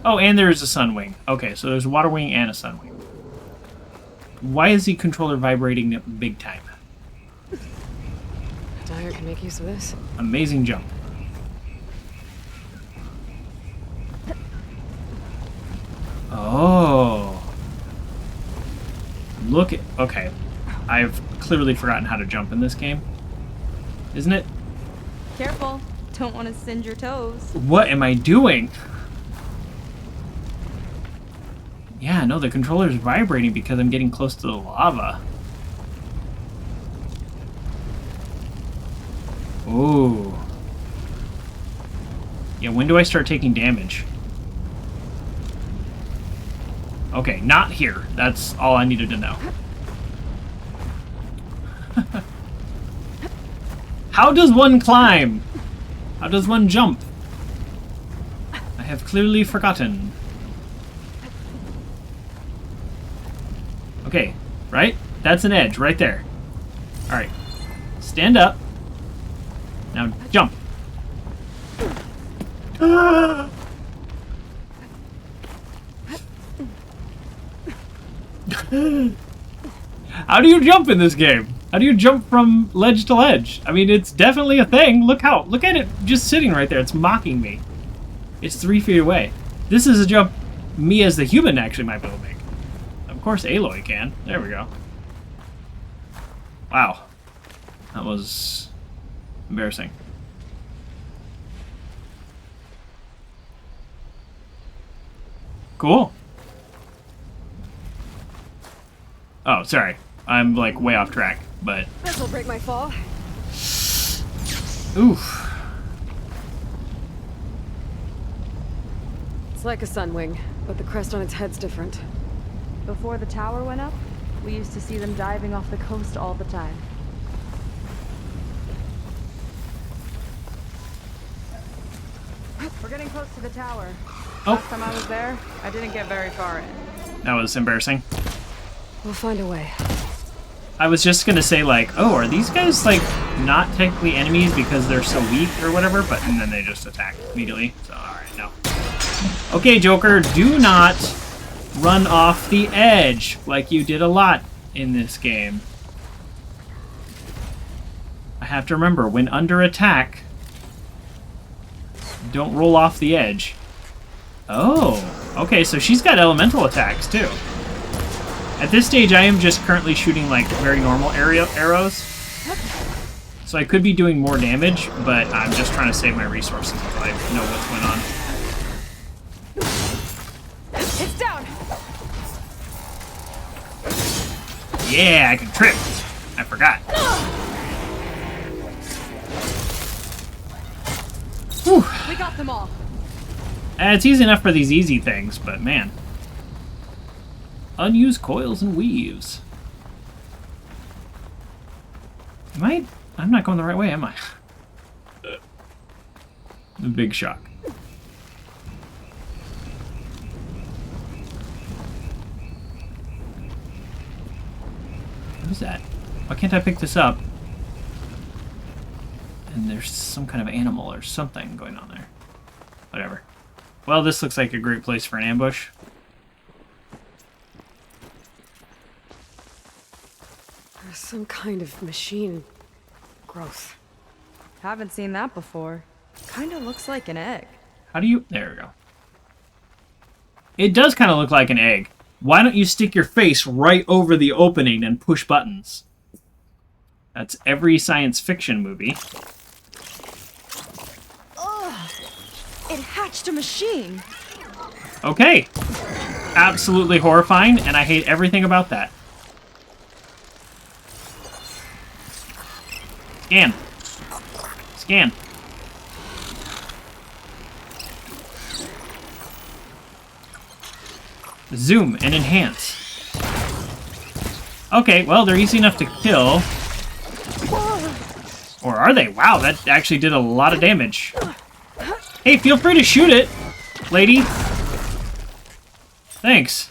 Oh, and there is a sun wing. Okay, so there's a water wing and a sun wing. Why is the controller vibrating big time? Dyer can make use of this. Amazing jump. Oh. Look at... Okay. I've clearly forgotten how to jump in this game. Isn't it? Careful. Don't want to singe your toes. What am I doing? Yeah, no, the controller's vibrating because I'm getting close to the lava. Ooh. Yeah, when do I start taking damage? Okay, not here. That's all I needed to know. How does one climb? How does one jump? I have clearly forgotten. Okay, right? That's an edge right there. Alright. Stand up. Now jump. How do you jump in this game? How do you jump from ledge to ledge? I mean, it's definitely a thing. Look at it just sitting right there. It's mocking me. It's 3 feet away. This is a jump me as the human actually might be able to make. Of course Aloy can. There we go. Wow. That was embarrassing. Cool. Oh, sorry. I'm like way off track, but... This'll break my fall. Oof. It's like a sunwing, but the crest on its head's different. Before the tower went up, we used to see them diving off the coast all the time. We're getting close to the tower. Oh. Last time I was there, I didn't get very far in. That was embarrassing. We'll find a way. I was just gonna say, like, oh, are these guys, like, not technically enemies because they're so weak or whatever, but and then they just attack immediately. So, alright, no. Okay, Joker, do not run off the edge like you did a lot in this game. I have to remember, when under attack, don't roll off the edge. Oh, okay, so she's got elemental attacks, too. At this stage, I am just currently shooting, like, very normal arrows. So I could be doing more damage, but I'm just trying to save my resources until I know what's going on. It's down! Yeah, I can trip. I forgot. Whew. We got them all. It's easy enough for these easy things, but man. Unused coils and weaves. I'm not going the right way, am I? A big shock. What is that? Why can't I pick this up? And there's some kind of animal or something going on there. Whatever. Well, this looks like a great place for an ambush. There's some kind of machine growth. Haven't seen that before. Kinda looks like an egg. How do you... There we go. It does kind of look like an egg. Why don't you stick your face right over the opening and push buttons? That's every science fiction movie. Ugh! It hatched a machine! Okay. Absolutely horrifying, and I hate everything about that. Scan. Scan. Zoom and enhance. Okay, well, they're easy enough to kill. Or are they? Wow, that actually did a lot of damage. Hey, feel free to shoot it, lady. Thanks.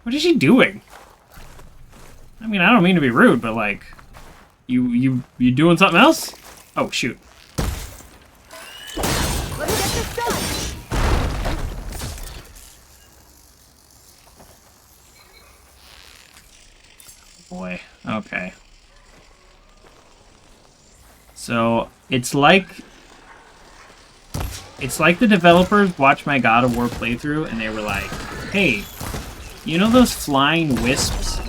What is she doing? I mean, I don't mean to be rude, but like, you doing something else? Oh, shoot. Let's get this done! Boy, okay. So, it's like the developers watched my God of War playthrough and they were like, hey, you know those flying wisps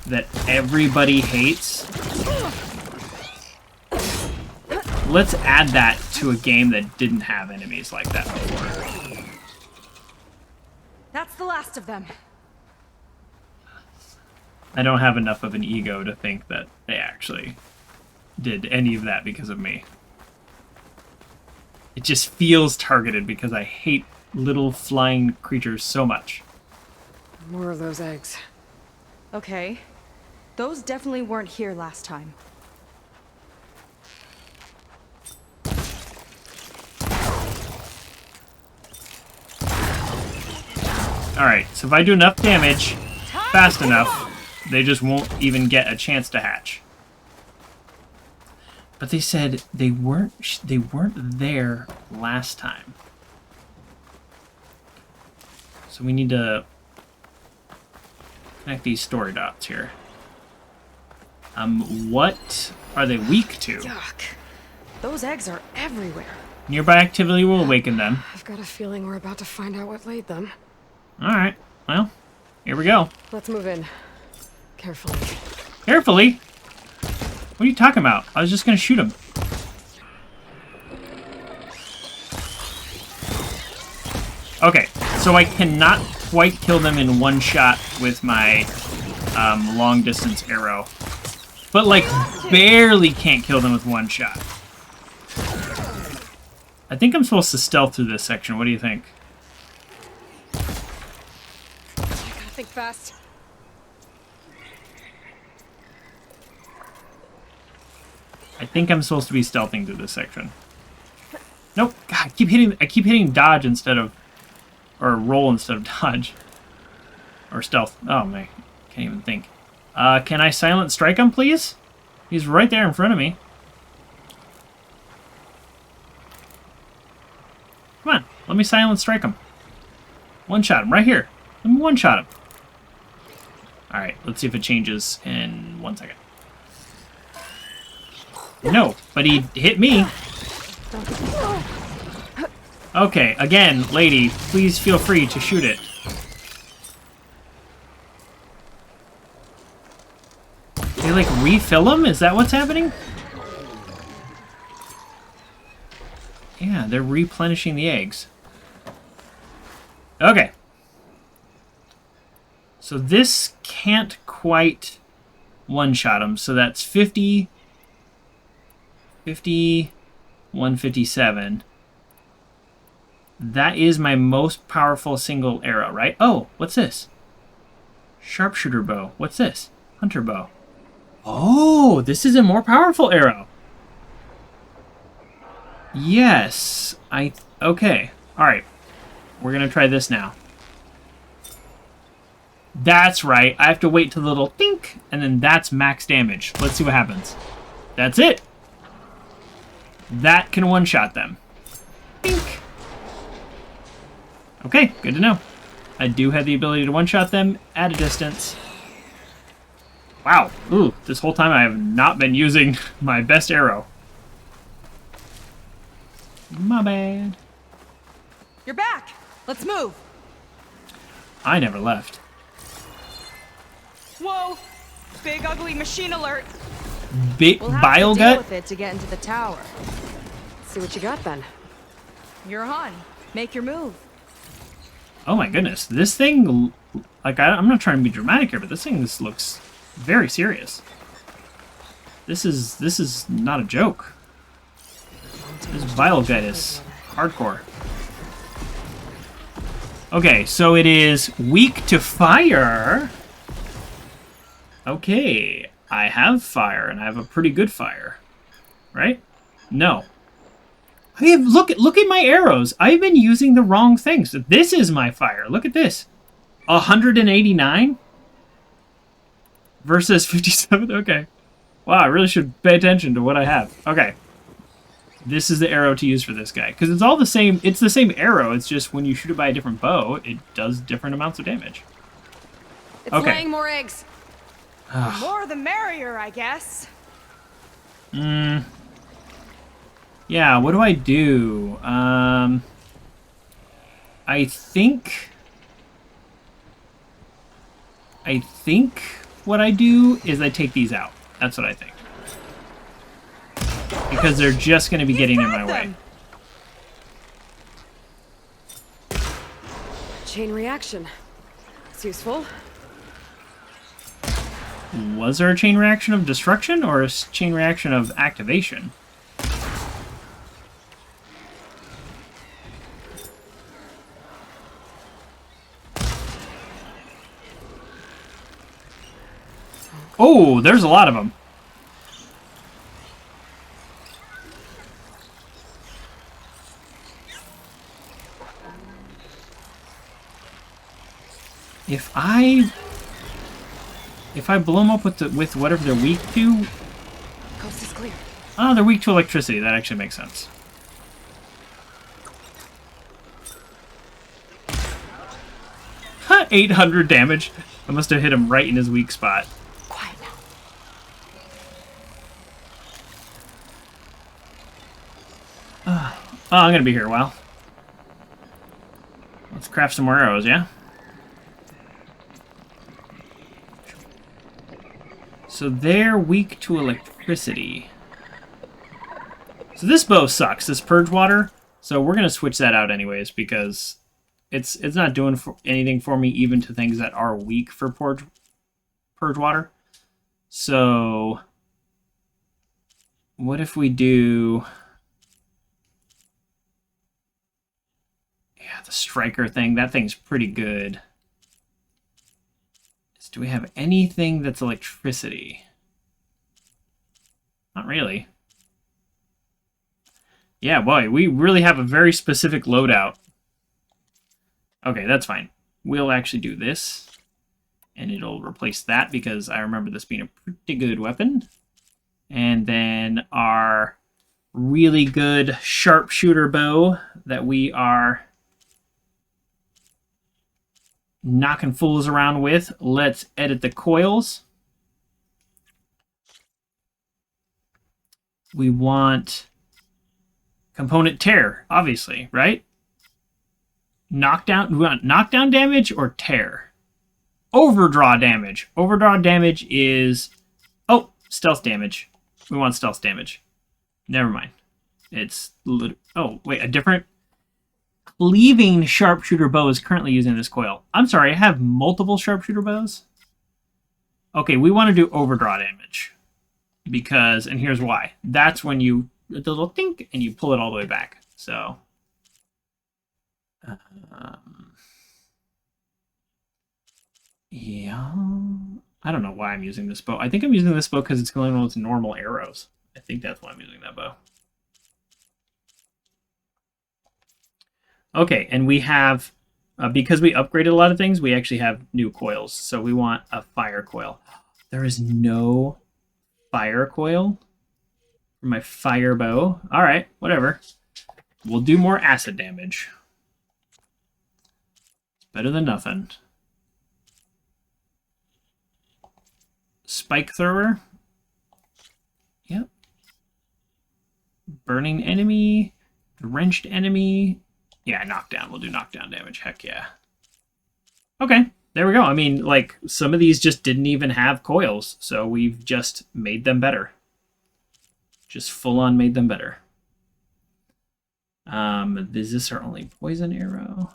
that everybody hates? Let's add that to a game that didn't have enemies like that before. That's the last of them. I don't have enough of an ego to think that they actually did any of that because of me. It just feels targeted because I hate little flying creatures so much. More of those eggs. Okay. Those definitely weren't here last time. Alright, so if I do enough damage fast enough, they just won't even get a chance to hatch. But they said they weren't there last time. So we need to connect these story dots here. What are they weak to? Yuck. Those eggs are everywhere. Nearby activity will awaken them. I've got a feeling we're about to find out what laid them. Alright, well, here we go. Let's move in. Carefully. Carefully? What are you talking about? I was just gonna shoot him. Okay, so I cannot quite kill them in one shot with my long distance arrow. But like, barely can't kill them with one shot. I think I'm supposed to stealth through this section. What do you think? I gotta think fast. I think I'm supposed to be stealthing through this section. Nope. God, I keep hitting dodge instead of, or roll instead of dodge. Or stealth. Oh my, can't even think. Can I silent strike him, please? He's right there in front of me. Come on, let me silent strike him. One shot him right here. Let me one shot him. Alright, let's see if it changes in 1 second. No, but he hit me. Okay, again, lady, please feel free to shoot it. They like refill them? Is that what's happening? Yeah, they're replenishing the eggs. Okay. So this can't quite one-shot them, so that's 50... 50, 157. That is my most powerful single arrow, right? Oh, what's this? Sharpshooter bow. What's this? Hunter bow. Oh, this is a more powerful arrow. Yes. Okay. Alright. We're gonna try this now. That's right. I have to wait till the little dink, and then that's max damage. Let's see what happens. That's it. That can one-shot them. Dink. Okay, good to know. I do have the ability to one-shot them at a distance. Wow. Ooh, this whole time I have not been using my best arrow. My bad. You're back. Let's move. I never left. Whoa. Big ugly machine alert. Big we'll have bile to deal gut? with it to get into the tower. See what you got then. You're on. Make your move. Oh my goodness. This thing, like, I'm not trying to be dramatic here, but this thing looks very serious. This is not a joke. This bile gut is hardcore. Okay, so it is weak to fire. Okay, I have fire, and I have a pretty good fire. Right? No. I have, look at my arrows. I've been using the wrong things. This is my fire. Look at this. 189 versus 57. Okay. Wow, I really should pay attention to what I have. Okay. This is the arrow to use for this guy. Because it's all the same. It's the same arrow. It's just when you shoot it by a different bow, it does different amounts of damage. It's laying more eggs. The more the merrier, I guess. Yeah, what do? I think what I do is I take these out. That's what I think. Because they're just going to be getting in my way. Chain reaction. It's useful. Was there a chain reaction of destruction or a chain reaction of activation? Oh, there's a lot of them. If I blow them up with whatever they're weak to... Coast is clear. Oh, they're weak to electricity. That actually makes sense. Huh, 800 damage. I must have hit him right in his weak spot. Quiet now. Oh, I'm gonna be here a while. Let's craft some more arrows, yeah? So they're weak to electricity. So this bow sucks, this purge water. So we're gonna switch that out anyways because it's not doing anything for me, even to things that are weak for purge water. So what if we do? Yeah, the striker thing. That thing's pretty good. Do we have anything that's electricity? Not really. Yeah, boy, we really have a very specific loadout. Okay, that's fine. We'll actually do this, and it'll replace that because I remember this being a pretty good weapon. And then our really good sharpshooter bow that we are knocking fools around with. Let's edit the coils. We want component tear, obviously, right? Knockdown. We want knockdown damage or tear? Overdraw damage. Overdraw damage is... Oh, stealth damage. We want stealth damage. Never mind. It's... Oh, wait, a different... Cleaving sharpshooter bow is currently using this coil. I'm sorry, I have multiple sharpshooter bows? Okay, we want to do overdraw damage. Because, and here's why. That's when you, the little think, and you pull it all the way back. So, yeah. I don't know why I'm using this bow. I think I'm using this bow because it's going with normal arrows. I think that's why I'm using that bow. Okay, and we have, because we upgraded a lot of things, we actually have new coils. So we want a fire coil. There is no fire coil for my fire bow. All right, whatever. We'll do more acid damage. It's better than nothing. Spike thrower. Yep. Burning enemy. Drenched enemy. Yeah, knockdown. We'll do knockdown damage. Heck yeah. Okay, there we go. I mean, like, some of these just didn't even have coils, so we've just made them better. Just full-on made them better. Is this our only poison arrow?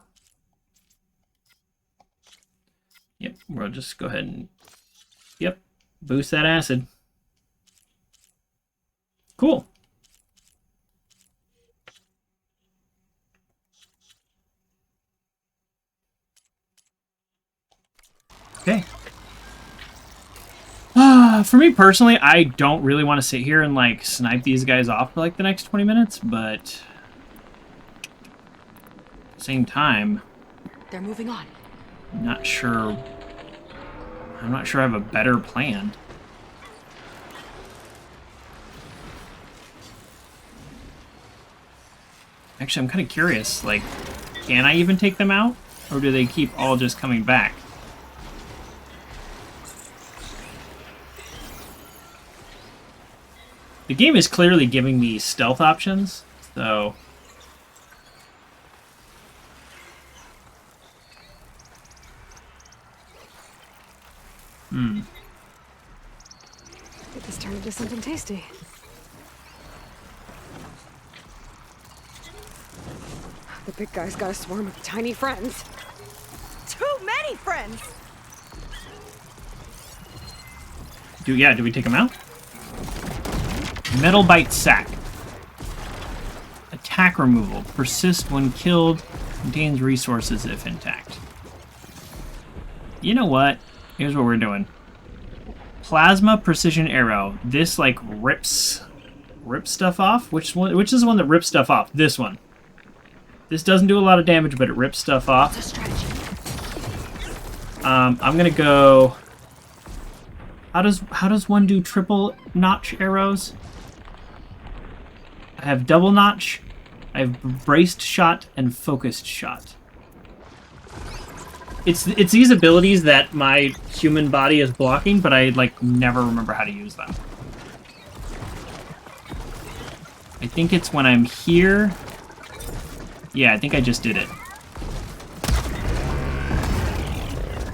Yep, we'll just go ahead and... Yep, boost that acid. Cool. Okay. For me personally, I don't really want to sit here and like snipe these guys off for like the next 20 minutes, but at the same time, they're moving on. I'm not sure I have a better plan. Actually, I'm kind of curious, like, can I even take them out? Or do they keep all just coming back? The game is clearly giving me stealth options, so... Get this turned into something tasty. The big guy's got a swarm of tiny friends. Too many friends! Do we take them out? Metal Bite Sack. Attack removal. Persist when killed. Contains resources if intact. You know what? Here's what we're doing. Plasma precision arrow. This like rips stuff off. Which is the one that rips stuff off? This one. This doesn't do a lot of damage, but it rips stuff off. I'm gonna go. How does one do triple notch arrows? I have double notch. I have braced shot and focused shot. It's these abilities that my human body is blocking, but I like never remember how to use them. I think it's when I'm here. Yeah, I think I just did it.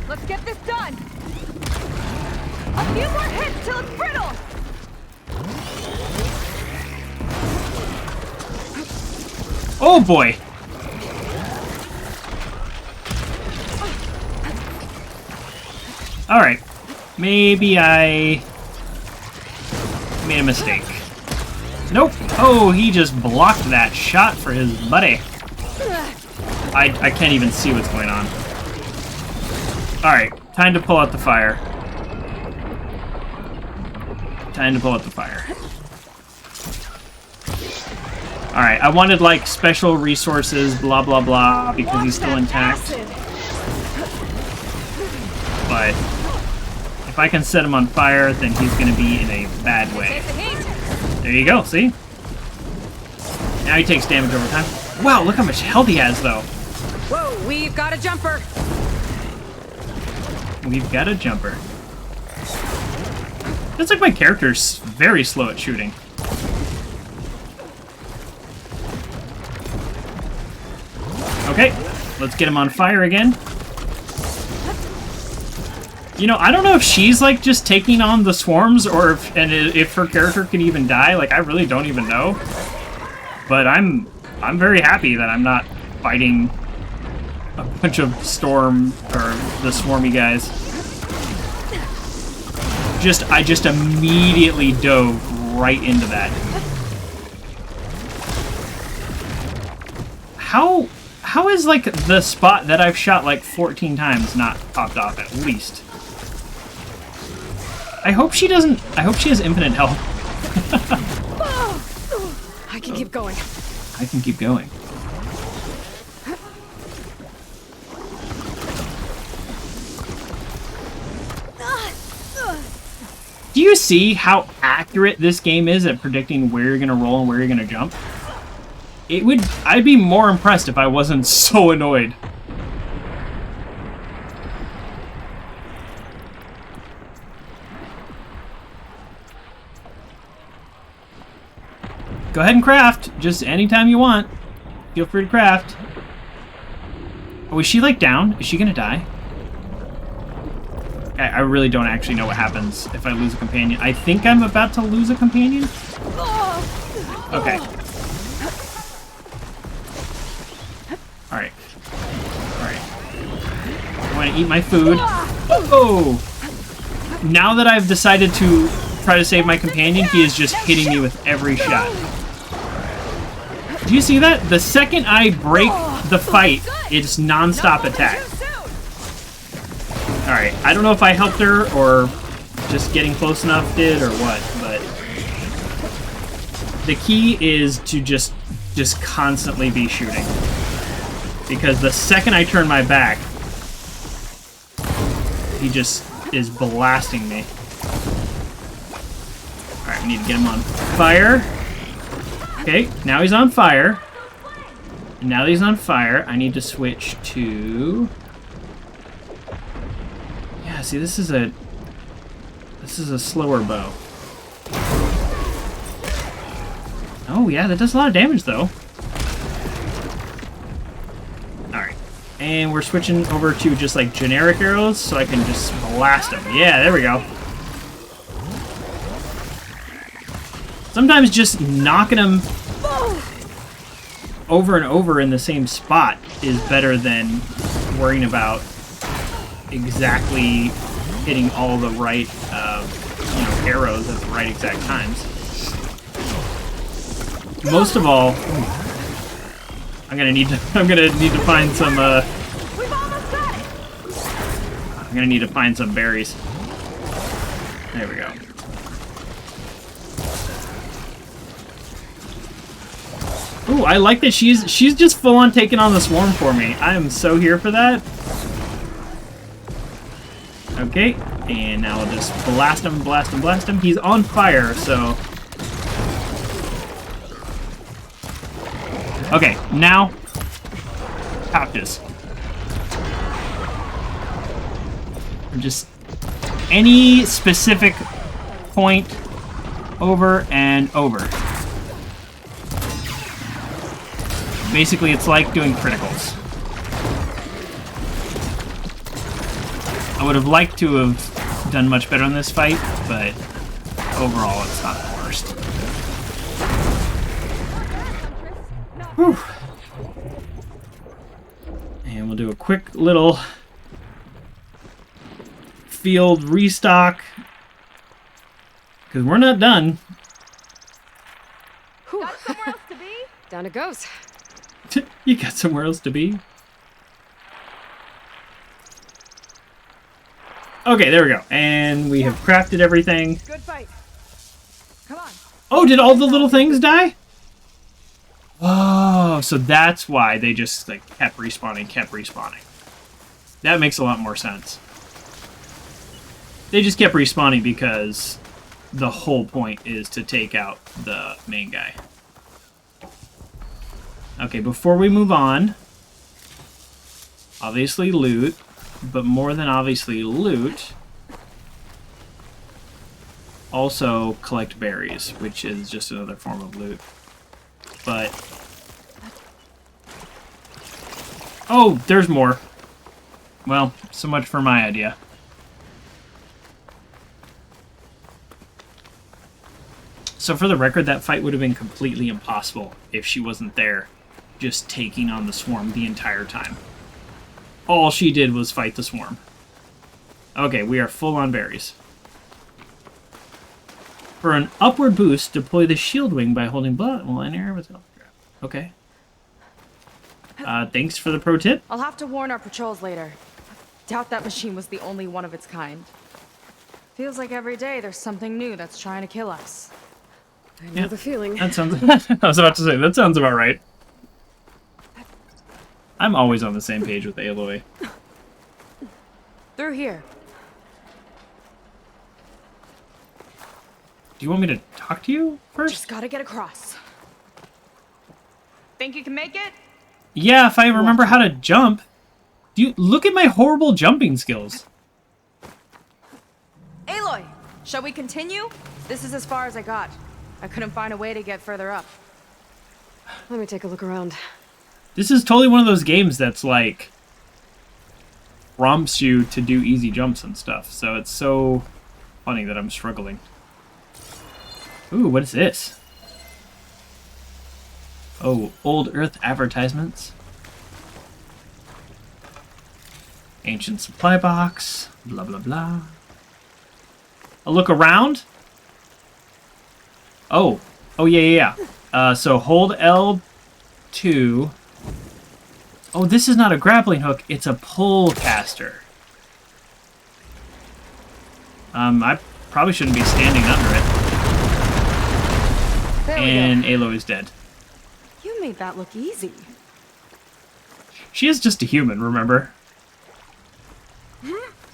Let's get this done. A few more hits till it's brittle. Oh boy. All right. Maybe I made a mistake. Nope. Oh, he just blocked that shot for his buddy. I can't even see what's going on. Alright, time to pull out the fire. Time to pull out the fire. Alright, I wanted like special resources, blah blah blah, because he's still intact. But if I can set him on fire, then he's gonna be in a bad way. There you go, see? Now he takes damage over time. Wow, look how much health he has, though. Whoa, we've got a jumper. We've got a jumper. Looks like my character's very slow at shooting. Okay, let's get him on fire again. You know, I don't know if she's like just taking on the swarms or if her character can even die. Like, I really don't even know. But I'm very happy that I'm not fighting a bunch of storm or the swarmy guys. I just immediately dove right into that. How is like the spot that I've shot like 14 times not popped off at least? I hope she has infinite health. I can keep going. I can keep going. Do you see how accurate this game is at predicting where you're gonna roll and where you're gonna jump? I'd be more impressed if I wasn't so annoyed. Go ahead and craft, just anytime you want. Feel free to craft. Oh, is she like down? Is she gonna die? I really don't actually know what happens if I lose a companion. I think I'm about to lose a companion. Okay. Alright. Alright. I want to eat my food. Oh! Now that I've decided to try to save my companion, he is just hitting me with every shot. Do you see that? The second I break the fight, it's non-stop attack. Alright, I don't know if I helped her or just getting close enough did or what, but the key is to just constantly be shooting. Because the second I turn my back, he just is blasting me. Alright, we need to get him on fire. Okay, now he's on fire. And now that he's on fire, I need to switch to... Yeah, see, this is a slower bow. Oh yeah, that does a lot of damage though. Alright. And we're switching over to just like generic arrows so I can just blast them. Yeah, there we go. Sometimes just knocking them over and over in the same spot is better than worrying about exactly hitting all the right arrows at the right exact times. Most of all, I'm gonna need to find some I'm gonna need to find some berries. There we go. Ooh, I like that she's just full on taking on the swarm for me. I am so here for that. Okay, and now I'll just blast him, blast him, blast him. He's on fire, so... Okay, now... Pouches. Just any specific point over and over. Basically, it's like doing criticals. I would have liked to have done much better in this fight, but overall, it's not the worst. Whew. And we'll do a quick little field restock, because we're not done. Got somewhere else to be? Down it goes. You got somewhere else to be? Okay, there we go. And we have crafted everything. Good fight. Come on. Oh, did all the little things die? Oh, so that's why they just like kept respawning, kept respawning. That makes a lot more sense. They just kept respawning because the whole point is to take out the main guy. Okay, before we move on, obviously loot, but more than obviously loot, also collect berries, which is just another form of loot. But... oh, there's more. Well, so much for my idea. So for the record, that fight would have been completely impossible if she wasn't there, just taking on the swarm the entire time. All she did was fight the swarm. Okay, we are full on berries. For an upward boost, deploy the shield wing by holding blood while in air with health grab. Okay. Thanks for the pro tip. I'll have to warn our patrols later. Doubt that machine was the only one of its kind. Feels like every day there's something new that's trying to kill us. I know the feeling. That sounds... I was about to say, that sounds about right. I'm always on the same page with Aloy. Through here. Do you want me to talk to you first? Just gotta get across. Think you can make it? Yeah, if I remember how to jump. Do you look at my horrible jumping skills? Aloy, shall we continue? This is as far as I got. I couldn't find a way to get further up. Let me take a look around. This is totally one of those games that's like prompts you to do easy jumps and stuff. So it's so funny that I'm struggling. Ooh, what is this? Oh, old Earth advertisements. Ancient supply box. Blah, blah, blah. A look around? Oh. Oh, yeah. So hold L2. Oh, this is not a grappling hook. It's a pull caster. I probably shouldn't be standing under it. And Aloy is dead. You made that look easy. She is just a human, remember?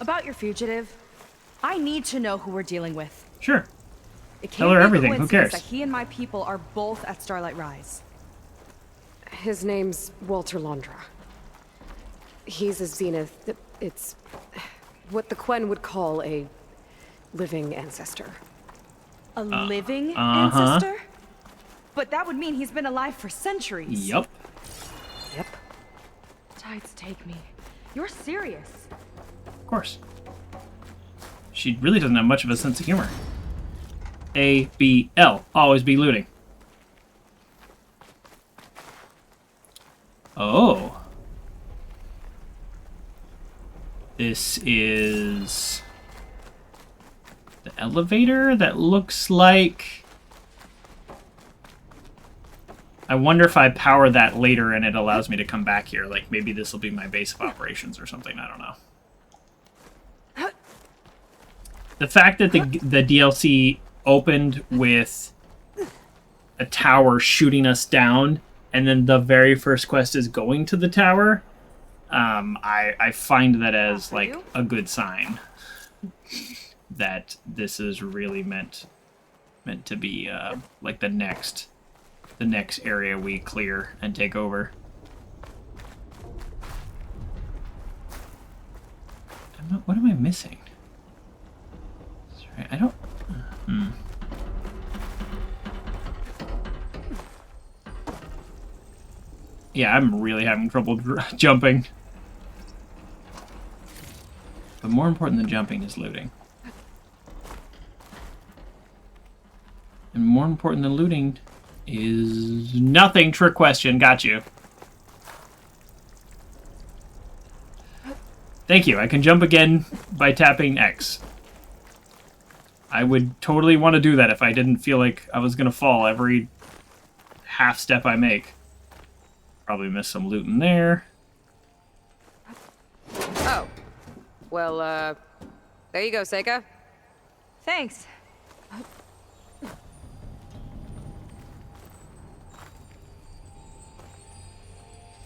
About your fugitive, I need to know who we're dealing with. Sure. It Tell her everything. Who cares? That he and my people are both at Starlight Rise. His name's Walter Londra. He's a zenith. It's what the Quen would call a living ancestor. A living ancestor? But that would mean he's been alive for centuries. Yep. Tides take me. You're serious. Of course. She really doesn't have much of a sense of humor. A, B, L. Always be looting. Oh. This is the elevator that looks like... I wonder if I power that later and it allows me to come back here. Like, maybe this will be my base of operations or something. I don't know. The fact that the DLC opened with a tower shooting us down, and then the very first quest is going to the tower, I find that as like a good sign that this is really meant to be like the next area we clear and take over. What am I missing? Sorry, I don't. Yeah, I'm really having trouble jumping. But more important than jumping is looting. And more important than looting is nothing. Trick question. Got you. Thank you. I can jump again by tapping X. I would totally want to do that if I didn't feel like I was going to fall every half step I make. Probably missed some loot in there. Oh. Well, there you go, Seika. Thanks.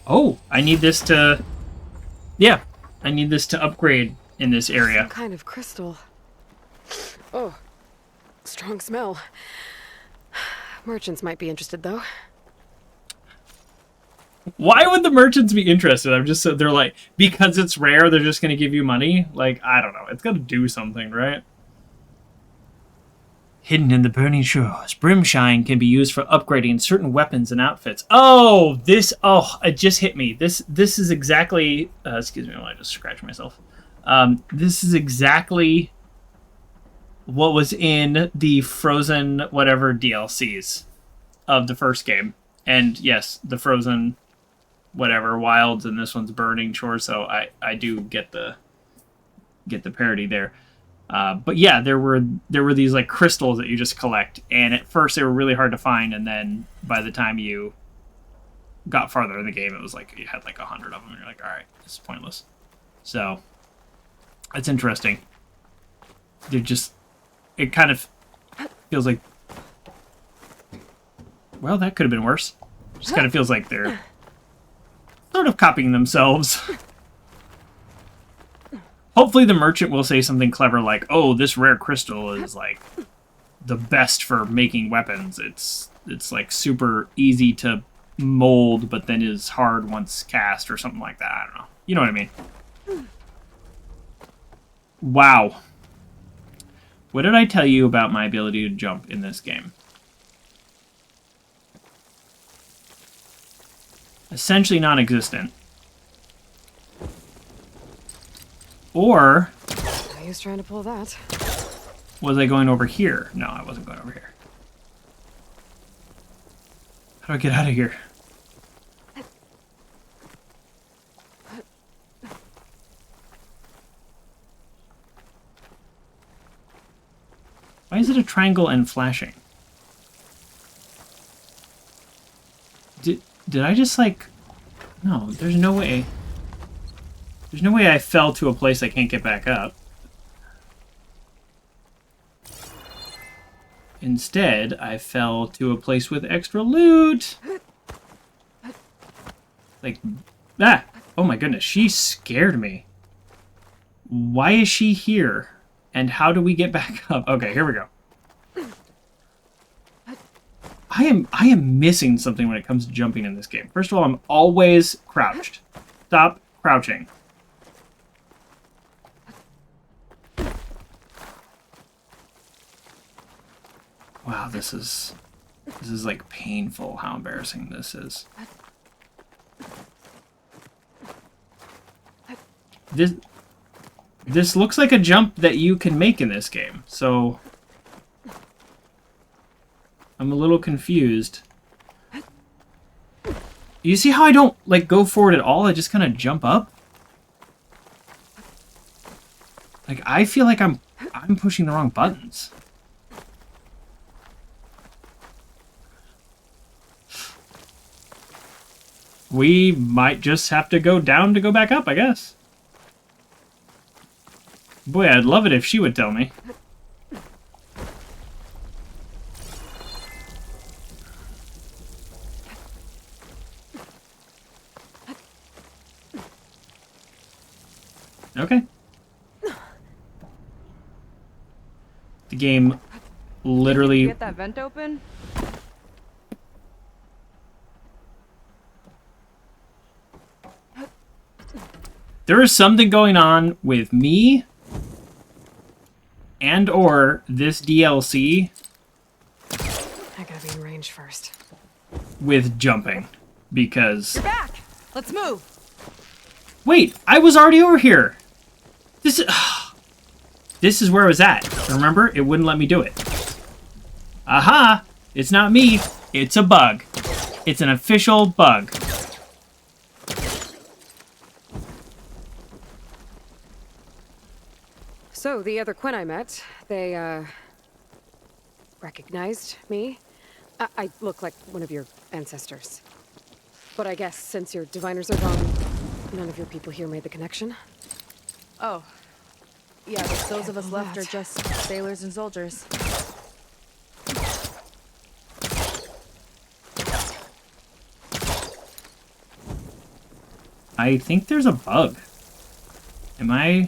Oh, I need this to... Yeah, I need this to upgrade in this area. Some kind of crystal. Oh, strong smell. Merchants might be interested, though. Why would the merchants be interested? They're like, because it's rare, they're just going to give you money? Like, I don't know. It's got to do something, right? Hidden in the burning shores, brimshine can be used for upgrading certain weapons and outfits. Oh, it just hit me. This is exactly, excuse me, I just scratched myself. This is exactly what was in the Frozen whatever DLCs of the first game. And yes, the Frozen whatever wilds, and this one's burning shores, so I do get the parody there. But yeah, there were these like crystals that you just collect, and at first they were really hard to find, and then by the time you got farther in the game, it was like you had like 100 of them, and you're like, all right, this is pointless. So it's interesting. It kind of feels like, well, that could have been worse. Just kind of feels like they're sort of copying themselves. Hopefully the merchant will say something clever like, oh, this rare crystal is like the best for making weapons. It's like super easy to mold, but then is hard once cast or something like that. I don't know. You know what I mean? Wow. What did I tell you about my ability to jump in this game? Essentially non-existent. Or... He was trying to pull that. Was I going over here? No, I wasn't going over here. How do I get out of here? Why is it a triangle and flashing? Did I just like... No, there's no way. There's no way I fell to a place I can't get back up. Instead, I fell to a place with extra loot. Like that. Oh my goodness, she scared me. Why is she here? And how do we get back up? Okay, here we go. I am missing something when it comes to jumping in this game. First of all, I'm always crouched. Stop crouching. Wow, this is like painful how embarrassing this is. This looks like a jump that you can make in this game, so I'm a little confused. You see how I don't like go forward at all? I just kind of jump up. Like I feel like I'm pushing the wrong buttons. We might just have to go down to go back up, I guess. Boy, I'd love it if she would tell me. Okay. The game literally... Get that vent open? There is something going on with me and or this DLC I gotta be in range first. with jumping, because... You're back! Let's move! Wait, I was already over here! This is... This is where I was at. Remember? It wouldn't let me do it. Aha! It's not me. It's a bug. It's an official bug. So, the other Quen I met, they, recognized me. I look like one of your ancestors. But I guess since your diviners are gone, none of your people here made the connection? Oh. Yeah, those of us left are just sailors and soldiers. I think there's a bug. Am I...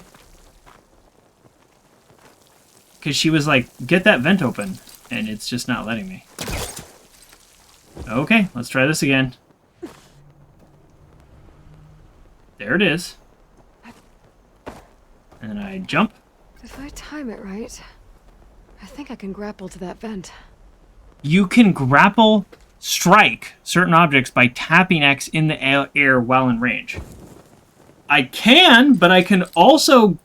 Because she was like, get that vent open, and it's just not letting me. Okay, let's try this again. There it is. And I jump. If I time it right, I think I can grapple to that vent. You can grapple strike certain objects by tapping X in the air while in range. I can, but I can also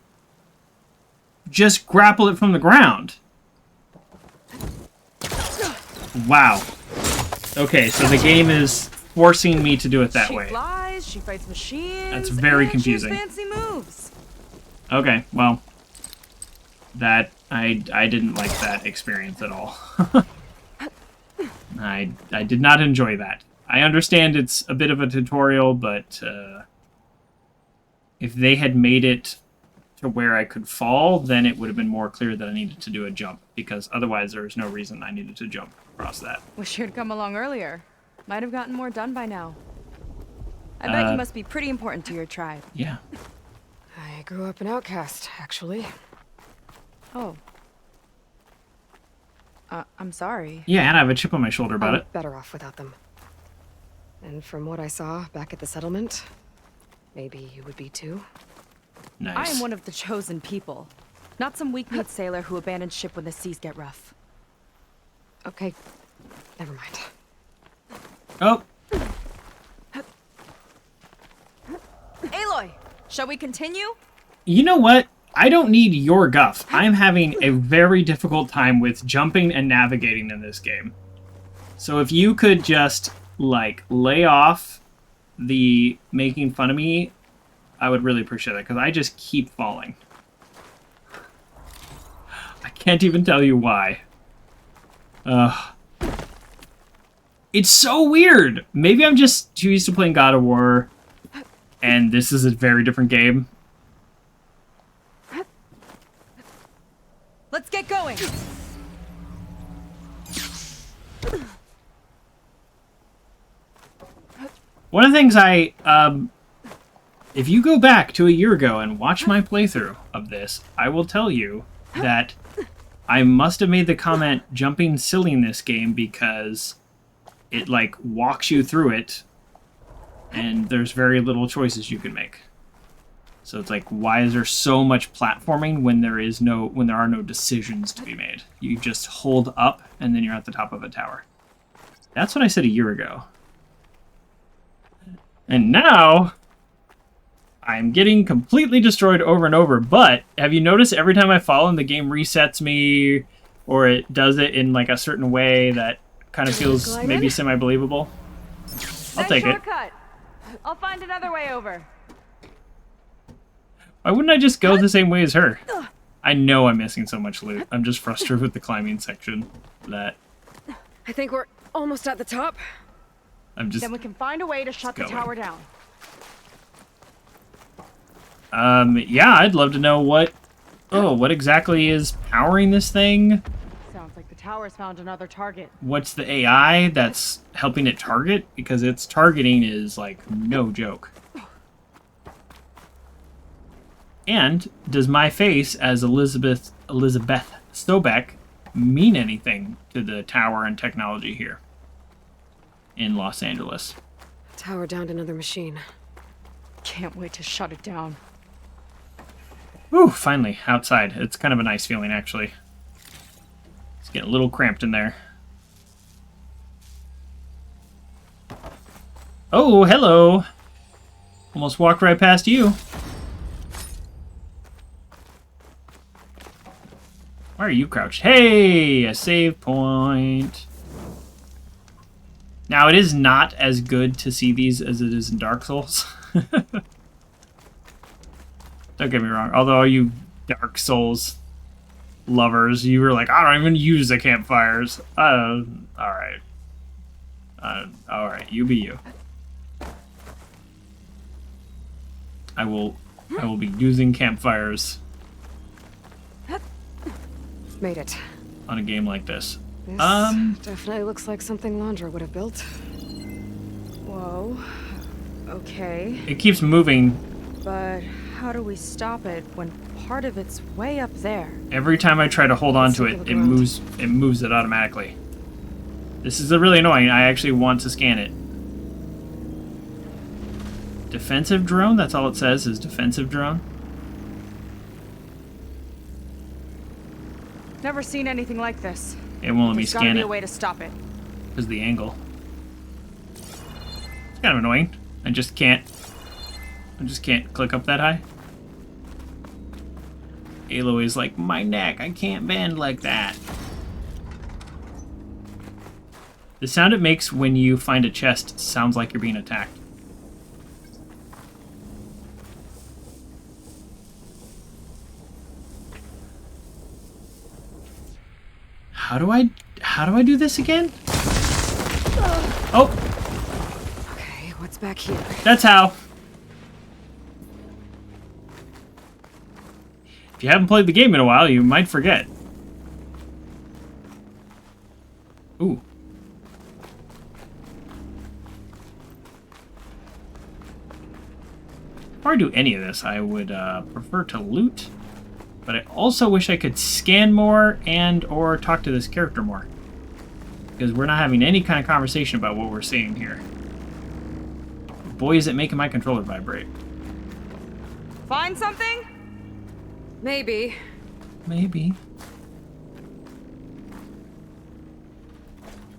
just grapple it from the ground. Wow. Okay, so the game is forcing me to do it that way. She flies, she fights machines. That's very and confusing. She has fancy moves. Okay, well, that I didn't like that experience at all. I did not enjoy that. I understand it's a bit of a tutorial, but if they had made it to where I could fall, then it would have been more clear that I needed to do a jump, because otherwise there was no reason I needed to jump across that. Wish you'd come along earlier. Might have gotten more done by now. I bet you must be pretty important to your tribe. Yeah. I grew up an outcast, actually. Oh. I'm sorry. Yeah, and I have a chip on my shoulder about I'm it. better off without them. And from what I saw back at the settlement, maybe you would be too. Nice. I am one of the chosen people. Not some weak-kneed sailor who abandons ship when the seas get rough. Okay, never mind. Oh. Aloy, shall we continue? You know what? I don't need your guff. I'm having a very difficult time with jumping and navigating in this game. So if you could just, like, lay off the making fun of me, I would really appreciate that, because I just keep falling. I can't even tell you why. It's so weird. Maybe I'm just too used to playing God of War, and this is a very different game. Let's get going. One of the things if you go back to a year ago and watch my playthrough of this, I will tell you that I must have made the comment jumping silly in this game because it, like, walks you through it and there's very little choices you can make. So it's like, why is there so much platforming when there are no decisions to be made? You just hold up and then you're at the top of a tower. That's what I said a year ago. And now I'm getting completely destroyed over and over, but have you noticed every time I fall and the game resets me, or it does it in like a certain way that kind of feels maybe semi-believable? I'll take it. Shortcut. I'll find another way over. Why wouldn't I just go the same way as her? I know I'm missing so much loot. I'm just frustrated with the climbing section that I think we're almost at the top. I'm just... Then we can find a way to shut the tower down. Yeah, I'd love to know what exactly is powering this thing? Sounds like the tower's found another target. What's the AI that's helping it target? Because its targeting is, like, no joke. And does my face as Elizabeth Stobeck mean anything to the tower and technology here in Los Angeles? Tower downed another machine. Can't wait to shut it down. Whew, finally, outside. It's kind of a nice feeling, actually. It's getting a little cramped in there. Oh, hello! Almost walked right past you. Why are you crouched? Hey! A save point. Now, it is not as good to see these as it is in Dark Souls. Don't get me wrong. Although you Dark Souls lovers, you were like, I don't even use the campfires. Alright. Alright, you be you. I will be using campfires. Made it. On a game like this. This definitely looks like something Landra would have built. Whoa. Okay. It keeps moving. But how do we stop it when part of it's way up there? Every time I try to hold on to it, it moves it automatically. This is really annoying. I actually want to scan it. Defensive drone? That's all it says is defensive drone. Never seen anything like this. It won't let me scan it. There's gotta be a way to stop it. Because of the angle. It's kind of annoying. I just can't click up that high. Aloy is like, my neck, I can't bend like that. The sound it makes when you find a chest sounds like you're being attacked. How do I do this again? Oh. Okay, what's back here? That's how. If you haven't played the game in a while, you might forget. Ooh. Before I do any of this, I would prefer to loot. But I also wish I could scan more and or talk to this character more. Because we're not having any kind of conversation about what we're seeing here. Boy, is it making my controller vibrate. Find something? Maybe. Maybe.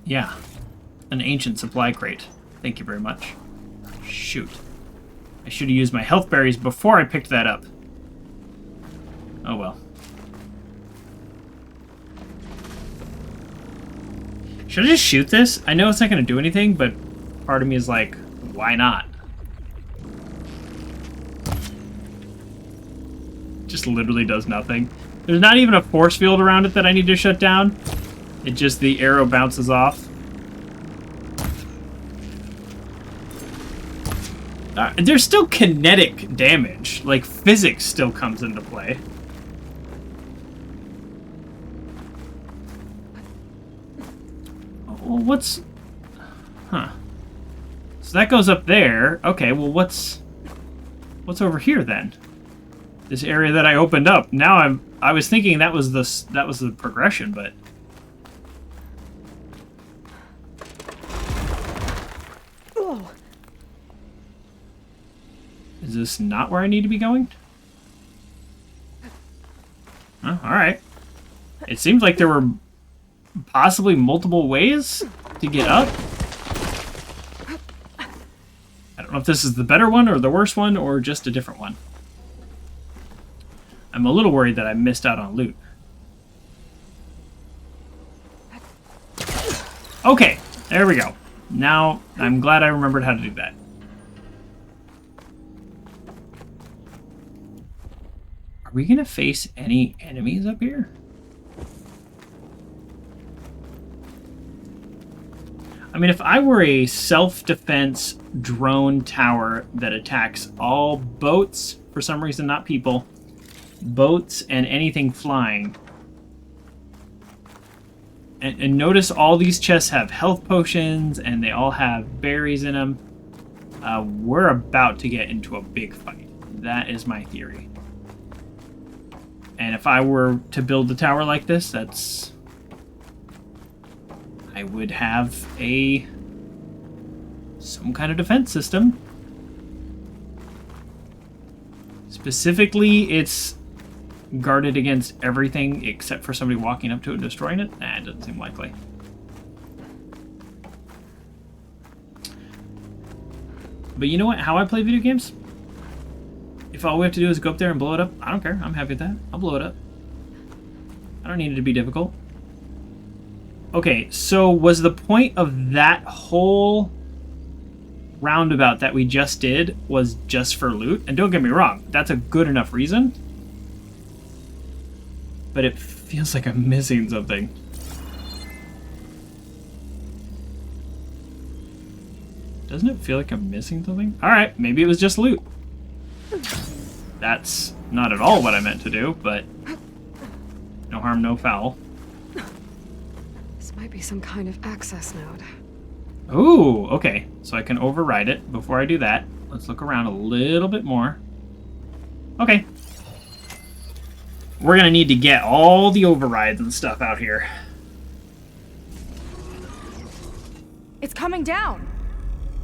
Yeah. An ancient supply crate. Thank you very much. Shoot. I should have used my health berries before I picked that up. Oh well. Should I just shoot this? I know it's not going to do anything, but part of me is like, why not? Just literally does nothing. There's not even a force field around it that I need to shut down. It just, the arrow bounces off. There's still kinetic damage. Like, physics still comes into play. Well, what's... Huh. So that goes up there. Okay, well, what's over here, then? This area that I opened up. Now I was thinking that was the progression, but... Oh. Is this not where I need to be going? Oh, alright. It seems like there were possibly multiple ways to get up. I don't know if this is the better one or the worse one or just a different one. I'm a little worried that I missed out on loot. Okay, there we go. Now, I'm glad I remembered how to do that. Are we gonna face any enemies up here? I mean, if I were a self-defense drone tower that attacks all boats, for some reason not people, boats and anything flying. And notice all these chests have health potions and they all have berries in them. We're about to get into a big fight. That is my theory. And if I were to build a tower like this, I would have some kind of defense system. Specifically, it's guarded against everything except for somebody walking up to it and destroying it. Nah, it doesn't seem likely. But you know what? How I play video games? If all we have to do is go up there and blow it up, I don't care. I'm happy with that. I'll blow it up. I don't need it to be difficult. Okay, so was the point of that whole roundabout that we just did was just for loot? And don't get me wrong, that's a good enough reason. But it feels like I'm missing something. Doesn't it feel like I'm missing something? Alright, maybe it was just loot. That's not at all what I meant to do, but no harm, no foul. This might be some kind of access node. Ooh, okay. So I can override it. Before I do that, let's look around a little bit more. Okay. We're gonna need to get all the overrides and stuff out here. It's coming down.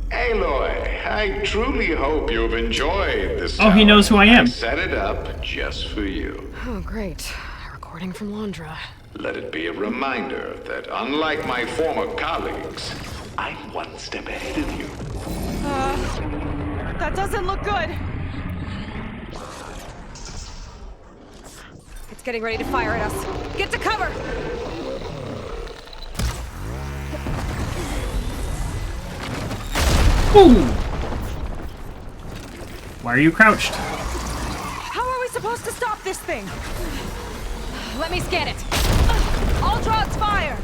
Aloy, I truly hope you've enjoyed this. Oh, he knows who I am. I set it up just for you. Oh, great. A recording from Londra. Let it be a reminder that unlike my former colleagues, I'm one step ahead of you. That doesn't look good. It's getting ready to fire at us. Get to cover! Ooh! Why are you crouched? How are we supposed to stop this thing? Let me scan it. I'll draw its fire.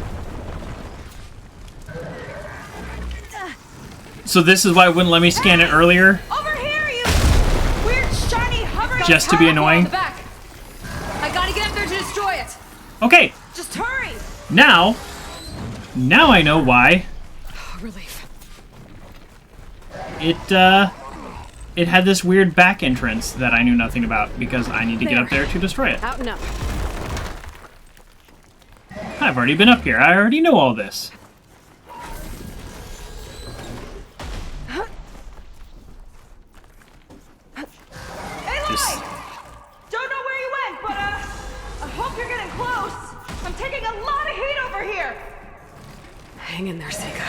So this is why it wouldn't let me scan it earlier? Over here, you weird shiny hovering. Just to be annoying? Back. I gotta get up there to destroy it. Okay. Just hurry. Now I know why. Relief. It had this weird back entrance that I knew nothing about because I need to get up there to destroy it. Out and up. I've already been up here. I already know all this. Aloy! Don't know where you went, but I hope you're getting close. I'm taking a lot of heat over here. Hang in there, Sega.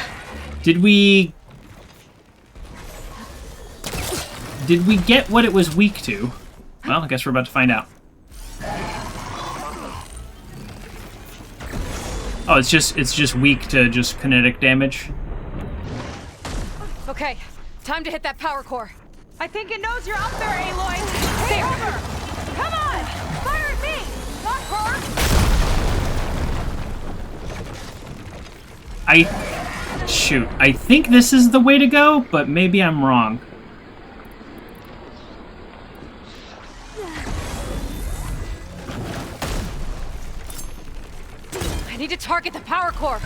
Did we get what it was weak to? Well, I guess we're about to find out. Oh, it's just weak to just kinetic damage. Okay, time to hit that power core. I think it knows you're up there, Aloy. Hey, over! Come on! Fire at me, not her! Shoot, I think this is the way to go, but maybe I'm wrong. I need to target the power core.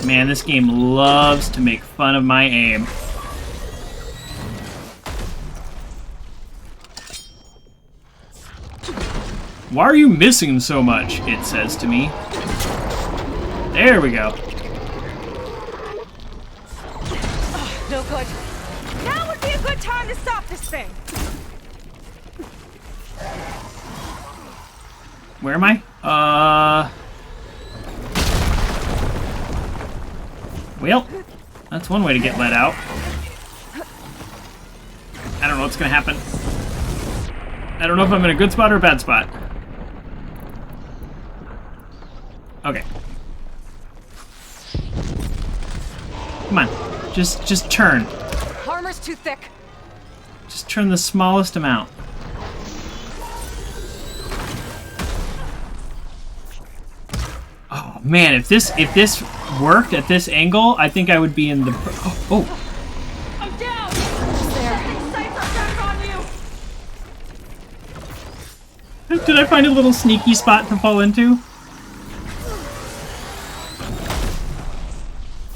Man, this game loves to make fun of my aim. Why are you missing so much? It says to me. There we go. No good. Now would be a good time to stop this thing. Where am I? Well, that's one way to get let out. I don't know what's gonna happen. I don't know if I'm in a good spot or a bad spot. Okay. Come on. Just turn. Armor's too thick. Just turn the smallest amount. Oh man, if this worked at this angle, I think I would be in the oh. I'm down. There. Sights are back on you. Did I find a little sneaky spot to fall into?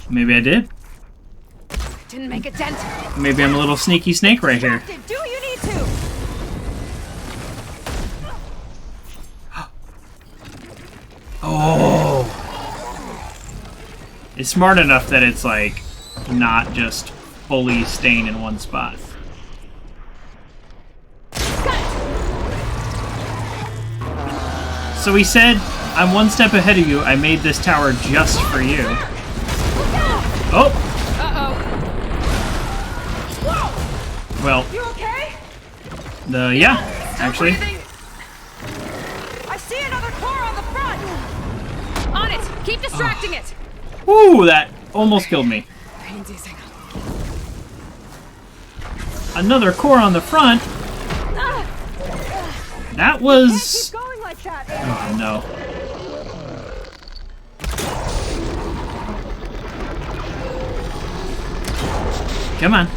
Maybe I did. Didn't make a dent. Maybe I'm a little sneaky snake right here. Do you need to? Oh! It's smart enough that it's like not just fully staying in one spot. So he said, I'm one step ahead of you. I made this tower just for you. Oh! Uh-oh. Well. You okay? Yeah, actually. I see another core on the front. On it. Keep distracting it. Ooh, that almost killed me. Another core on the front. That was... Going like that. Oh, no. Come on.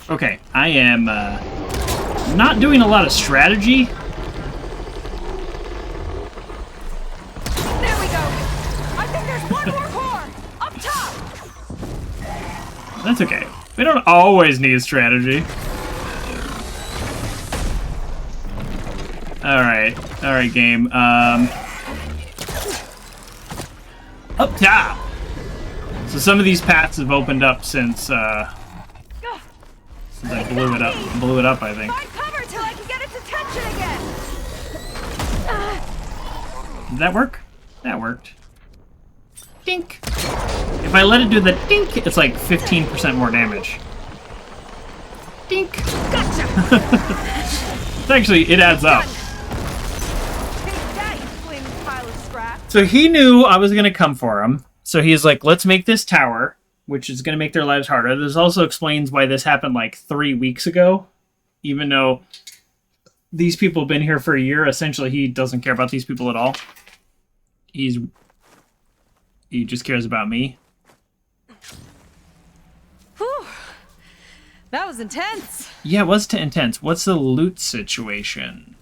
Okay, I am not doing a lot of strategy. There we go. I think there's one more core up top. That's okay. We don't always need strategy. Alright, game. Up top. So some of these paths have opened up since I blew it up. I think. Find cover till I can get its attention again. Did that work? That worked. Dink. If I let it do the dink, it's like 15% more damage. Dink. Gotcha. It's actually, it adds up. Take that, you flaming pile of scrap. So he knew I was going to come for him. So he's like, let's make this tower, which is going to make their lives harder. This also explains why this happened like 3 weeks ago. Even though these people have been here for a year, essentially he doesn't care about these people at all. He just cares about me. Whew. That was intense. Yeah, it was intense. What's the loot situation?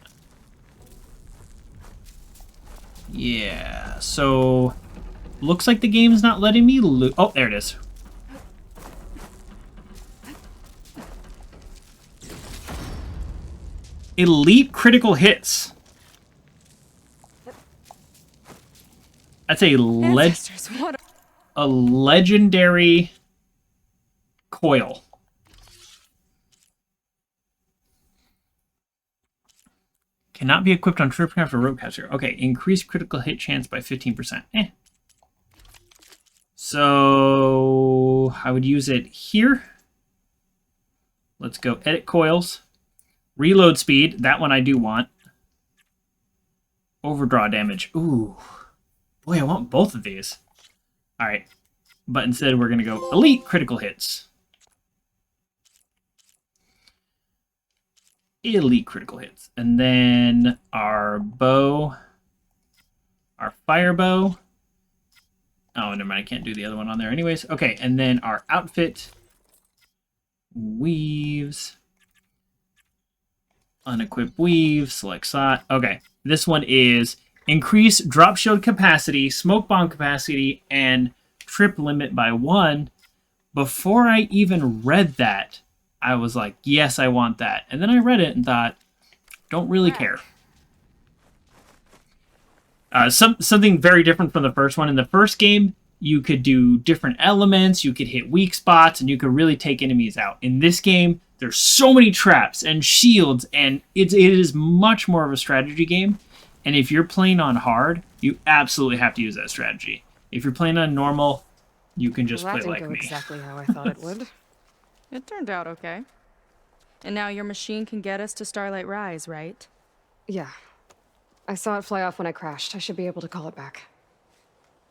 Yeah, so looks like the game's not letting me loot. Oh, there it is. Elite critical hits. That's a legendary coil. Cannot be equipped on Tripcraft or Ropecaster. Okay, increased critical hit chance by 15%. So I would use it here. Let's go edit coils. Reload speed, that one I do want. Overdraw damage. Ooh. Boy, I want both of these. Alright. But instead we're going to go elite critical hits. Elite critical hits. And then our bow. Our fire bow. Oh, never mind. I can't do the other one on there anyways. Okay, and then our outfit. Weaves. Unequip weave. Select slot. Okay, this one is increase drop shield capacity, smoke bomb capacity, and trip limit by 1. Before I even read that, I was like, yes, I want that. And then I read it and thought, don't really care. Something very different from the first one. In the first game, you could do different elements, you could hit weak spots, and you could really take enemies out. In this game, there's so many traps and shields, and it is much more of a strategy game. And if you're playing on hard, you absolutely have to use that strategy. If you're playing on normal, you can just play like me. Exactly how I thought it would. It turned out okay. And now your machine can get us to Starlight Rise, right? Yeah. I saw it fly off when I crashed. I should be able to call it back.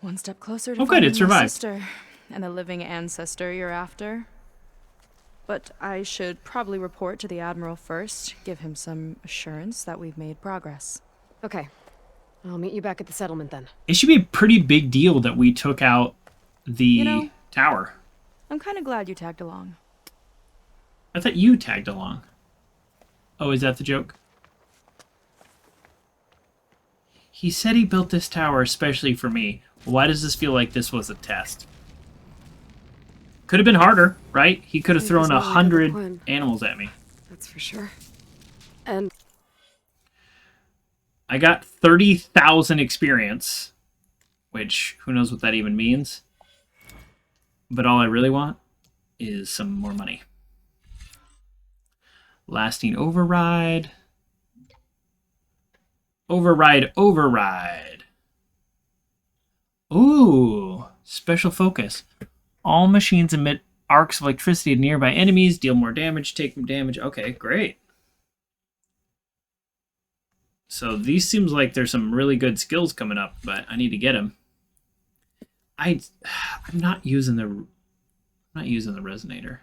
One step closer to oh, good, it survived. Sister and the living ancestor you're after. But I should probably report to the Admiral first, give him some assurance that we've made progress. Okay. I'll meet you back at the settlement then. It should be a pretty big deal that we took out the tower. I'm kind of glad you tagged along. I thought you tagged along. Oh, is that the joke? He said he built this tower especially for me. Why does this feel like this was a test? Could have been harder, right? He could have thrown 100 animals at me. That's for sure. And I got 30,000 experience, which who knows what that even means. But all I really want is some more money. Lasting override. Override. Ooh, special focus. All machines emit arcs of electricity to nearby enemies, deal more damage, take more damage. Okay, great. So these seems like there's some really good skills coming up, but I need to get them. I'm not using the resonator.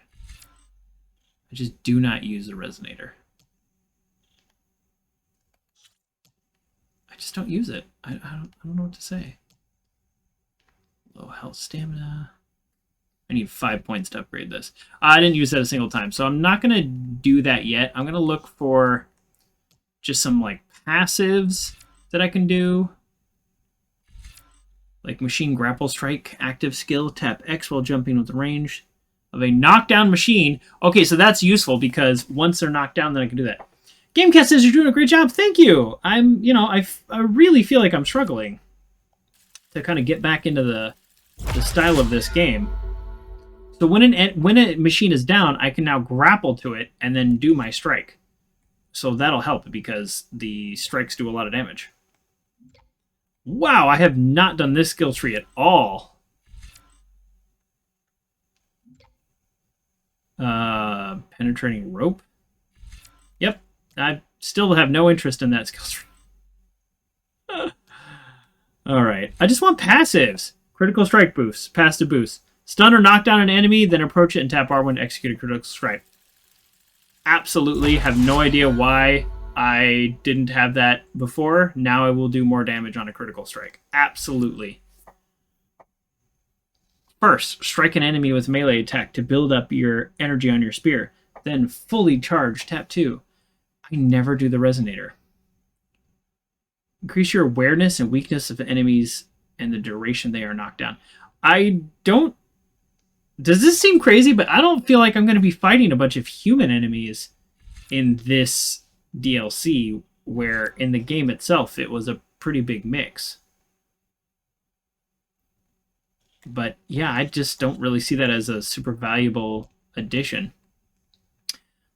I just do not use the resonator. I just don't use it. I don't know what to say. Low health stamina. I need 5 points to upgrade this. I didn't use that a single time, so I'm not going to do that yet. I'm going to look for just some like passives that I can do. Like machine grapple strike, active skill, tap X while jumping with the range of a knockdown machine. Okay, so that's useful because once they're knocked down, then I can do that. Gamecast says you're doing a great job. Thank you. I really feel like I'm struggling to kind of get back into the style of this game. So when a machine is down, I can now grapple to it and then do my strike. So that'll help because the strikes do a lot of damage. Wow, I have not done this skill tree at all. Penetrating rope. Yep, I still have no interest in that skill tree. Alright, I just want passives. Critical strike boosts, passive boosts. Stun or knock down an enemy, then approach it and tap R1 to execute a critical strike. Absolutely, have no idea why I didn't have that before. Now I will do more damage on a critical strike. Absolutely. First, strike an enemy with melee attack to build up your energy on your spear. Then fully charge, tap 2. I never do the resonator. Increase your awareness and weakness of enemies and the duration they are knocked down. I don't... Does this seem crazy? But I don't feel like I'm going to be fighting a bunch of human enemies in this DLC, where in the game itself it was a pretty big mix. But yeah, I just don't really see that as a super valuable addition.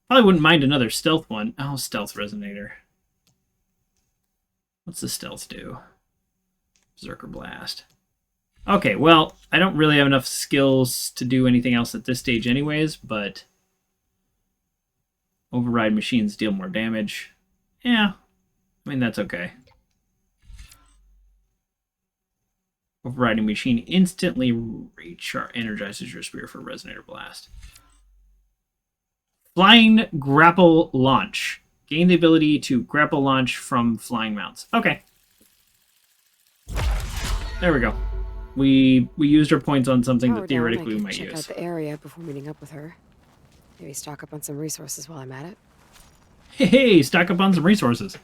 Probably wouldn't mind another stealth one. Oh, stealth resonator. What's the stealth do? Berserker Blast. Okay, well, I don't really have enough skills to do anything else at this stage anyways, but override machines deal more damage. Yeah, I mean, that's okay. Overriding machine instantly energizes your spear for resonator blast. Flying grapple launch. Gain the ability to grapple launch from flying mounts. Okay. There we go. We used our points on something that theoretically we might use. Check out the area before meeting up with her. Maybe stock up on some resources while I'm at it. Hey, stock up on some resources.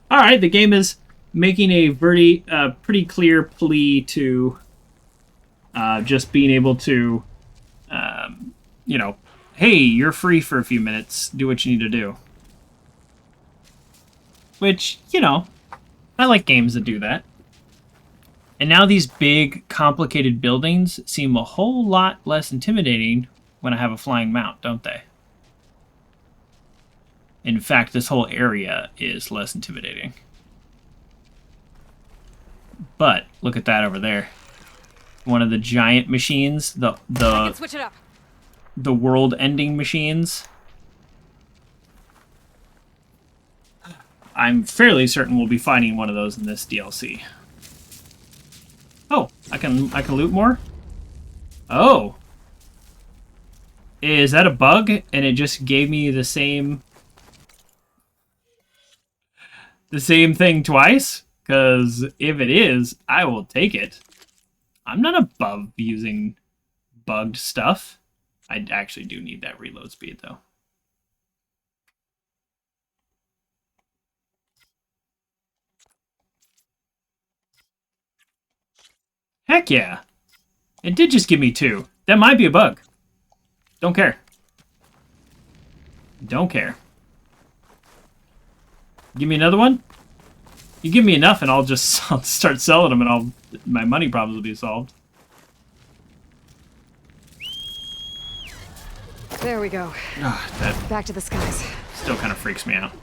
All right, the game is making a pretty clear plea to just being able to, you know, hey, you're free for a few minutes. Do what you need to do. Which, you know, I like games that do that. And now these big, complicated buildings seem a whole lot less intimidating when I have a flying mount, don't they? In fact, this whole area is less intimidating. But look at that over there. One of the giant machines, I can switch it up. The world-ending machines. I'm fairly certain we'll be fighting one of those in this DLC. Oh, I can loot more? Oh. Is that a bug? And it just gave me the same thing twice? Because if it is, I will take it. I'm not above using bugged stuff. I actually do need that reload speed, though. Heck yeah. It did just give me 2. That might be a bug. Don't care. Don't care. Give me another one? You give me enough and I'll start selling them and my money problems will be solved. There we go. That Back to the skies. still kind of freaks me out.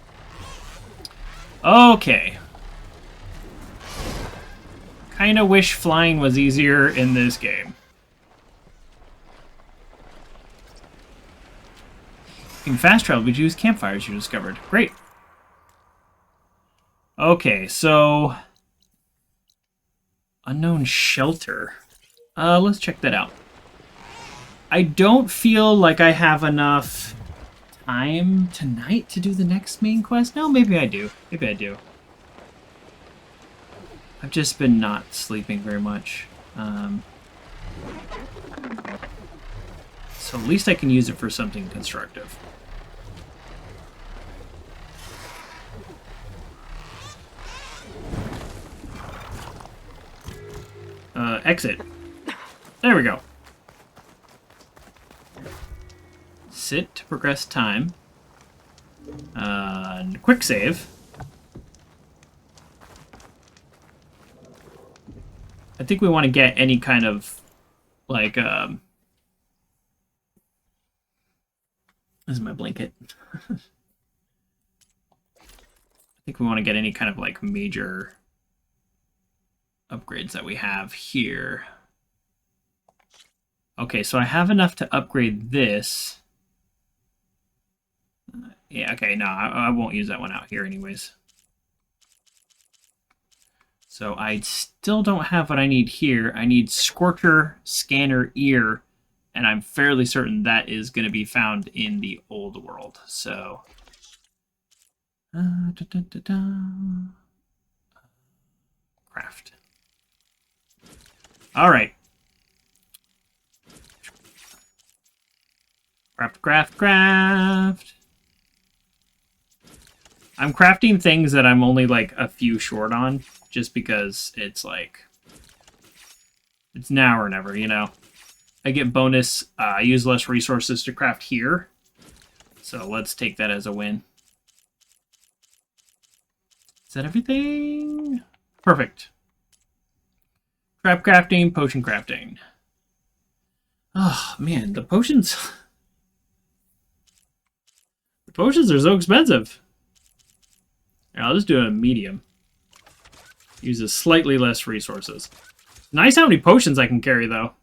Okay. Kinda wish flying was easier in this game. You can fast travel, but use campfires you discovered. Great. Okay, so... Unknown shelter. Let's check that out. I don't feel like I have enough time tonight to do the next main quest. No, maybe I do. Maybe I do. I've just been not sleeping very much. So at least I can use it for something constructive. Exit. There we go. Sit to progress time. Quick save. I think we want to get any kind of, like, this is my blanket. I think we want to get any kind of, like, major upgrades that we have here. Okay, so I have enough to upgrade this. Yeah, okay, no, I won't use that one out here anyways. So I still don't have what I need here. I need Scorcher, Scanner, Ear, and I'm fairly certain that is going to be found in the old world. So, craft. All right. Craft. I'm crafting things that I'm only like a few short on, just because it's like, it's now or never, you know. I get bonus, I use less resources to craft here, so let's take that as a win. Is that everything? Perfect. Trap crafting, potion crafting. Oh man, the potions... the potions are so expensive. I'll just do a medium. Uses slightly less resources. Nice how many potions I can carry, though.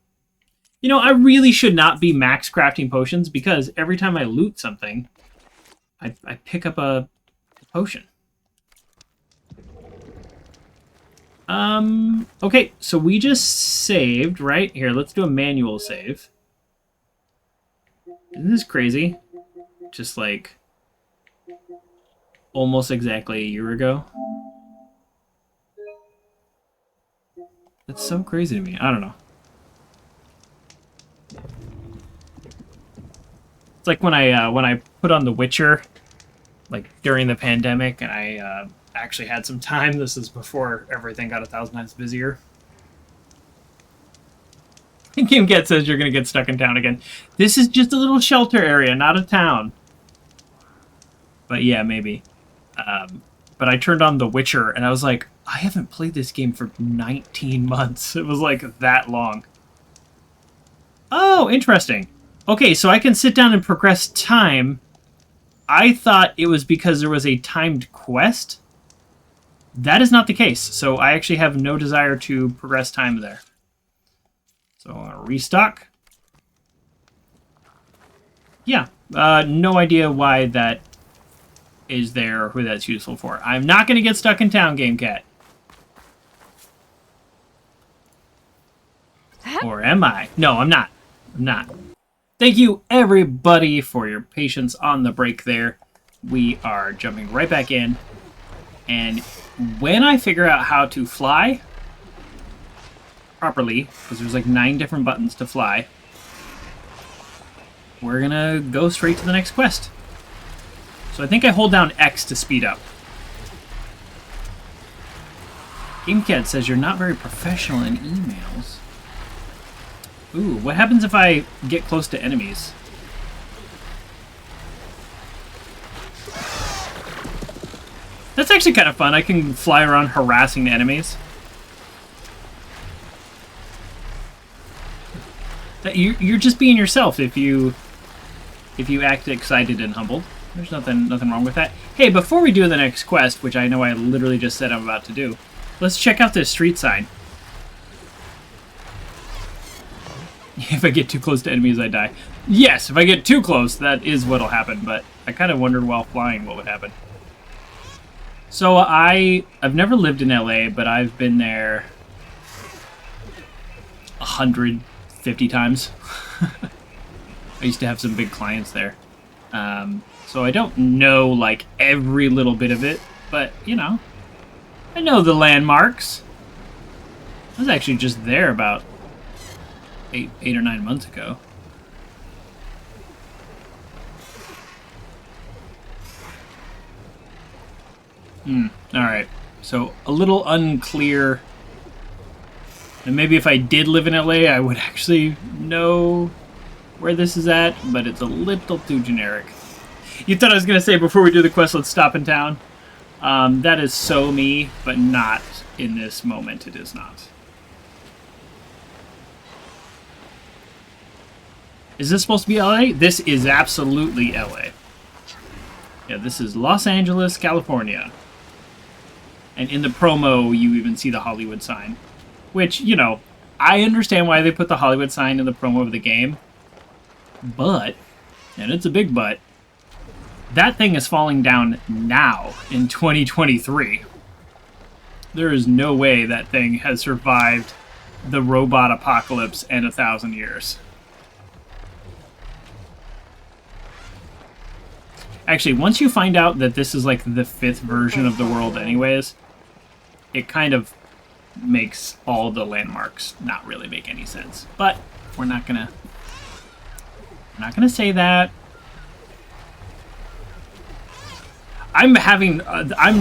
You know, I really should not be max crafting potions, because every time I loot something, I pick up a potion. Okay, so we just saved, right? Here, let's do a manual save. Isn't this crazy? Just like... almost exactly a year ago. That's so crazy to me. I don't know. It's like when I put on The Witcher, like during the pandemic, and I actually had some time. This is before everything got 1,000 times busier. GameCat says you're gonna get stuck in town again. This is just a little shelter area, not a town. But yeah, maybe. But I turned on The Witcher, and I was like, I haven't played this game for 19 months. It was like that long. Oh, interesting. Okay, so I can sit down and progress time. I thought it was because there was a timed quest. That is not the case. So I actually have no desire to progress time there. So I'm going to restock. Yeah, no idea why that is there or who that's useful for. I'm not going to get stuck in town, GameCat. Or am I? No, I'm not. I'm not. Thank you, everybody, for your patience on the break there. We are jumping right back in. And when I figure out how to fly properly, because there's like 9 different buttons to fly, we're going to go straight to the next quest. So I think I hold down X to speed up. GameCat says you're not very professional in emails. Ooh, what happens if I get close to enemies? That's actually kind of fun. I can fly around harassing the enemies. You're just being yourself if you act excited and humbled. There's nothing wrong with that. Hey, before we do the next quest, which I know I literally just said I'm about to do, let's check out this street sign. If I get too close to enemies, I die. Yes, if I get too close, that is what'll happen, but I kind of wondered while flying what would happen. So I've never lived in LA, but I've been there 150 times. I used to have some big clients there. So I don't know, like, every little bit of it, but, you know, I know the landmarks. I was actually just there about 8 or 9 months ago. Alright. So, a little unclear. And maybe if I did live in LA, I would actually know where this is at, but it's a little too generic. You thought I was going to say, before we do the quest, let's stop in town? That is so me, but not in this moment. It is not. Is this supposed to be LA? This is absolutely LA. Yeah, this is Los Angeles, California. And in the promo, you even see the Hollywood sign. Which, you know, I understand why they put the Hollywood sign in the promo of the game. But, and it's a big but, that thing is falling down now in 2023. There is no way that thing has survived the robot apocalypse and 1,000 years. Actually, once you find out that this is like the 5th version of the world anyways, it kind of makes all the landmarks not really make any sense. But we're not gonna say that. I'm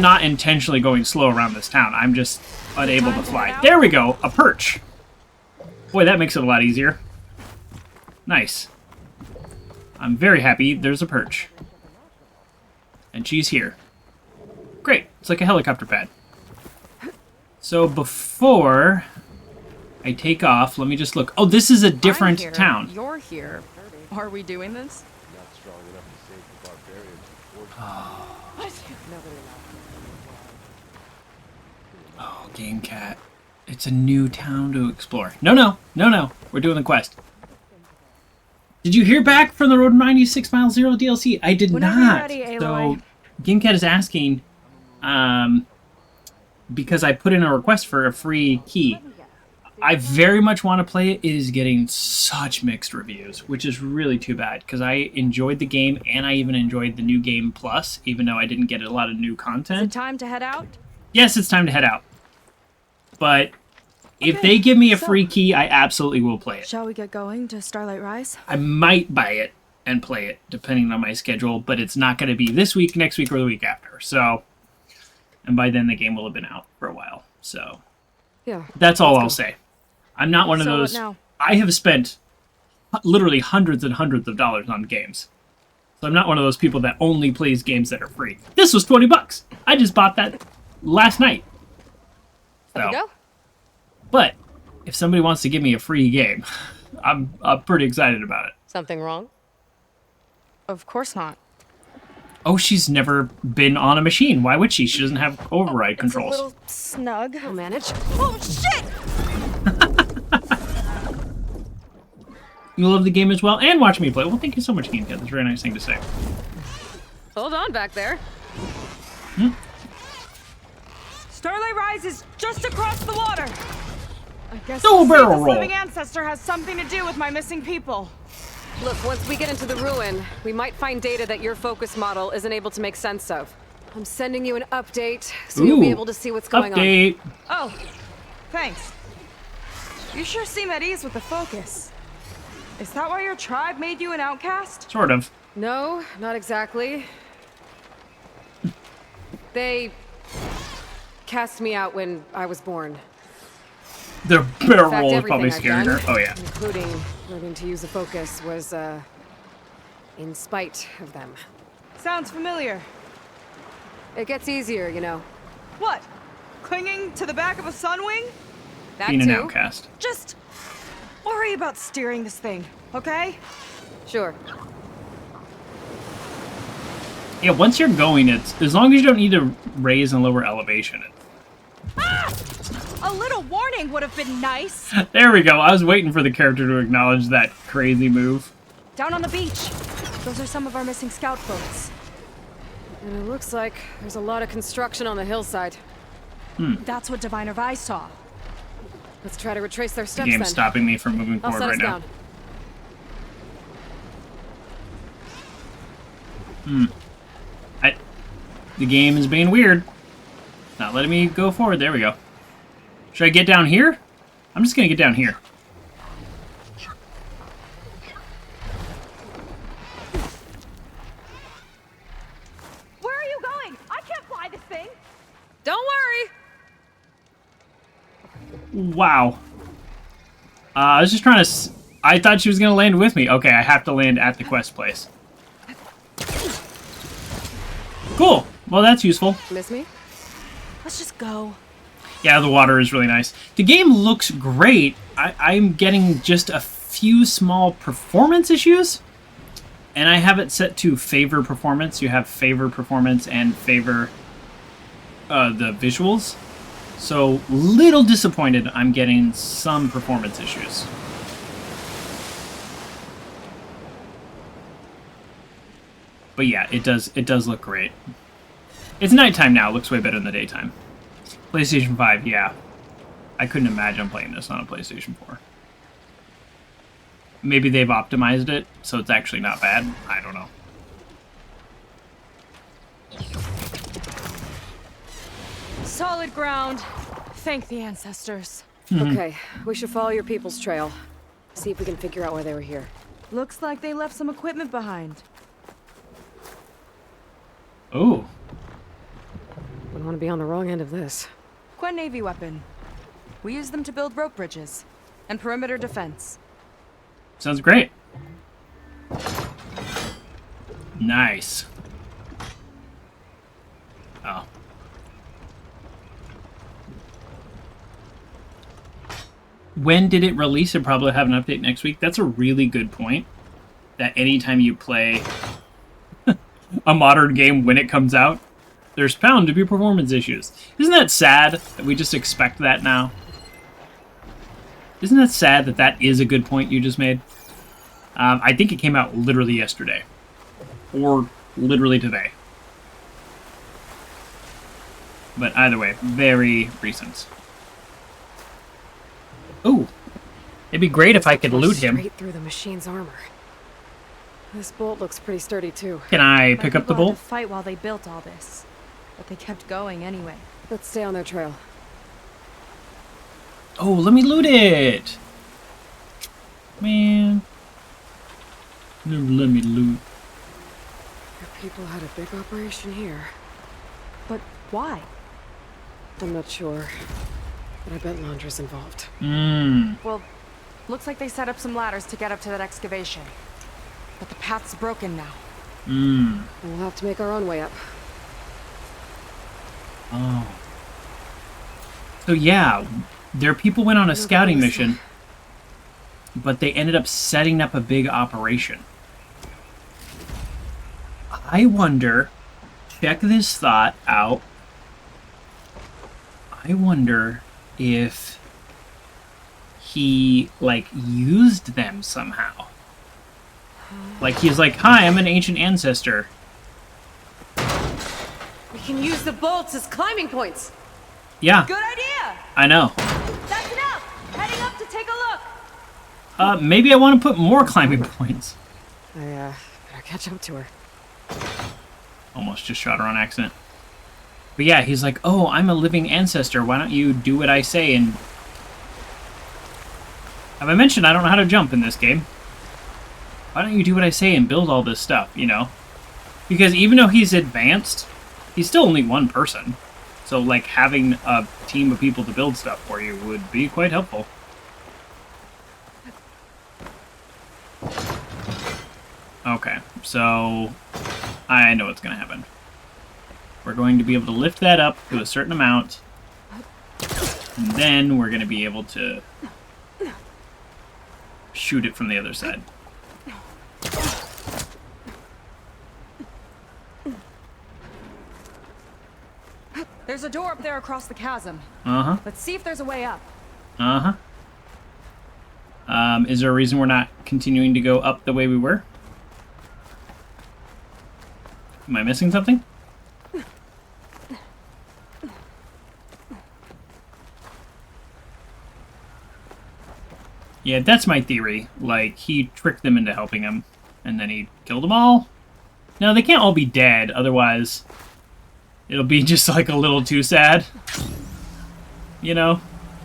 not intentionally going slow around this town. I'm just unable to fly. There we go, a perch. Boy, that makes it a lot easier. Nice. I'm very happy there's a perch. And she's here. Great, it's like a helicopter pad. So before I take off, let me just look. Oh, this is a different town. You're here. Are we doing this? Not strong enough to save the barbarians. Oh, Game Cat. It's a new town to explore. No. We're doing the quest. Did you hear back from the Road 96 Mile Zero DLC? I did not. Ready, Aloy. So, Game Cat is asking, because I put in a request for a free key. I very much want to play it. It is getting such mixed reviews, which is really too bad, because I enjoyed the game, and I even enjoyed the new game plus, even though I didn't get a lot of new content. Is it time to head out? Yes, it's time to head out. But if they give me a free key, I absolutely will play it. Shall we get going to Starlight Rise? I might buy it and play it, depending on my schedule, but it's not going to be this week, next week, or the week after. So, and by then the game will have been out for a while. So, yeah, that's all I'll say. I'm not one of So those. what now? I have spent literally hundreds and hundreds of dollars on games. So I'm not one of those people that only plays games that are free. This was $20. I just bought that last night. There you go. But if somebody wants to give me a free game, I'm pretty excited about it. Something wrong? Of course not. Oh, she's never been on a machine. Why would she? She doesn't have override controls. It's a little snug. I'll manage. Oh, shit! You love the game as well and watch me play. Well, thank you so much, GameCat. That's a very nice thing to say. Hold on back there. Starlight Rise is just across the water. I guess Double barrel this roll. living ancestor has something to do with my missing people. Look, once we get into the ruin, we might find data that your focus model isn't able to make sense of. I'm sending you an update, so you'll be able to see what's going on. Oh, thanks. You sure seem at ease with the focus. Is that why your tribe made you an outcast? Sort of. No, not exactly. They cast me out when I was born. The barrel In fact, roll is everything probably I've scaring her. done, Oh yeah. including learning to use a focus, was in spite of them. Sounds familiar. It gets easier, you know. What? Clinging to the back of a sunwing? That Being an too. outcast. Just worry about steering this thing, okay? Sure. Yeah, once you're going, it's as long as you don't need to raise and lower elevation. A little warning would have been nice. There we go. I was waiting for the character to acknowledge that crazy move. Down on the beach. Those are some of our missing scout boats. And it looks like there's a lot of construction on the hillside. That's what Diviner Vi saw. Let's try to retrace their The steps game's then. stopping me from moving I'll forward set right us now. down. The game is being weird. Not letting me go forward. There we go. Should I get down here? I'm just gonna get down here. Where are you going? I can't fly this thing. Don't worry. Wow. I was just trying to... I thought she was gonna land with me. Okay, I have to land at the quest place. Cool. Well, that's useful. Miss me? Let's just go. Yeah, the water is really nice. The game looks great. I'm getting just a few small performance issues. And I have it set to favor performance. You have favor performance and favor the visuals. So, little disappointed I'm getting some performance issues. But yeah, it does look great. It's nighttime now. It looks way better in the daytime. PlayStation 5, yeah. I couldn't imagine playing this on a PlayStation 4. Maybe they've optimized it, so it's actually not bad. I don't know. Solid ground. Thank the ancestors. Okay, we should follow your people's trail. See if we can figure out why they were here. Looks like they left some equipment behind. Oh. Wouldn't want to be on the wrong end of this. Quen Navy weapon. We use them to build rope bridges and perimeter defense. Sounds great. Nice. Oh. When did it release? It'll probably have an update next week. That's a really good point. That anytime you play a modern game when it comes out, there's bound to be performance issues. Isn't that sad that we just expect that now? Isn't that sad that that is a good point you just made? I think it came out literally yesterday. Or literally today. But either way, very recent. Ooh. It'd be great if I could loot him. Straight through the machine's armor. This bolt looks pretty sturdy too. Can I pick up the bolt? Had to fight while they built all this, but they kept going anyway. Let's stay on their trail. Oh, let me loot it! Man. Never let me loot. Your people had a big operation here. But why? I'm not sure. But I bet Londra's involved. Well, looks like they set up some ladders to get up to that excavation. But the path's broken now. We'll have to make our own way up. Oh. So yeah, their people went on a scouting mission, but they ended up setting up a big operation. I wonder, check this thought out, I wonder if he, like, used them somehow. Like, he's like, hi, I'm an ancient ancestor. We can use the bolts as climbing points. Yeah. Good idea! I know. That's enough! Heading up to take a look! Maybe I want to put more climbing points. I, better catch up to her. Almost just shot her on accident. But yeah, he's like, oh, I'm a living ancestor. Why don't you do what I say? And have I mentioned I don't know how to jump in this game? Why don't you do what I say and build all this stuff, you know? Because even though he's advanced, he's still only one person. So So, like, having a team of people to build stuff for you would be quite helpful. Okay, so I know what's going to happen. We're going to be able to lift that up to a certain amount, and then we're going to be able to shoot it from the other side. There's a door up there across the chasm. Uh-huh. Let's see if there's a way up. Uh-huh. Is there a reason we're not continuing to go up the way we were? Am I missing something? Yeah, that's my theory. Like, he tricked them into helping him, and then he killed them all? No, they can't all be dead, otherwise it'll be just, like, a little too sad. You know?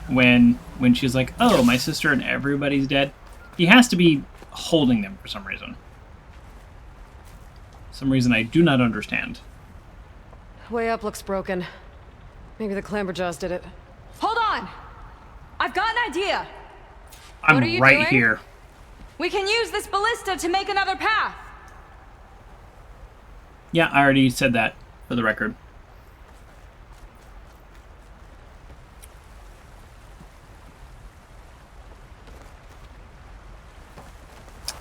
When she's like, oh, my sister and everybody's dead. He has to be holding them for some reason. Some reason I do not understand. Way up looks broken. Maybe the clamberjaws did it. Hold on! I've got an idea! I'm What are you right doing? here. We can use this ballista to make another path! Yeah, I already said that, for the record.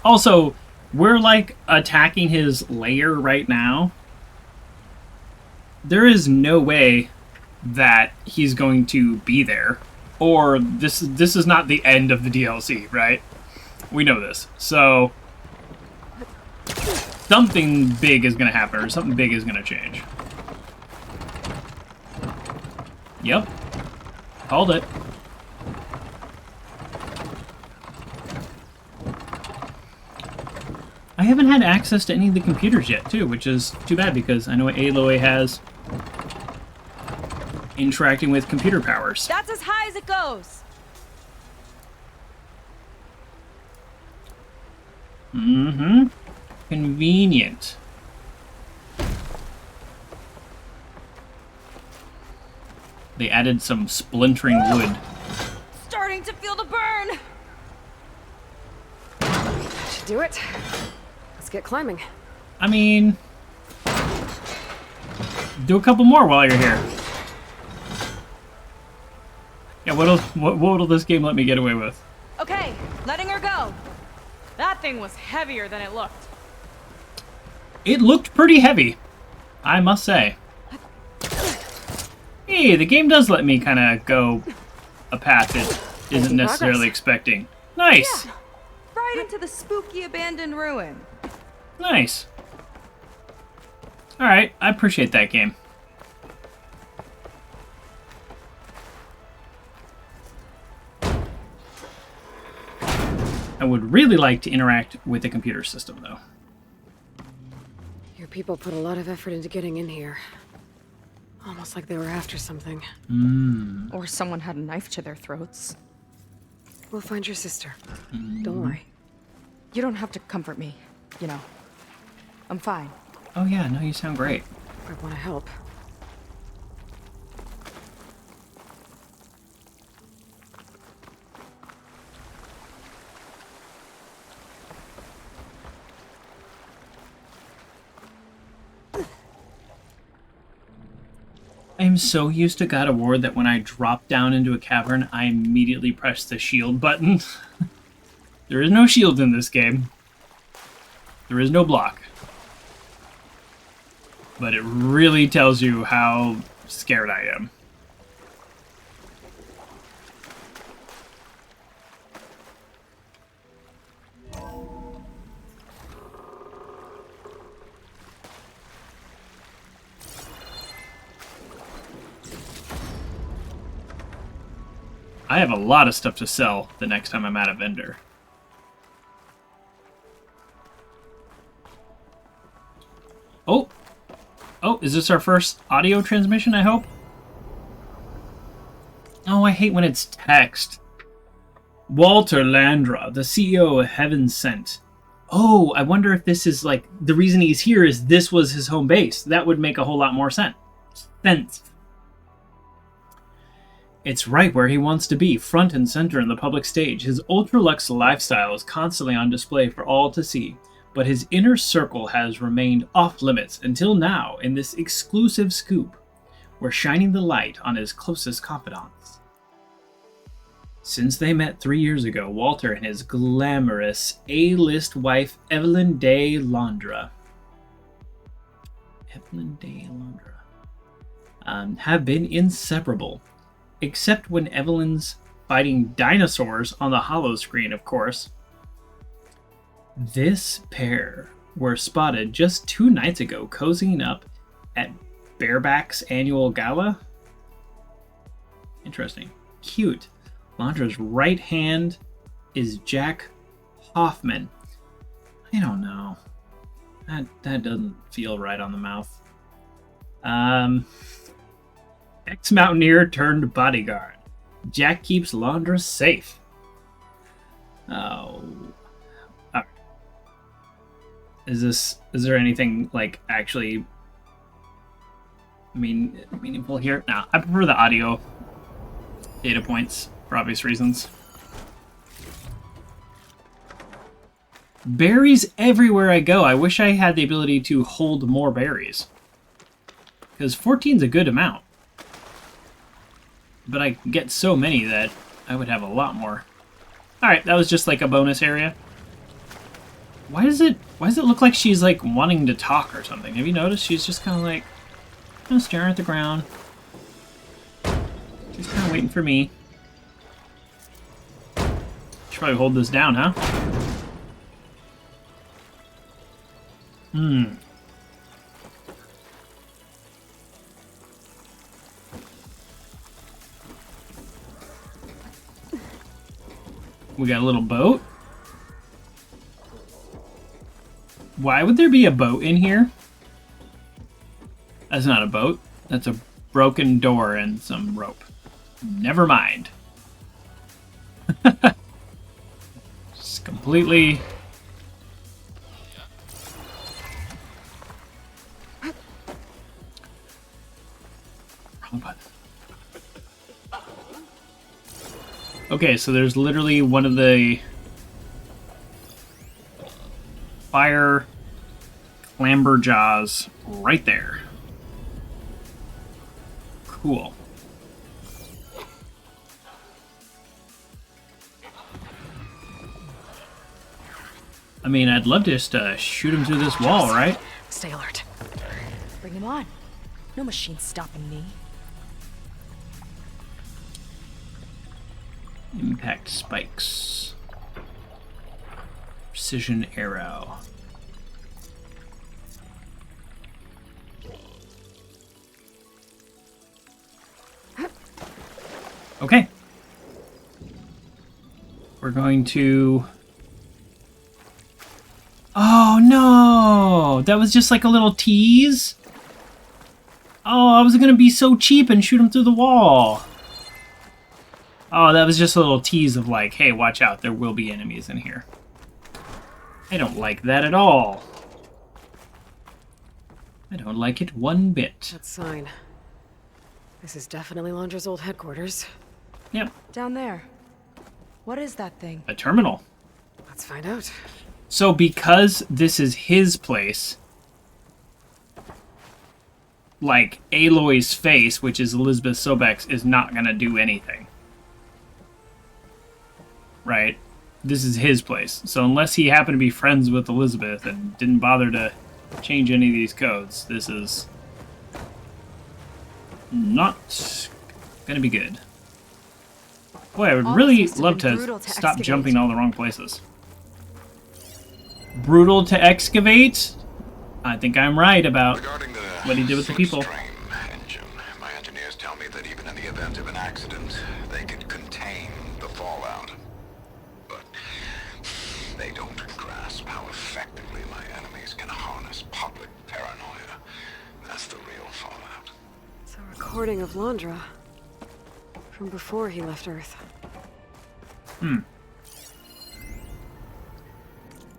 Also, we're like attacking his lair right now. There is no way that he's going to be there, or this is not the end of the DLC, right? We know this. So something big is going to happen, or something big is going to change. Yep. Called it. I haven't had access to any of the computers yet, too, which is too bad because I know Aloy has interacting with computer powers. That's as high as it goes! Mm-hmm. Convenient. They added some splintering wood. Starting to feel the burn! Should do it. Let's get climbing. I mean, do a couple more while you're here. Yeah, what'll this game let me get away with? Okay, letting her go. That thing was heavier than it looked. It looked pretty heavy, I must say. Hey, the game does let me kind of go a path it isn't necessarily expecting. Nice! Yeah, right into the spooky abandoned ruin. Nice. Alright, I appreciate that game. I would really like to interact with the computer system, though. Your people put a lot of effort into getting in here. Almost like they were after something. Or someone had a knife to their throats. We'll find your sister. Don't worry. You don't have to comfort me, you know. I'm fine. Oh yeah, no, you sound great. I want to help. I'm so used to God of War that when I drop down into a cavern, I immediately press the shield button. There is no shield in this game. There is no block. But it really tells you how scared I am. I have a lot of stuff to sell the next time I'm at a vendor. Oh! Oh, is this our first audio transmission, I hope? Oh, I hate when it's text. Walter Landra, the CEO of Heaven Sent. Oh, I wonder if this is like, the reason he's here is this was his home base. That would make a whole lot more sense. It's right where he wants to be, front and center in the public stage. His ultra-luxe lifestyle is constantly on display for all to see, but his inner circle has remained off-limits until now in this exclusive scoop. We're shining the light on his closest confidants. Since they met 3 years ago, Walter and his glamorous A-list wife, Evelyn de Londra, have been inseparable. Except when Evelyn's fighting dinosaurs on the holo screen, of course. This pair were spotted just 2 nights ago cozying up at Bareback's annual gala. Interesting. Cute. Londra's right hand is Jack Hoffman. I don't know. That doesn't feel right on the mouth. Ex-mountaineer turned bodyguard. Jack keeps Londra safe. Oh. Right. Is there anything, like, actually meaningful here? No, I prefer the audio data points for obvious reasons. Berries everywhere I go. I wish I had the ability to hold more berries. Because 14's a good amount. But I get so many that I would have a lot more. Alright, that was just like a bonus area. Why does it look like she's like wanting to talk or something? Have you noticed? She's just kind of like staring at the ground. She's kind of waiting for me. Should probably hold this down, huh? We got a little boat. Why would there be a boat in here? That's not a boat. That's a broken door and some rope. Never mind. Just completely... Wrong button. Okay, so there's literally one of the fire clamber jaws right there. Cool. I mean, I'd love to just shoot him through this wall, right? Stay alert. Bring him on. No machine stopping me. Impact spikes. Precision arrow. Okay. We're going to... Oh no! That was just like a little tease? Oh, I was gonna be so cheap and shoot him through the wall. Oh, that was just a little tease of like, hey, watch out, there will be enemies in here. I don't like that at all. I don't like it one bit. That sign. This is definitely Londra's old headquarters. Yep. Down there. What is that thing? A terminal. Let's find out. So because this is his place, like, Aloy's face, which is Elizabeth Sobek's, is not gonna do anything. Right? This is his place. So unless he happened to be friends with Elizabeth and didn't bother to change any of these codes, this is not gonna be good. Boy, I would really love to stop jumping all the wrong places. Brutal to excavate? I think I'm right about what he did with the people. Engine. My engineers tell me that even in the event of an accident, they could contain the fallout. But they don't grasp how effectively my enemies can harness public paranoia. That's the real fallout. It's a recording of Londra from before he left Earth.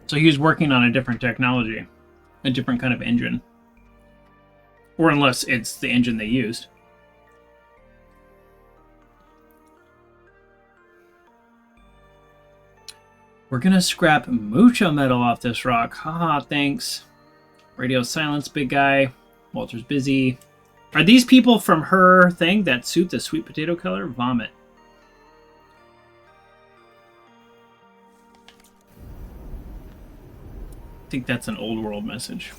So he was working on a different technology, a different kind of engine. Or unless it's the engine they used. We're gonna scrap mucho metal off this rock. Haha, thanks. Radio silence, big guy. Walter's busy. Are these people from her thing? That suit, the sweet potato color? Vomit. I think that's an old world message.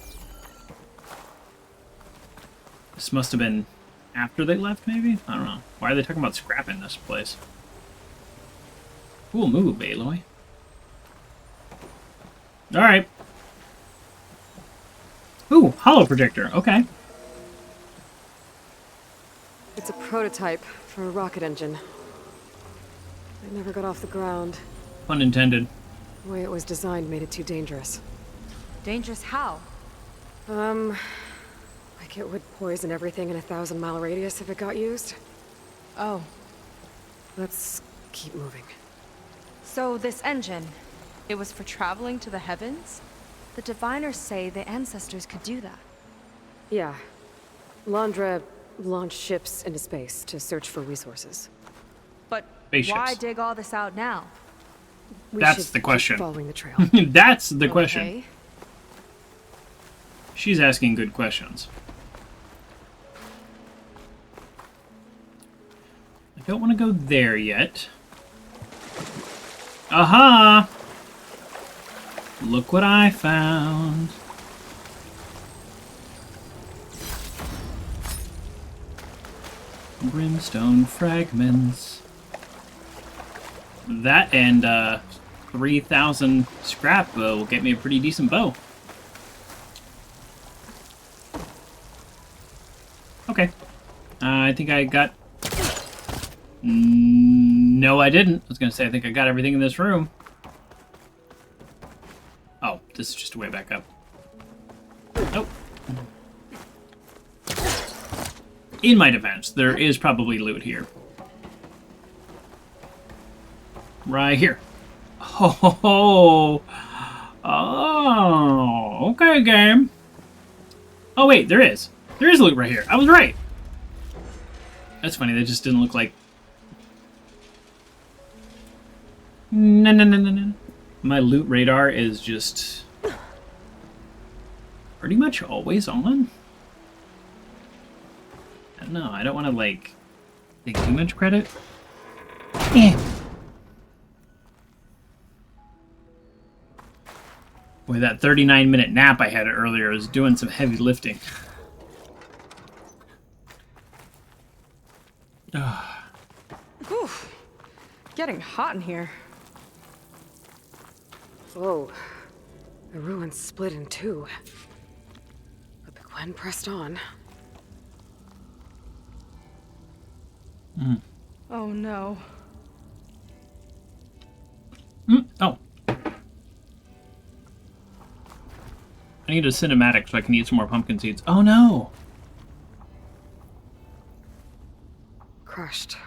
This must have been after they left, maybe? I don't know. Why are they talking about scrapping this place? Cool move, Aloy. Alright. Ooh, holo projector. Okay. It's a prototype for a rocket engine. It never got off the ground. Pun intended. The way it was designed made it too dangerous. Dangerous how? Like it would poison everything in a 1,000-mile radius if it got used. Oh. Let's keep moving. So this engine, it was for traveling to the heavens? The diviners say the ancestors could do that. Yeah. Landra launched ships into space to search for resources. But Spaceships. why dig all this out now? That's the question. Keep following the trail. That's the question. Okay. She's asking good questions. I don't want to go there yet. Aha! Look what I found. Brimstone fragments. That and 3,000 scrap will get me a pretty decent bow. Okay. I think I got... No, I didn't. I was going to say, I think I got everything in this room. Oh, this is just a way back up. Nope. In my defense, there is probably loot here. Right here. Oh, okay, game. Oh, wait, there is. There is loot right here. I was right. That's funny. That just didn't look like... No. My loot radar is just... pretty much always on. I don't know. I don't want to, like, take too much credit. Boy, that 39-minute nap I had earlier was doing some heavy lifting. Whew. Getting hot in here. Whoa. The ruins split in two. But the Gwen pressed on. Oh no. Oh. I need a cinematic so I can eat some more pumpkin seeds. Oh no! Crushed.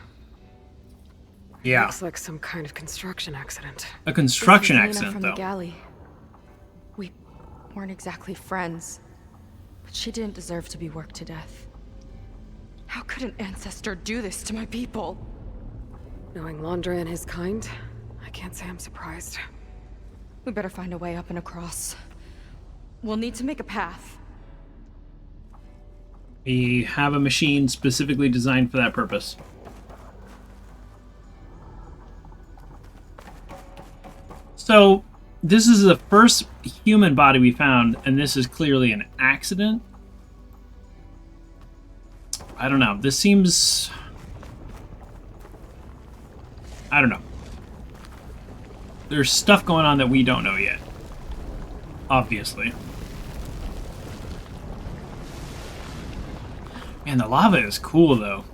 Yeah. Looks like some kind of construction accident. A construction This is Lena accident, from though. the galley. We weren't exactly friends, but she didn't deserve to be worked to death. How could an ancestor do this to my people? Knowing Landra and his kind, I can't say I'm surprised. We better find a way up and across. We'll need to make a path. We have a machine specifically designed for that purpose. So, this is the first human body we found, and this is clearly an accident. I don't know. This seems... I don't know. There's stuff going on that we don't know yet. Obviously. Man, the lava is cool, though.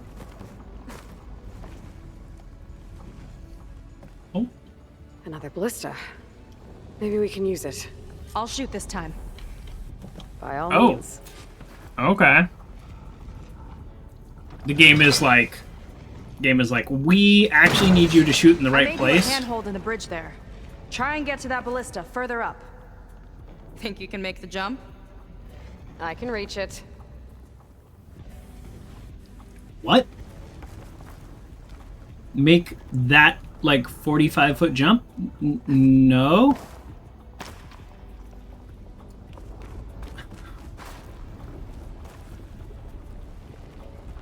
Oh. Another ballista. Maybe we can use it. I'll shoot this time. By all Oh. means. Okay. The game is like, we actually need you to shoot in the right place. A handhold in the bridge there. Try and get to that ballista further up. Think you can make the jump? I can reach it. What? Make that like 45-foot jump? No.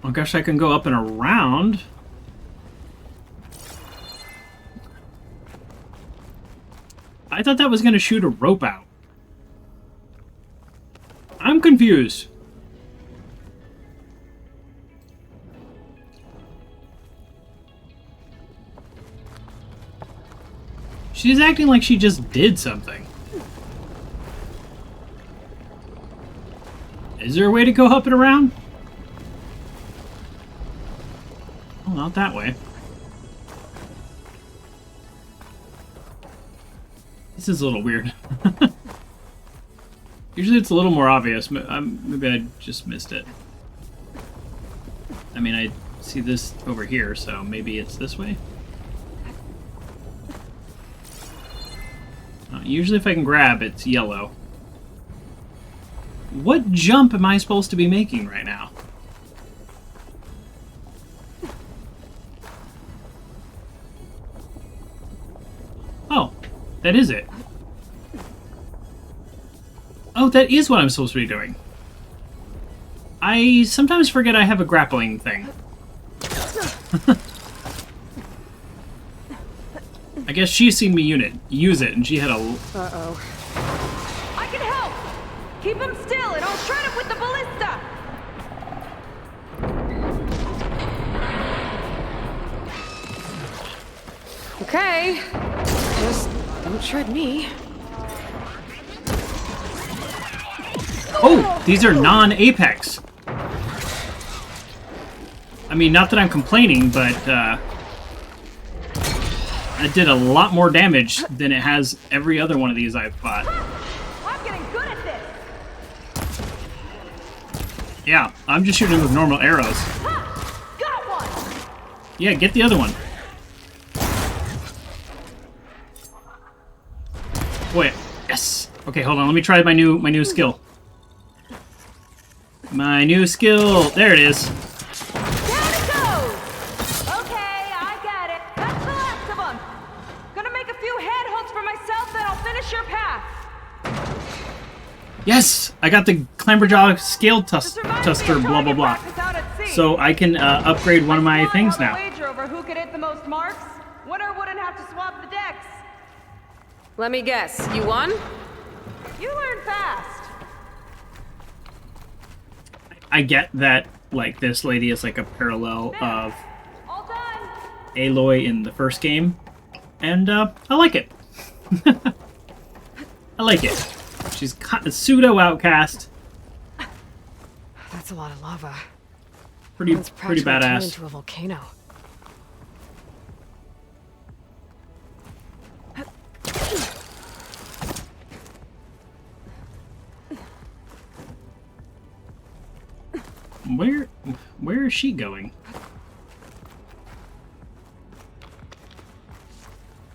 Oh gosh, I can go up and around. I thought that was going to shoot a rope out. I'm confused. She's acting like she just did something. Is there a way to go up and around? Oh, not that way. This is a little weird. Usually it's a little more obvious. Maybe I just missed it. I mean, I see this over here, so maybe it's this way? Usually if I can grab, it's yellow. What jump am I supposed to be making right now? Oh, that is it. Oh, that is what I'm supposed to be doing. I sometimes forget I have a grappling thing. I guess she's seen me use it, and she had a... Uh-oh. I can help! Keep him still, and I'll shred him with the ballista! Okay. Just don't shred me. Oh, these are non-apex. I mean, not that I'm complaining, but it did a lot more damage than it has every other one of these I've fought. I'm getting good at this! Yeah, I'm just shooting with normal arrows. Got one! Yeah, get the other one. Wait, yes. Okay, hold on. Let me try my new skill. My new skill. There it is. Down it goes! Okay, I got it. That's the last of them. Gonna make a few headholds for myself, then I'll finish your path. Yes! I got the Clamberjaw scale tuster, blah blah blah. So I can upgrade one of my things now. Wager over who could hit the most marks. Winner wouldn't have to swap the decks. Let me guess. You won? You learn fast. I get that, like, this lady is like a parallel of Aloy in the first game, and I like it. I like it. She's a pseudo outcast. That's a lot of lava. Pretty Turned badass. into a volcano. Where is she going?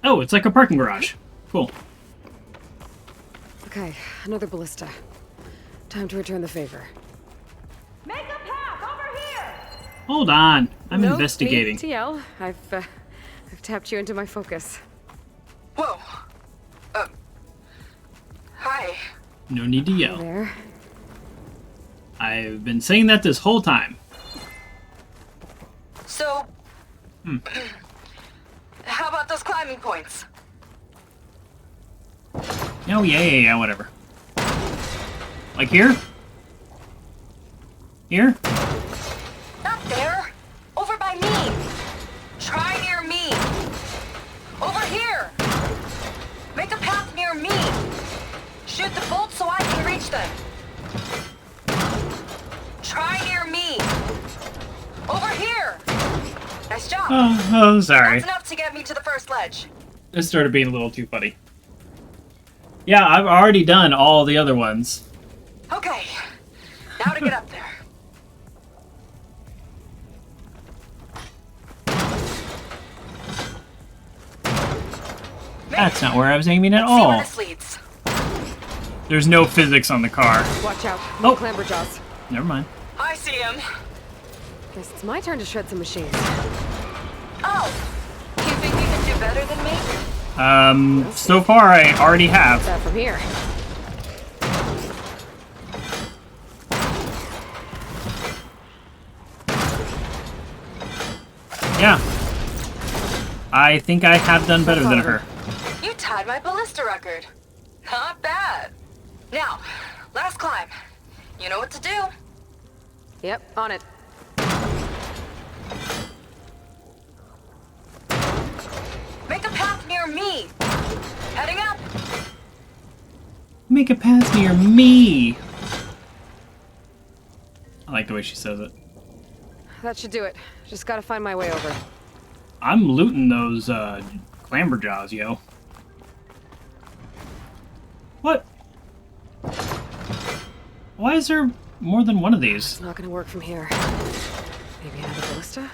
Oh, it's like a parking garage. Cool. Okay, another ballista. Time to return the favor. Make a path over here. Hold on, I'm No, investigating. me, TL. I've tapped you into my focus. Whoa. Hi. No need to yell. There. I've been saying that this whole time. So, how about those climbing points? Oh, yeah, whatever. Like here? Here? Not there. Over by me. Try near me. Over here. Make a path near me. Shoot the bolts so I can reach them. Try near me. Over here. Nice job. Oh, sorry. That's enough to get me to the first ledge. This started being a little too funny. Yeah, I've already done all the other ones. Okay. Now to get up there. That's not where I was aiming at Let's see where all. this leads. There's no physics on the car. Watch out. Oh. No clamberjaws. Never mind. I see him. Guess it's my turn to shred some machines. Oh. You think you can do better than me? So far I already have. That from here. Yeah. I think I have done better than her. You tied my ballista record. Not bad. Now, last climb. You know what to do. Yep, on it. Make a path near me. Heading up. Make a path near me. I like the way she says it. That should do it. Just gotta find my way over. I'm looting those clamberjaws, yo. What? Why is there more than one of these? It's not gonna work from here. Maybe another ballista?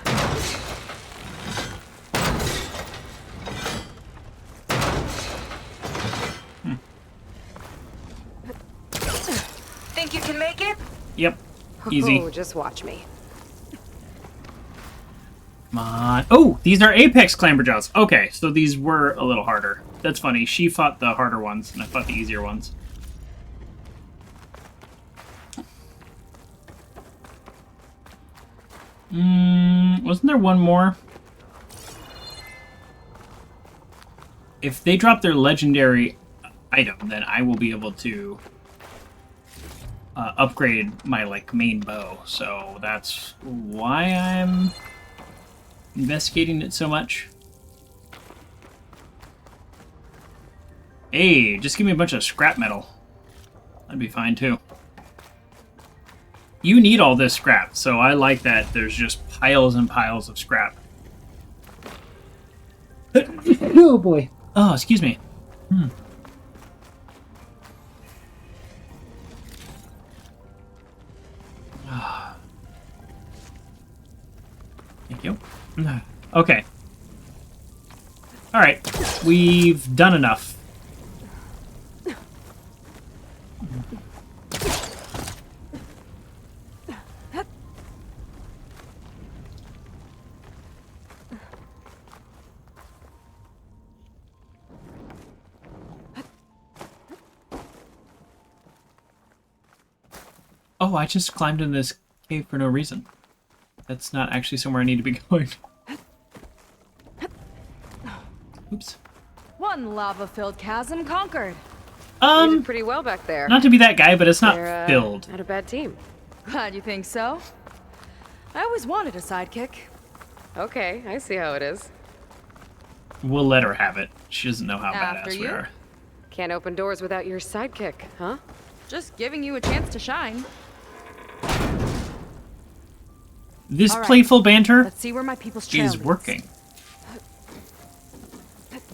Think you can make it? Yep. Easy. Oh, just watch me. Come on. Oh, these are Apex Clamberjaws. Okay, so these were a little harder. That's funny. She fought the harder ones, and I fought the easier ones. Wasn't there one more? If they drop their legendary item, then I will be able to upgrade my, like, main bow. So that's why I'm investigating it so much. Hey, just give me a bunch of scrap metal. That'd be fine too. You need all this scrap, so I like that there's just piles and piles of scrap. Oh boy. Oh, excuse me. Thank you. Okay. Alright. We've done enough. Oh, I just climbed in this cave for no reason. That's not actually somewhere I need to be going. Oops. One lava-filled chasm conquered. You did pretty well back there. Not to be that guy, but it's not They're, filled. Not a bad team. Glad you think so. I always wanted a sidekick. Okay, I see how it is. We'll let her have it. She doesn't know how After badass we you? are. Can't open doors without your sidekick, huh? Just giving you a chance to shine. This All right, playful banter let's see where my people's trail is leads. working.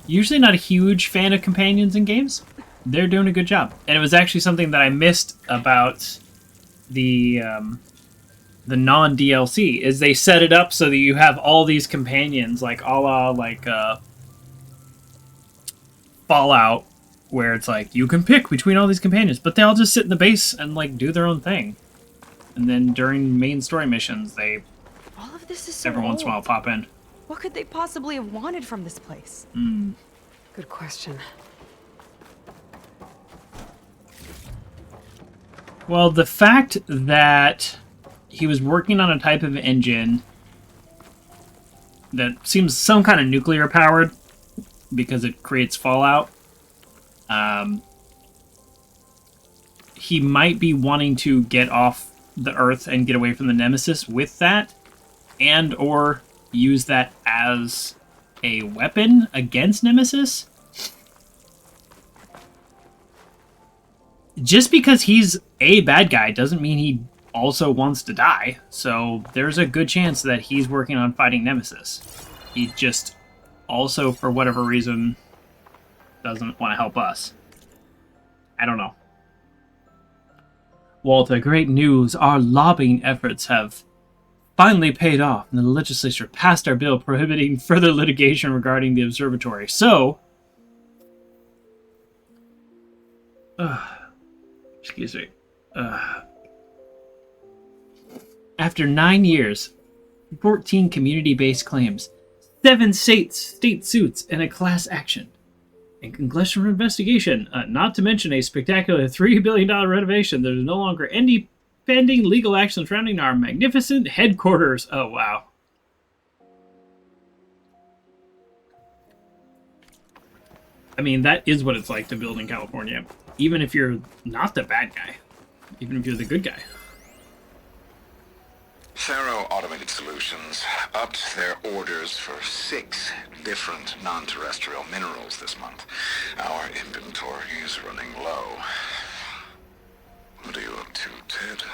Usually not a huge fan of companions in games. They're doing a good job. And it was actually something that I missed about the non-DLC, is they set it up so that you have all these companions, like a la like Fallout, where it's like you can pick between all these companions, but they all just sit in the base and like do their own thing. And then during main story missions, they All of this is so every once in a while old. pop in. What could they possibly have wanted from this place? Good question. Well, the fact that he was working on a type of engine that seems some kind of nuclear powered because it creates fallout. He might be wanting to get off the Earth and get away from the Nemesis with that, and or use that as a weapon against Nemesis. Just because he's a bad guy doesn't mean he also wants to die. So there's a good chance that he's working on fighting Nemesis. He just also, for whatever reason, doesn't want to help us. I don't know. Walter, great news. Our lobbying efforts have finally paid off, and the legislature passed our bill prohibiting further litigation regarding the observatory. So, excuse me. After 9 years, 14 community-based claims, 7 state suits in a class action. A congressional investigation, not to mention a spectacular $3 billion renovation. There's no longer any pending legal action surrounding our magnificent headquarters. Oh, wow. I mean, that is what it's like to build in California. Even if you're not the bad guy. Even if you're the good guy. Faro Automated Solutions upped their orders for 6 different non-terrestrial minerals this month. Our inventory is running low. What are you up to, Ted?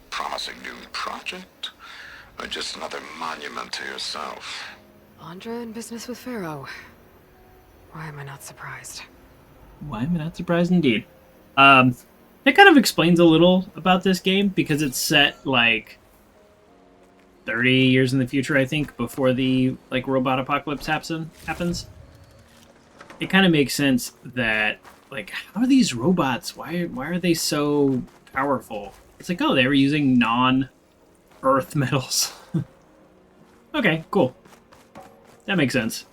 Promising new project? Or just another monument to yourself? Landra in business with Pharaoh. Why am I not surprised? Why am I not surprised indeed? That kind of explains a little about this game, because it's set, like, 30 years in the future, I think, before the, like, robot apocalypse happens. It kind of makes sense that, like, how are these robots? Why are they so powerful? It's like, oh, they were using non-Earth metals. Okay, cool. That makes sense.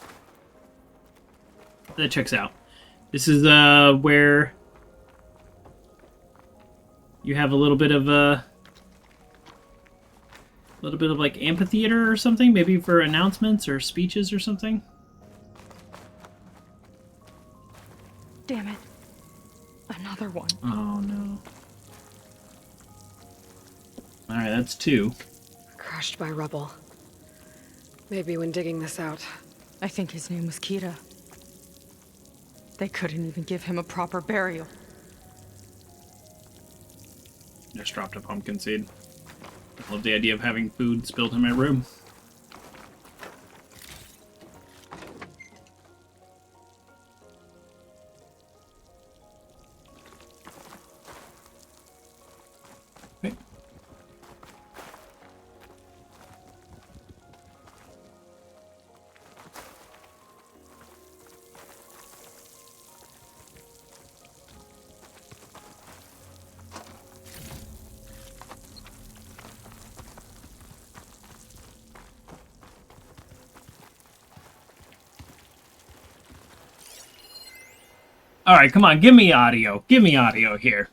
That checks out. This is where you have a little bit of like amphitheater or something, maybe for announcements or speeches or something. Damn it. Another one. Oh no. Alright, that's 2. Crushed by rubble. Maybe when digging this out. I think his name was Kira. They couldn't even give him a proper burial. Just dropped a pumpkin seed. I love the idea of having food spilled in my room. Okay. Alright, come on, give me audio. Give me audio here.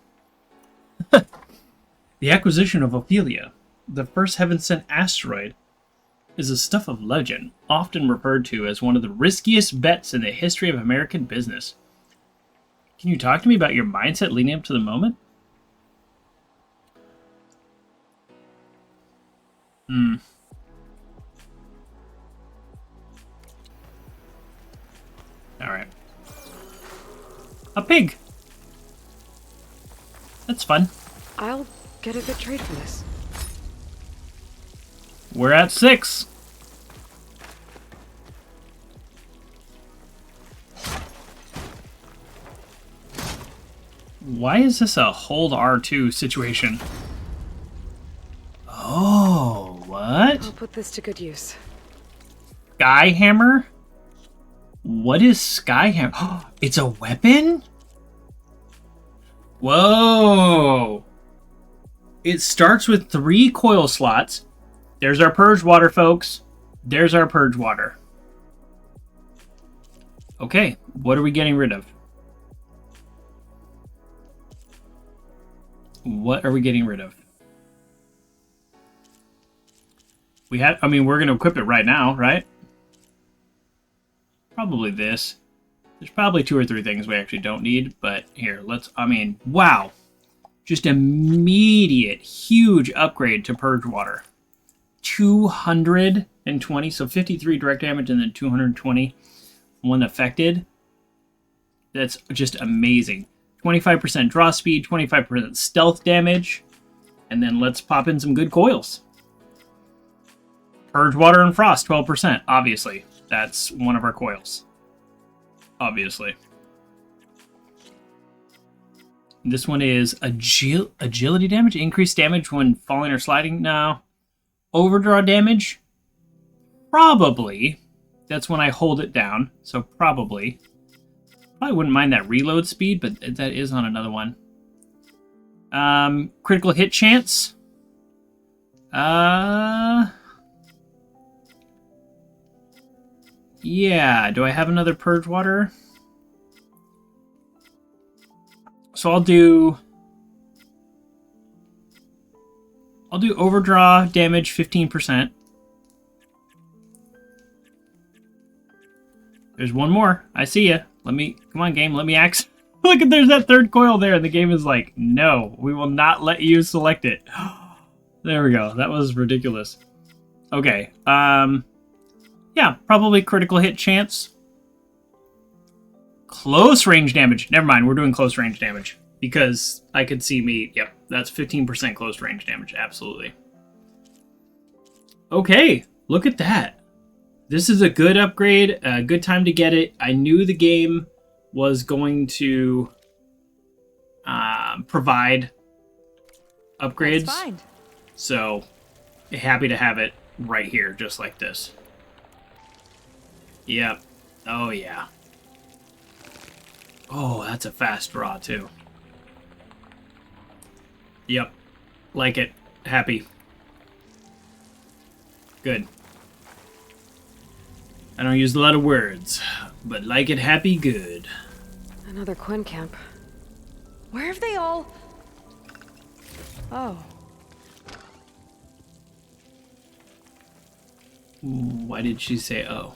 The acquisition of Ophelia, the first heaven-sent asteroid, is a stuff of legend, often referred to as one of the riskiest bets in the history of American business. Can you talk to me about your mindset leading up to the moment? Alright. A pig! That's fun. I'll get a good trade for this. We're at 6. Why is this a hold R2 situation? Oh, what? I'll put this to good use. Skyhammer? What is Skyhammer? Oh, it's a weapon? Whoa! It starts with 3 coil slots. There's our purge water, folks. There's our purge water. Okay, what are we getting rid of? What are we getting rid of? We're going to equip it right now, right? Probably this. There's probably 2 or 3 things we actually don't need, but here, wow. Just immediate, huge upgrade to Purge Water. 220, so 53 direct damage and then 220 when affected. That's just amazing. 25% draw speed, 25% stealth damage, and then let's pop in some good coils. Purge Water and Frost, 12%, obviously. That's one of our coils. Obviously. This one is agility damage, increased damage when falling or sliding. No. Overdraw damage? Probably. That's when I hold it down, so probably. Probably wouldn't mind that reload speed, but that is on another one. Critical hit chance? Yeah, do I have another purge water? So I'll do overdraw damage 15%. There's one more. I see ya. Come on, game, let me axe. Look at, there's that third coil there, and the game is like, no, we will not let you select it. There we go. That was ridiculous. Okay. Yeah, probably critical hit chance. Close range damage. Never mind, we're doing close range damage. Because I could see me... Yep, that's 15% close range damage. Absolutely. Okay, look at that. This is a good upgrade. A good time to get it. I knew the game was going to provide upgrades. That's fine. So, happy to have it right here, just like this. Yep. Oh, yeah. Oh, that's a fast draw, too. Yep. Like it. Happy. Good. I don't use a lot of words, but like it, happy, good. Another Quen camp. Where have they all... Oh. Why did she say oh?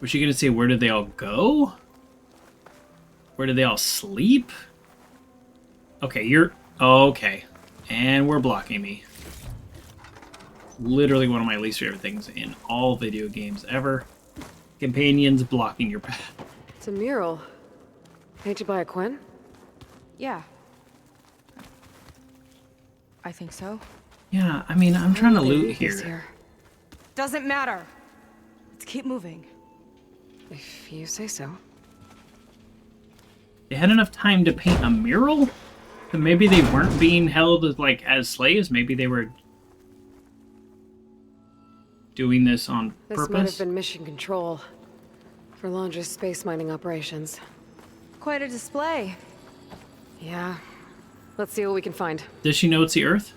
Was she gonna say where did they all go? Where did they all sleep? Okay, you're... Okay. And we're blocking me. Literally one of my least favorite things in all video games ever. Companions blocking your path. It's a mural. Painted by a Quen? Yeah. I think so. Yeah, I mean, I'm trying to loot here. Doesn't matter. Let's keep moving. If you say so. They had enough time to paint a mural? So maybe they weren't being held as, like, as slaves? Maybe they were doing this on purpose? This might have been mission control for Londra's space mining operations. Quite a display. Yeah. Let's see what we can find. Does she know it's the Earth?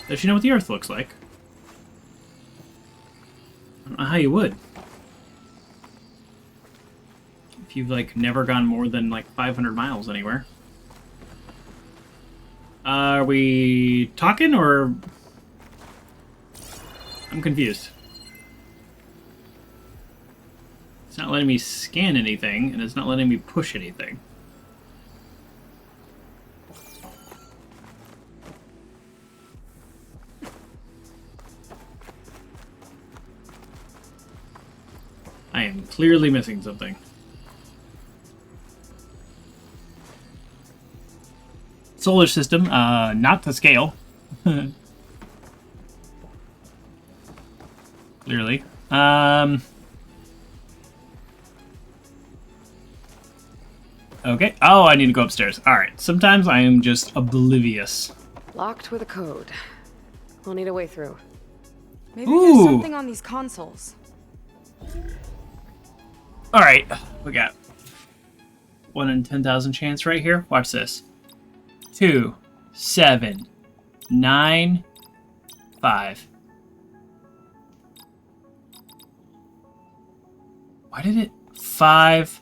Does she know what the Earth looks like? I don't know how you would. If you've, like, never gone more than, like, 500 miles anywhere. Are we talking, or... I'm confused. It's not letting me scan anything, and it's not letting me push anything. I am clearly missing something. Solar system, not to scale. Clearly. Okay. Oh, I need to go upstairs. Alright, sometimes I am just oblivious. Locked with a code. We'll need a way through. Maybe there's something on these consoles. Alright, we got 1 in 10,000 chance right here. Watch this. 2, 7, 9, 5. Why did it? 5,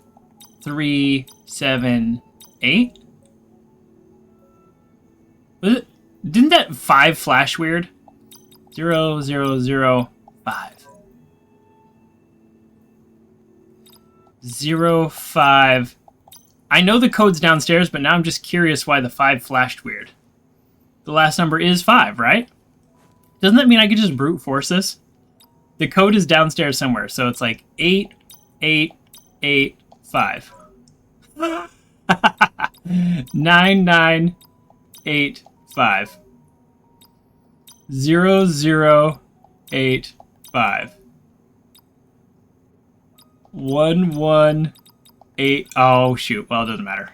3, 7, 8? Was it? Didn't that 5 flash weird? 0, 0, 0, 5. 0, 5. I know the code's downstairs, but now I'm just curious why the 5 flashed weird. The last number is 5, right? Doesn't that mean I could just brute force this? The code is downstairs somewhere, so it's like 8, 8, 8, 5. 9, 9, 8, 5. 0, 0, 8, 5. 1, 1, 8. Oh, shoot. Well, it doesn't matter.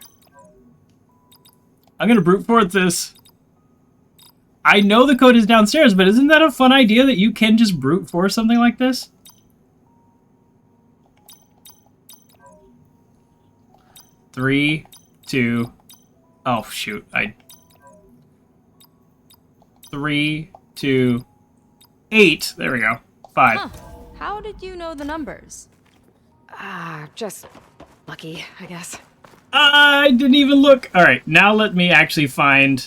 I'm going to brute force this. I know the code is downstairs, but isn't that a fun idea that you can just brute force something like this? Three, 2. Oh, shoot. 3, 2, 8. There we go. 5. Huh. How did you know the numbers? Just lucky, I guess. I didn't even look. All right, now let me actually find...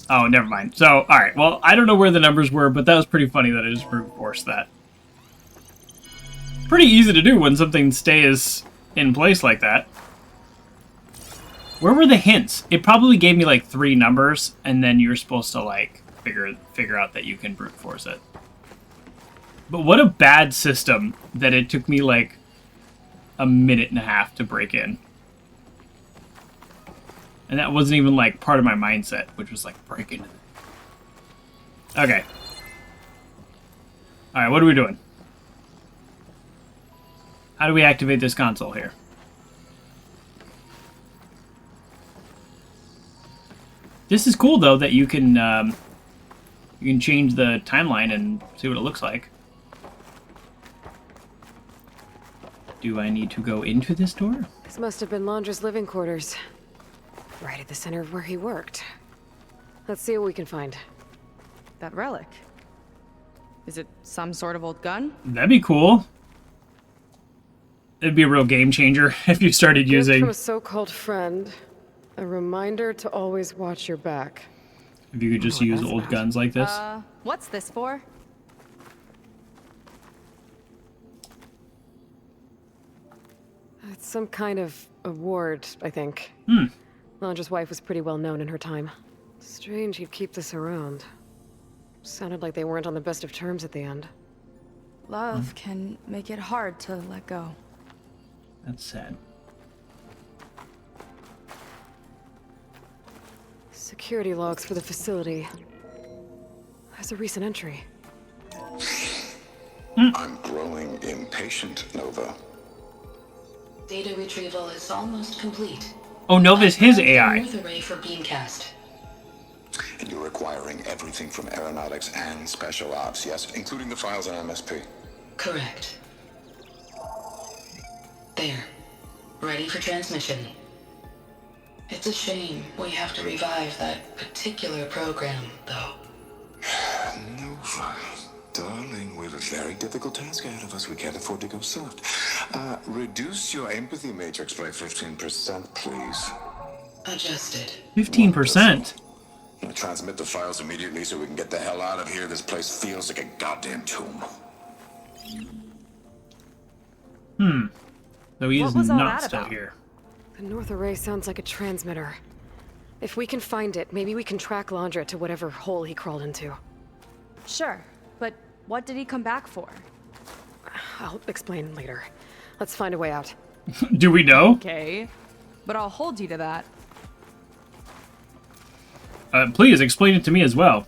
Oh, never mind. So, all right. Well, I don't know where the numbers were, but that was pretty funny that I just brute forced that. Pretty easy to do when something stays in place like that. Where were the hints? It probably gave me like 3 numbers, and then you're supposed to like figure out that you can brute force it. But what a bad system that it took me like a minute and a half to break in. And that wasn't even like part of my mindset, which was like break into it. Okay. Alright, what are we doing? How do we activate this console here? This is cool though that you can change the timeline and see what it looks like. Do I need to go into this door? This must have been Londra's living quarters. Right at the center of where he worked. Let's see what we can find. That relic. Is it some sort of old gun? That'd be cool. It'd be a real game changer if you started Gift using... from a so-called friend. A reminder to always watch your back. If you could just use old guns like this. What's this for? It's some kind of award, I think. Londra's wife was pretty well known in her time. Strange he'd keep this around. Sounded like they weren't on the best of terms at the end. Love can make it hard to let go. That's sad. Security logs for the facility. There's a recent entry. I'm growing impatient, Nova. Data retrieval is almost complete. Oh, Nova's his AI. North array for beamcast. And you're acquiring everything from aeronautics and special ops, yes? Including the files on MSP. Correct. There. Ready for transmission. It's a shame we have to revive that particular program, though. Nova, darling, we have a very difficult task ahead of us. We can't afford to go soft. Reduce your empathy matrix by 15%, please. Adjusted. 15%? Transmit the files immediately so we can get the hell out of here. This place feels like a goddamn tomb. So he is not still here. The North Array sounds like a transmitter. If we can find it, maybe we can track Londra to whatever hole he crawled into. Sure, but what did he come back for? I'll explain later. Let's find a way out. Do we know? Okay, but I'll hold you to that. Please explain it to me as well.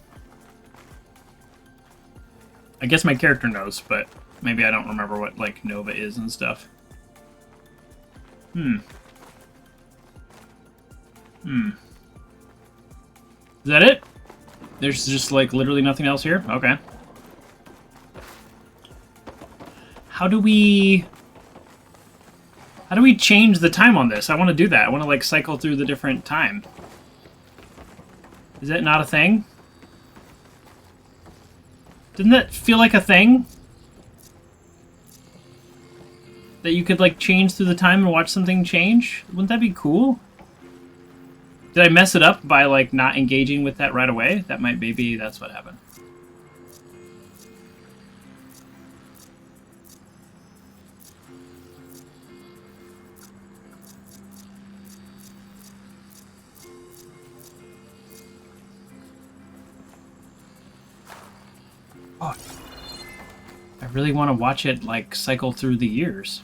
I guess my character knows, but maybe I don't remember what like Nova is and stuff. Is that it? There's just like literally nothing else here? Okay. How do we change the time on this? I want to do that. I want to like cycle through the different time. Is that not a thing? Didn't that feel like a thing? That you could like change through the time and watch something change? Wouldn't that be cool? Did I mess it up by like not engaging with that right away? That might maybe that's what happened. Oh, I really want to watch it like cycle through the years.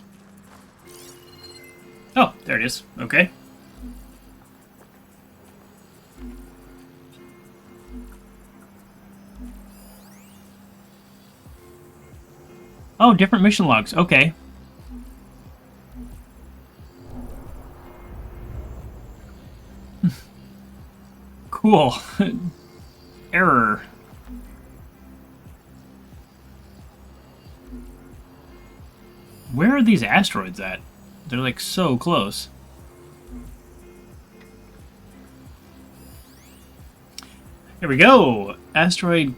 Oh, there it is. Okay. Oh, different mission logs. Okay. Cool. Error. Where are these asteroids at? They're like so close. Here we go. Asteroid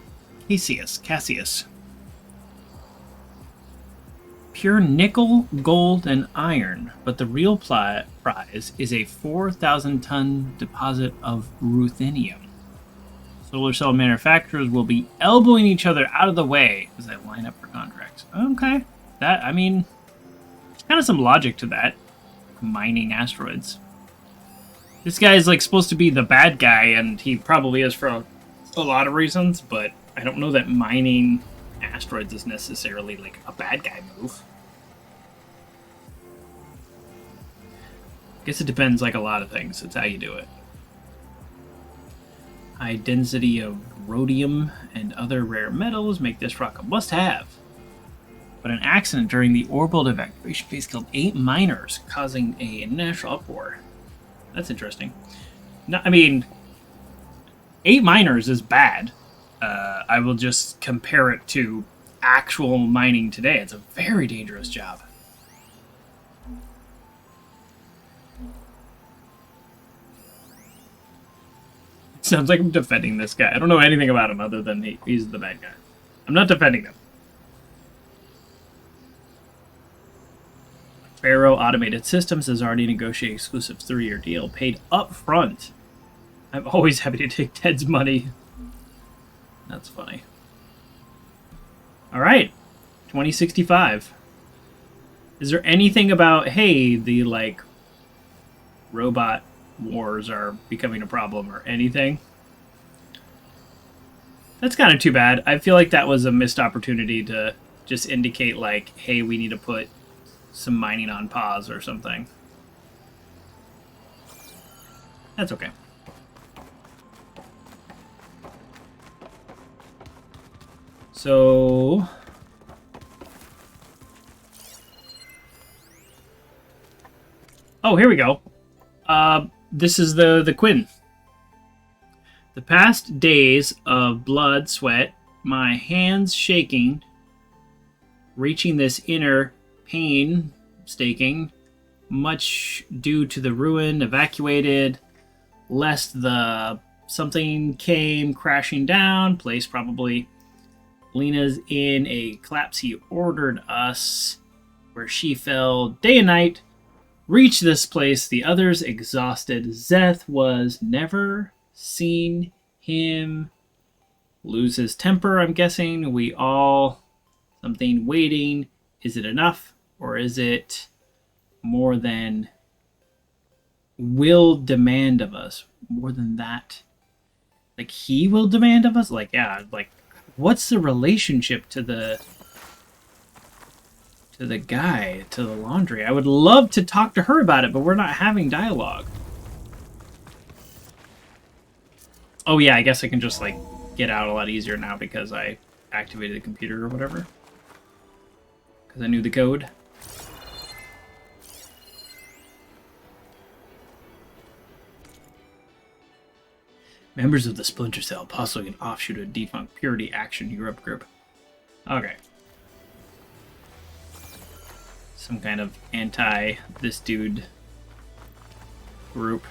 Cassius. Pure nickel, gold, and iron, but the real prize is a 4,000-ton deposit of ruthenium. Solar cell manufacturers will be elbowing each other out of the way as they line up for contracts. Okay. That, I mean, there's kind of some logic to that. Mining asteroids. This guy is, like, supposed to be the bad guy, and he probably is for a lot of reasons, but I don't know that mining asteroids is necessarily, like, a bad guy move. I guess it depends, like, a lot of things. It's how you do it. High density of rhodium and other rare metals make this rock a must-have. But an accident during the orbital evacuation phase killed 8 miners, causing a national uproar. That's interesting. No, I mean, 8 miners is bad. I will just compare it to actual mining today. It's a very dangerous job. Sounds like I'm defending this guy. I don't know anything about him other than he's the bad guy. I'm not defending him. Faro Automated Systems has already negotiated exclusive 3-year deal, paid up front. I'm always happy to take Ted's money. That's funny. Alright. 2065. Is there anything about, hey, the, like, robot wars are becoming a problem or anything? That's kind of too bad. I feel like that was a missed opportunity to just indicate, like, hey, we need to put some mining on pause or something. That's okay. So oh, here we go. This is the Quinn. The past days of blood, sweat, my hands shaking, reaching this inner painstaking, much due to the ruin, evacuated, lest the something came crashing down, place probably. Lena's in a collapse he ordered us, where she fell day and night. Reach this place, the others exhausted. Zeth was never seen him lose his temper, I'm guessing. We all something waiting. Is it enough? Or is it more than will demand of us? More than that? Like, he will demand of us? Like, yeah, like, what's the relationship to the guy, to the laundry? I would love to talk to her about it, but we're not having dialogue. Oh yeah, I guess I can just, like, get out a lot easier now because I activated the computer or whatever. Because I knew the code. Members of the Splinter Cell, possibly an offshoot of defunct Purity Action Europe group. Okay. Some kind of anti-this dude group.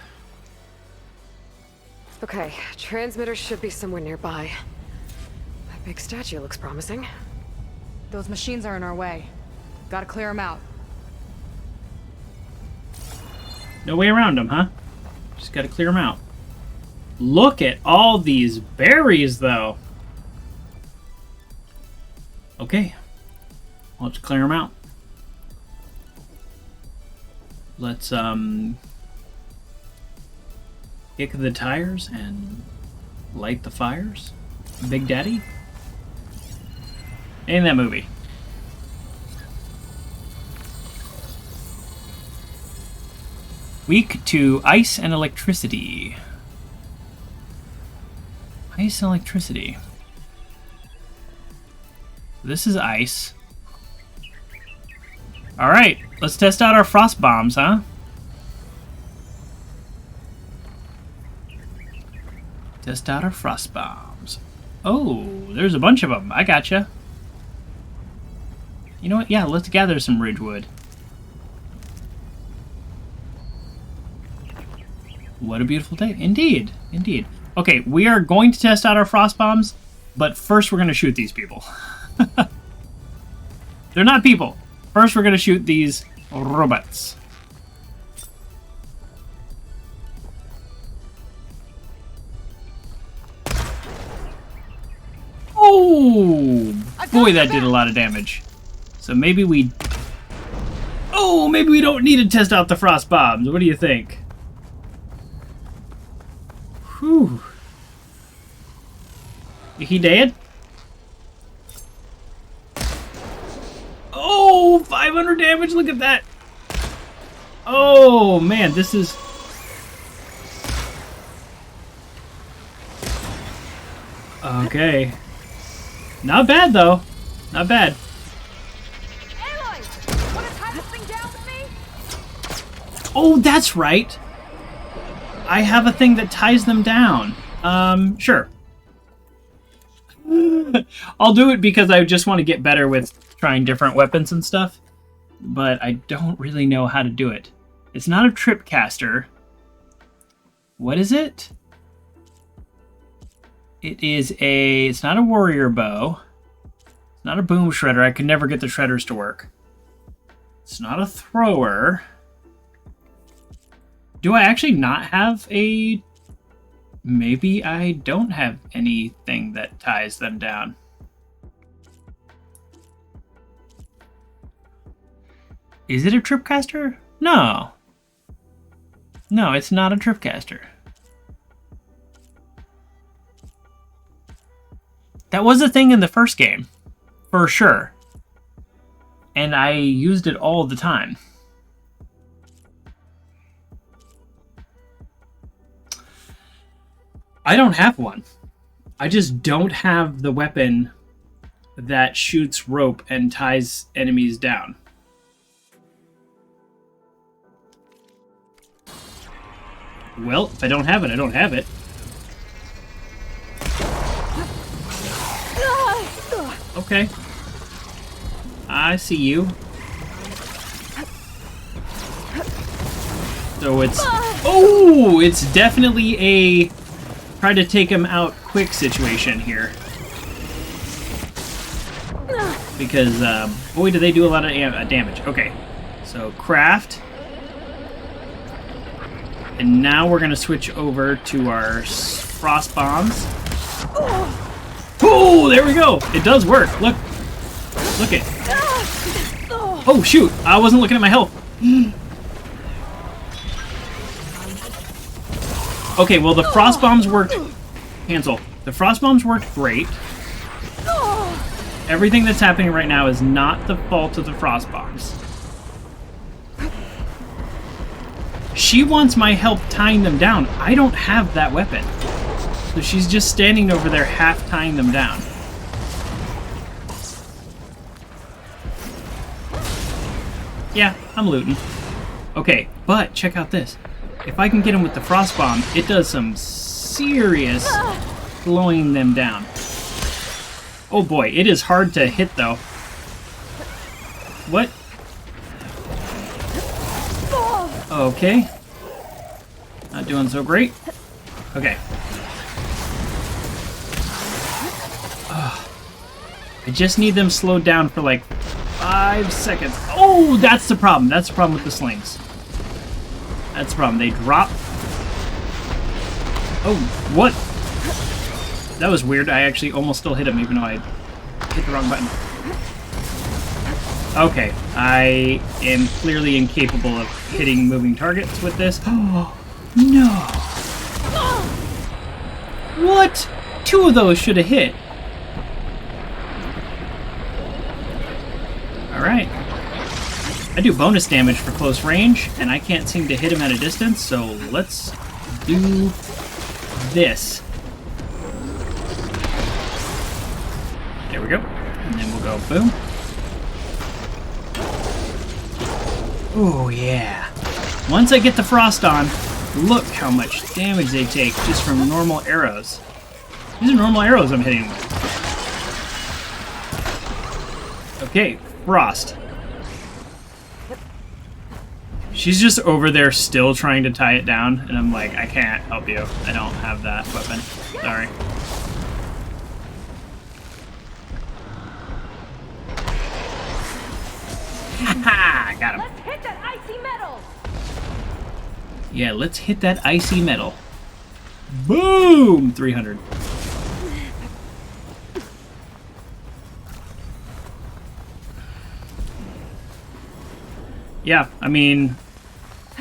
Okay, transmitter should be somewhere nearby. That big statue looks promising. Those machines are in our way. Gotta clear them out. No way around them, huh? Just gotta clear them out. Look at all these berries, though. Okay. Let's clear them out. Let's, kick the tires and light the fires. Big Daddy? Ain't that movie? Weak to ice and electricity. Ice and electricity. This is ice. Alright, let's test out our frost bombs, huh? Test out our frost bombs. Oh, there's a bunch of them. I gotcha. You know what? Yeah, let's gather some ridgewood. What a beautiful day. Indeed. Indeed. Okay, we are going to test out our frost bombs, but first we're going to shoot these people. They're not people. First we're going to shoot these robots. Oh, boy, that did a lot of damage. So maybe we... Oh, maybe we don't need to test out the frost bombs. What do you think? Whew. He dead? Oh, 500 damage. Look at that. Oh, man, this is... Okay. Not bad, though. Not bad. Aloy, wanna tie this thing down with me? Oh, that's right. I have a thing that ties them down. Sure. I'll do it because I just want to get better with trying different weapons and stuff. But I don't really know how to do it. It's not a trip caster. What is it? It's not a warrior bow. It's not a boom shredder. I could never get the shredders to work. It's not a thrower. Do I actually not have a... Maybe I don't have anything that ties them down. Is it a tripcaster? No. No, it's not a tripcaster. That was a thing in the first game, for sure. And I used it all the time. I don't have one. I just don't have the weapon that shoots rope and ties enemies down. Well, if I don't have it, I don't have it. Okay. I see you. So it's... Oh! It's definitely a try to take him out quick situation here. Because, boy, do they do a lot of damage. Okay. So, craft. And now we're going to switch over to our frost bombs. Oh, there we go. It does work. Look. Look it. Oh, shoot. I wasn't looking at my health. Okay, well, the frost bombs worked. Cancel. The frost bombs worked great. Everything that's happening right now is not the fault of the frost bombs. She wants my help tying them down. I don't have that weapon. So she's just standing over there half tying them down. Yeah, I'm looting. Okay, but check out this. If I can get him with the frost bomb, it does some serious slowing them down. Oh boy, it is hard to hit though. What? Okay. Not doing so great. Okay. I just need them slowed down for like 5 seconds. Oh, that's the problem. That's the problem with the slings. That's the problem. They drop. Oh, what? That was weird. I actually almost still hit him even though I hit the wrong button. Okay, I am clearly incapable of hitting moving targets with this. Oh, no. What? 2 of those should have hit. Alright. I do bonus damage for close range, and I can't seem to hit him at a distance, so let's do this. There we go. And then we'll go boom. Oh, yeah. Once I get the frost on, look how much damage they take just from normal arrows. These are normal arrows I'm hitting with. Okay, frost. She's just over there still trying to tie it down, and I'm like, I can't help you. I don't have that weapon. Sorry. Haha! Got him. Let's hit that icy metal. Yeah, let's hit that icy metal. Boom! 300. Yeah, I mean,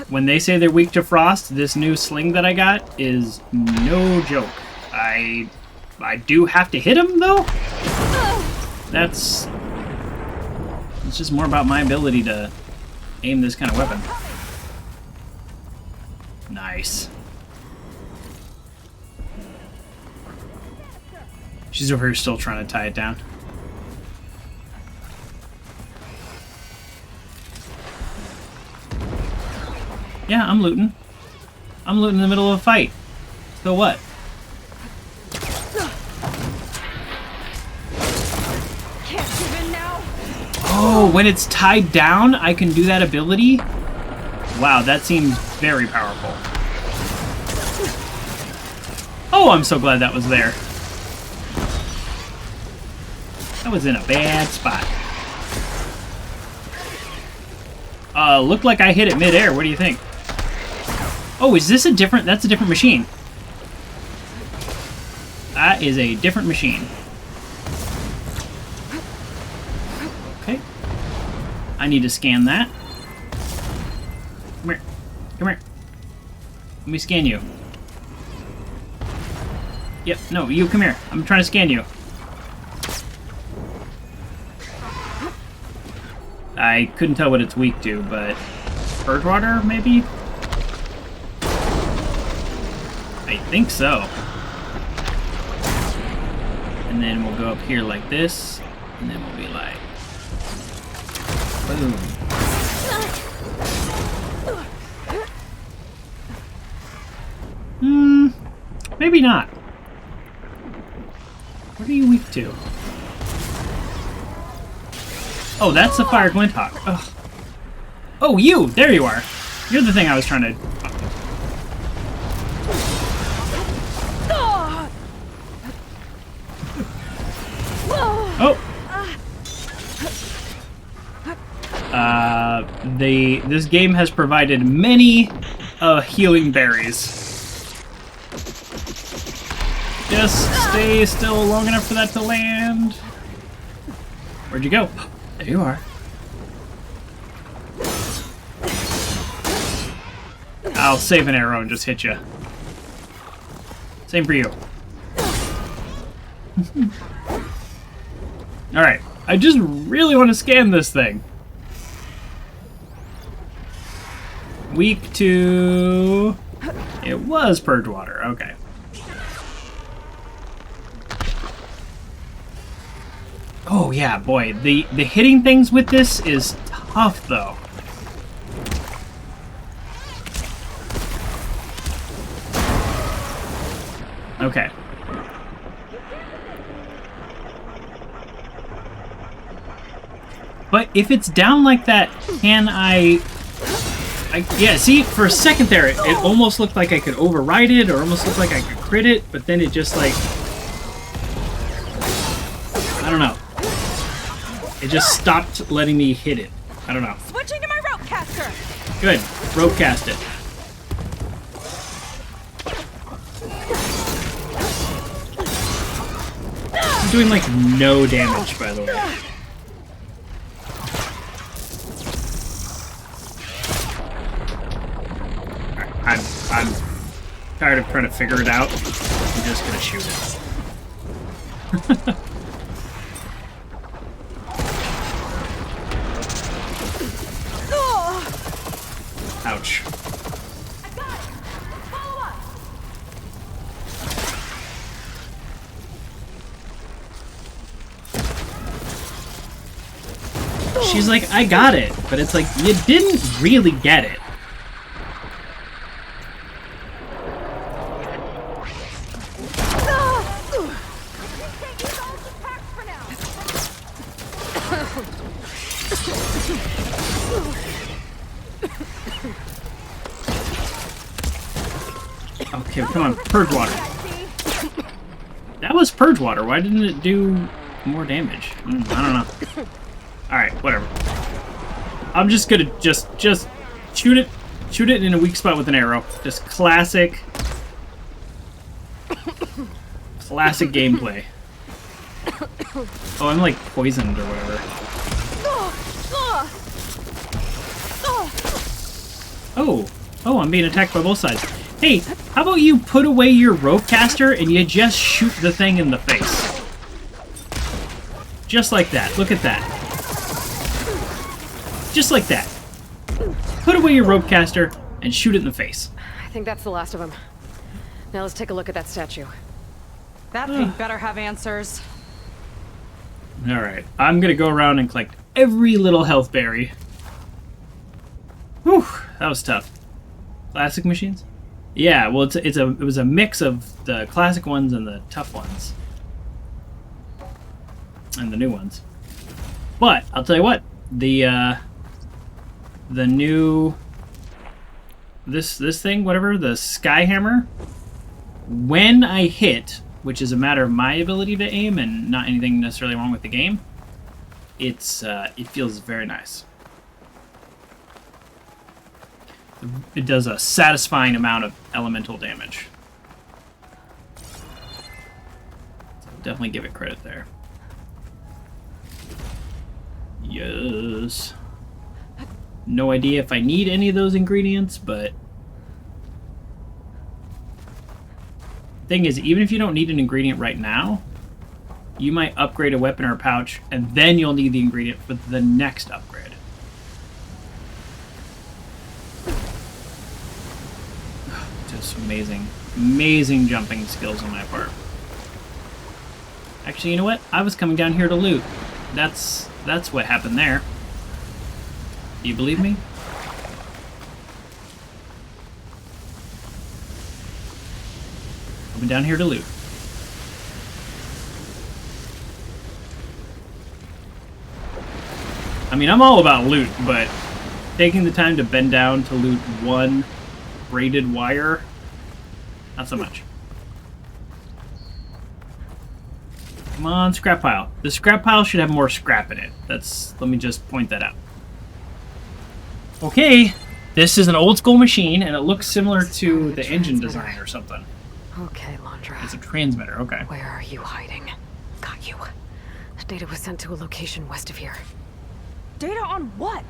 when they say they're weak to frost, this new sling that I got is no joke. I do have to hit him, though. It's just more about my ability to aim this kind of weapon. Nice. She's over here still trying to tie it down. Yeah, I'm looting. I'm looting in the middle of a fight. So what? Can't give in now. Oh, when it's tied down, I can do that ability? Wow, that seems very powerful. Oh, I'm so glad that was there. That was in a bad spot. Looked like I hit it midair. What do you think? Oh, is this a different... That's a different machine. That is a different machine. Okay. I need to scan that. Come here. Come here. Let me scan you. Yep, no, you come here. I'm trying to scan you. I couldn't tell what it's weak to, but... Purge water, maybe? I think so. And then we'll go up here like this, and then we'll be like... Boom. Maybe not. What are you weak to? Oh, that's the fire glint hawk. Ugh. Oh, you! There you are. You're the thing I was trying to... Oh! This game has provided many healing berries. Just stay still long enough for that to land. Where'd you go? There you are. I'll save an arrow and just hit you. Same for you. Alright, I just really want to scan this thing. Weak to... It was purge water, okay. Oh yeah, boy, the hitting things with this is tough though. Okay. But if it's down like that, can I yeah, see, for a second there, it almost looked like I could override it, or almost looked like I could crit it, but then it just like... I don't know. It just stopped letting me hit it. I don't know. Switching to my rope caster. Good. Rope cast it. I'm doing like no damage, by the way. I'm tired of trying to figure it out. I'm just gonna shoot it. Ouch. She's like, I got it, but it's like, you didn't really get it. Okay, come on, purge water. That was purge water. Why didn't it do more damage? I don't know. Alright, whatever. I'm just gonna just shoot it. Shoot it in a weak spot with an arrow. Just classic gameplay. Oh, I'm like poisoned or whatever. Oh, I'm being attacked by both sides. Hey, how about you put away your rope caster and you just shoot the thing in the face? Just like that. Look at that. Just like that. Put away your rope caster and shoot it in the face. I think that's the last of them. Now let's take a look at that statue. That thing better have answers. Alright, I'm gonna go around and collect every little health berry. Whew, that was tough. Classic machines? Yeah, well, it was a mix of the classic ones and the tough ones. And the new ones. But, I'll tell you what, the new... This thing, whatever, the Skyhammer, when I hit, which is a matter of my ability to aim and not anything necessarily wrong with the game, it feels very nice. It does a satisfying amount of elemental damage. So definitely give it credit there. Yes. No idea if I need any of those ingredients, but... Thing is, even if you don't need an ingredient right now, you might upgrade a weapon or a pouch, and then you'll need the ingredient for the next upgrade. Just amazing jumping skills on my part. Actually, you know what? I was coming down here to loot. That's what happened there. Do you believe me? Coming down here to loot. I mean, I'm all about loot, but taking the time to bend down to loot one braided wire, not so much. Come on, scrap pile. The scrap pile should have more scrap in it. Let me just point that out. Okay, this is an old school machine, and it looks similar to the engine design or something. Okay, Landra. It's a transmitter, okay. Where are you hiding? Got you. Data was sent to a location west of here. Data on what?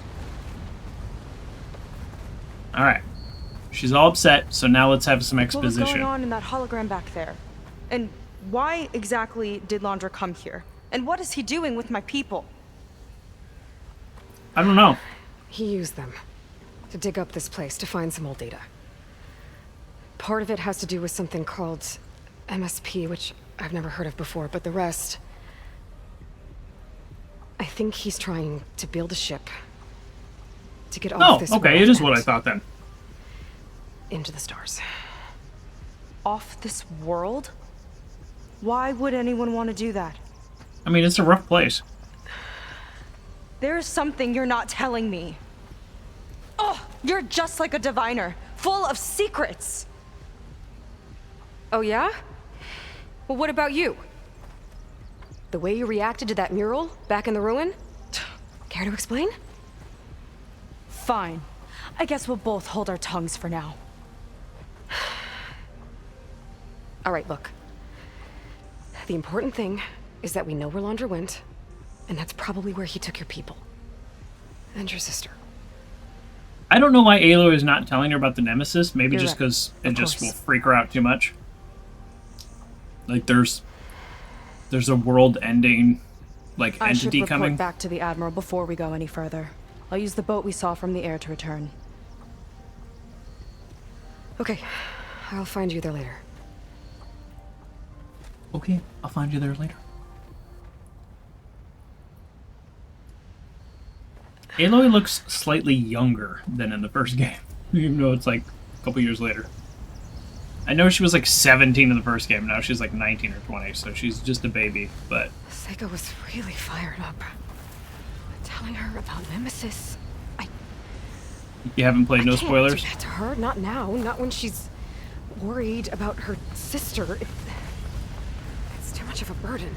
Alright. She's all upset, so now let's have some exposition. What was going on in that hologram back there? And why exactly did Landra come here? And what is he doing with my people? I don't know. He used them to dig up this place to find some old data. Part of it has to do with something called MSP, which I've never heard of before, but the rest... I think he's trying to build a ship to get off this world. Oh, okay, it is what I thought then. Into the stars. Off this world? Why would anyone want to do that? I mean, it's a rough place. There's something you're not telling me. Oh, you're just like a diviner, full of secrets. Oh yeah? Well, what about you? The way you reacted to that mural back in the ruin? Care to explain? Fine. I guess we'll both hold our tongues for now. All right, look. The important thing is that we know where Landra went, and that's probably where he took your people. And your sister. I don't know why Aloy is not telling her about the Nemesis. Maybe You're just right. because it Of just will course. freak her out too much. Like, there's a world-ending, like, I should entity report coming. back to the Admiral before we go any further. I'll use the boat we saw from the air to return. Okay, I'll find you there later. Okay, I'll find you there later. Aloy looks slightly younger than in the first game, even though it's like a couple years later. I know she was like 17 in the first game, now she's like 19 or 20, so she's just a baby, but... Seika was really fired up. Telling her about Nemesis. You haven't played No I can't Spoilers? do that to her. Not now. Not when she's worried about her sister. It's too much of a burden.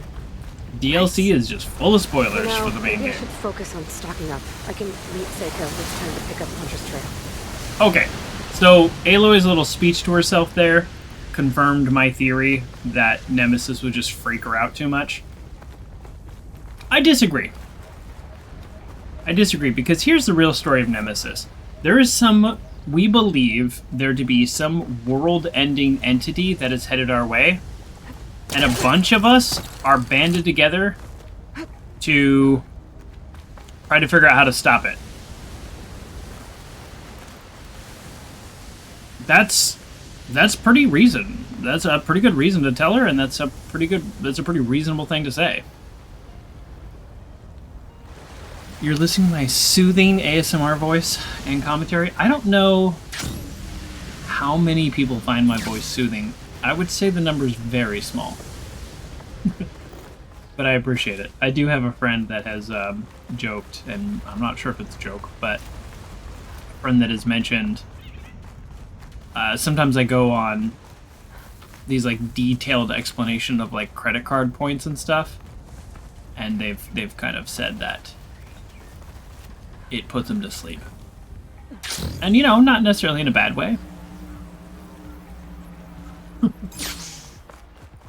DLC is just full of spoilers No, for the main maybe I game. should focus on stocking up. I can meet Seika when it's time to pick up Hunter's trail. Okay, so Aloy's little speech to herself there confirmed my theory that Nemesis would just freak her out too much. I disagree. I disagree, because here's the real story of Nemesis. There is we believe there to be some world-ending entity that is headed our way, and a bunch of us are banded together to try to figure out how to stop it. That's pretty reason. That's a pretty good reason to tell her, and that's a pretty reasonable thing to say. You're listening to my soothing ASMR voice and commentary. I don't know how many people find my voice soothing. I would say the number is very small. But I appreciate it. I do have a friend that has joked, and I'm not sure if it's a joke, but a friend that has mentioned sometimes I go on these like detailed explanation of like credit card points and stuff, and they've kind of said that it puts them to sleep. And you know, not necessarily in a bad way.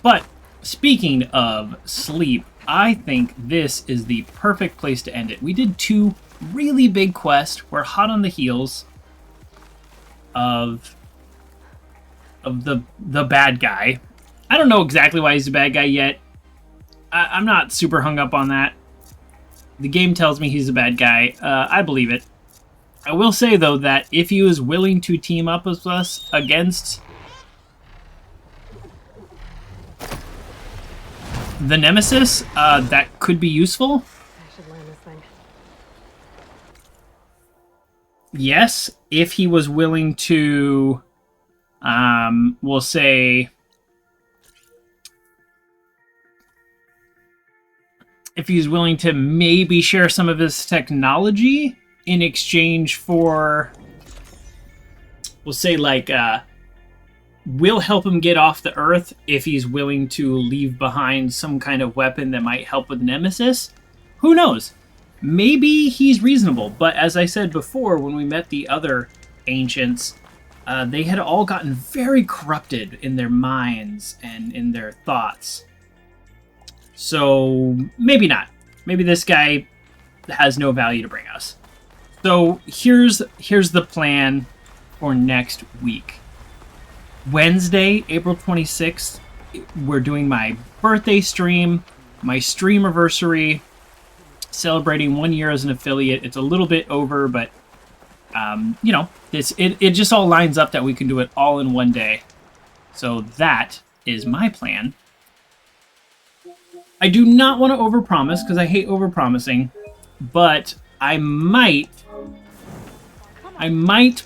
But speaking of sleep, I think this is the perfect place to end it. We did 2 really big quests. We're hot on the heels of the bad guy. I don't know exactly why he's a bad guy yet. I'm not super hung up on that. The game tells me he's a bad guy. I believe it. I will say, though, that if he was willing to team up with us against the Nemesis, that could be useful. I should land this thing. Yes, if he was willing to, we'll say, if he's willing to maybe share some of his technology in exchange for, we'll say, like, we'll help him get off the Earth if he's willing to leave behind some kind of weapon that might help with Nemesis. Who knows? Maybe he's reasonable, but as I said before, when we met the other ancients, they had all gotten very corrupted in their minds and in their thoughts. So maybe not. Maybe this guy has no value to bring us. So here's the plan for next week. Wednesday, April 26th, we're doing my birthday stream, my streamiversary, celebrating 1 year as an affiliate. It's a little bit over, but you know, it just all lines up that we can do it all in one day. So that is my plan. I do not want to overpromise because I hate overpromising, but I might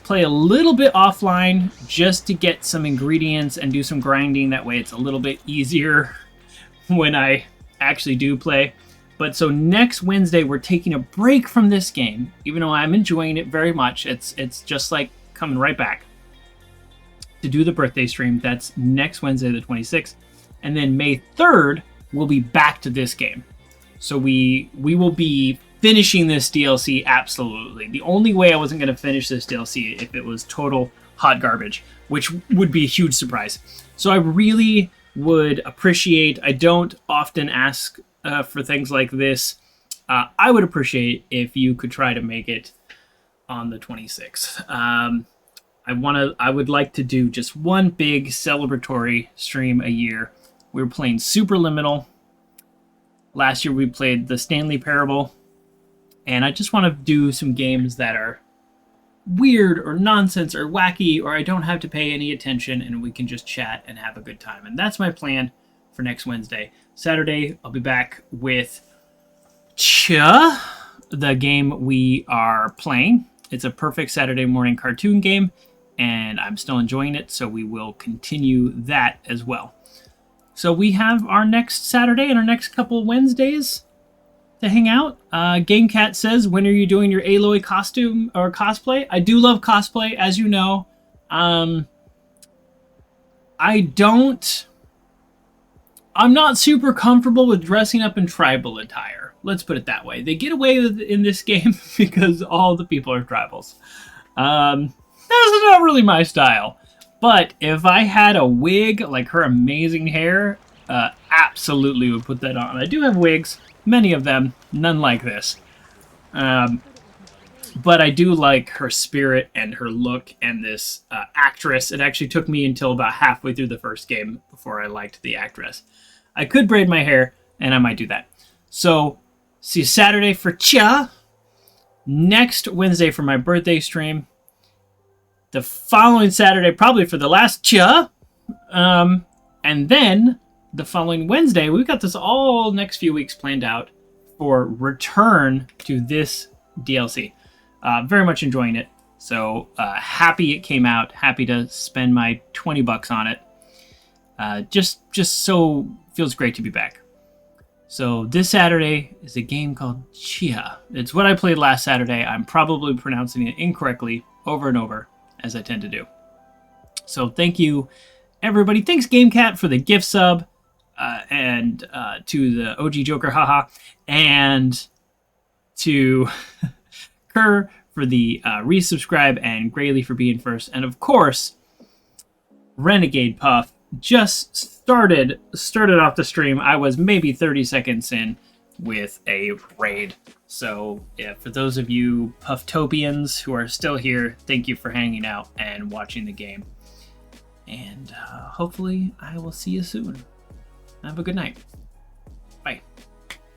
play a little bit offline just to get some ingredients and do some grinding. That way it's a little bit easier when I actually do play. But so next Wednesday, we're taking a break from this game, even though I'm enjoying it very much. It's just like coming right back to do the birthday stream. That's next Wednesday, the 26th. And then May 3rd, we'll be back to this game. So we will be finishing this DLC, absolutely. The only way I wasn't going to finish this DLC if it was total hot garbage, which would be a huge surprise. So I really would appreciate, I don't often ask for things like this, I would appreciate if you could try to make it on the 26th. I would like to do just one big celebratory stream a year. We were playing Superliminal. Last year we played the Stanley Parable. And I just want to do some games that are weird or nonsense or wacky, or I don't have to pay any attention and we can just chat and have a good time. And that's my plan for next Wednesday. Saturday, I'll be back with the game we are playing. It's a perfect Saturday morning cartoon game, and I'm still enjoying it, so we will continue that as well. So we have our next Saturday and our next couple Wednesdays to hang out. GameCat says, when are you doing your Aloy costume or cosplay? I do love cosplay, as you know. I'm not super comfortable with dressing up in tribal attire. Let's put it that way. They get away with it in this game because all the people are tribals. That's not really my style. But if I had a wig, like her amazing hair, absolutely would put that on. I do have wigs, many of them, none like this. But I do like her spirit and her look and this actress. It actually took me until about halfway through the first game before I liked the actress. I could braid my hair, and I might do that. So, see you Saturday for Cha. Next Wednesday for my birthday stream. The following Saturday, probably for the last Cha. And then, the following Wednesday, we've got this all next few weeks planned out for return to this DLC. Very much enjoying it. So, happy it came out. Happy to spend my $20 on it. Just so feels great to be back. So this Saturday is a game called Chia. It's what I played last Saturday. I'm probably pronouncing it incorrectly over and over, as I tend to do. So thank you, everybody. Thanks, GameCat, for the gift sub, and to the OG Joker, haha, and to Kerr for the resubscribe, and Grayley for being first, and of course, Renegade Puff just started off the stream. I was maybe 30 seconds in with a raid. So yeah, for those of you Pufftopians who are still here, thank you for hanging out and watching the game. And hopefully I will see you soon. Have a good night.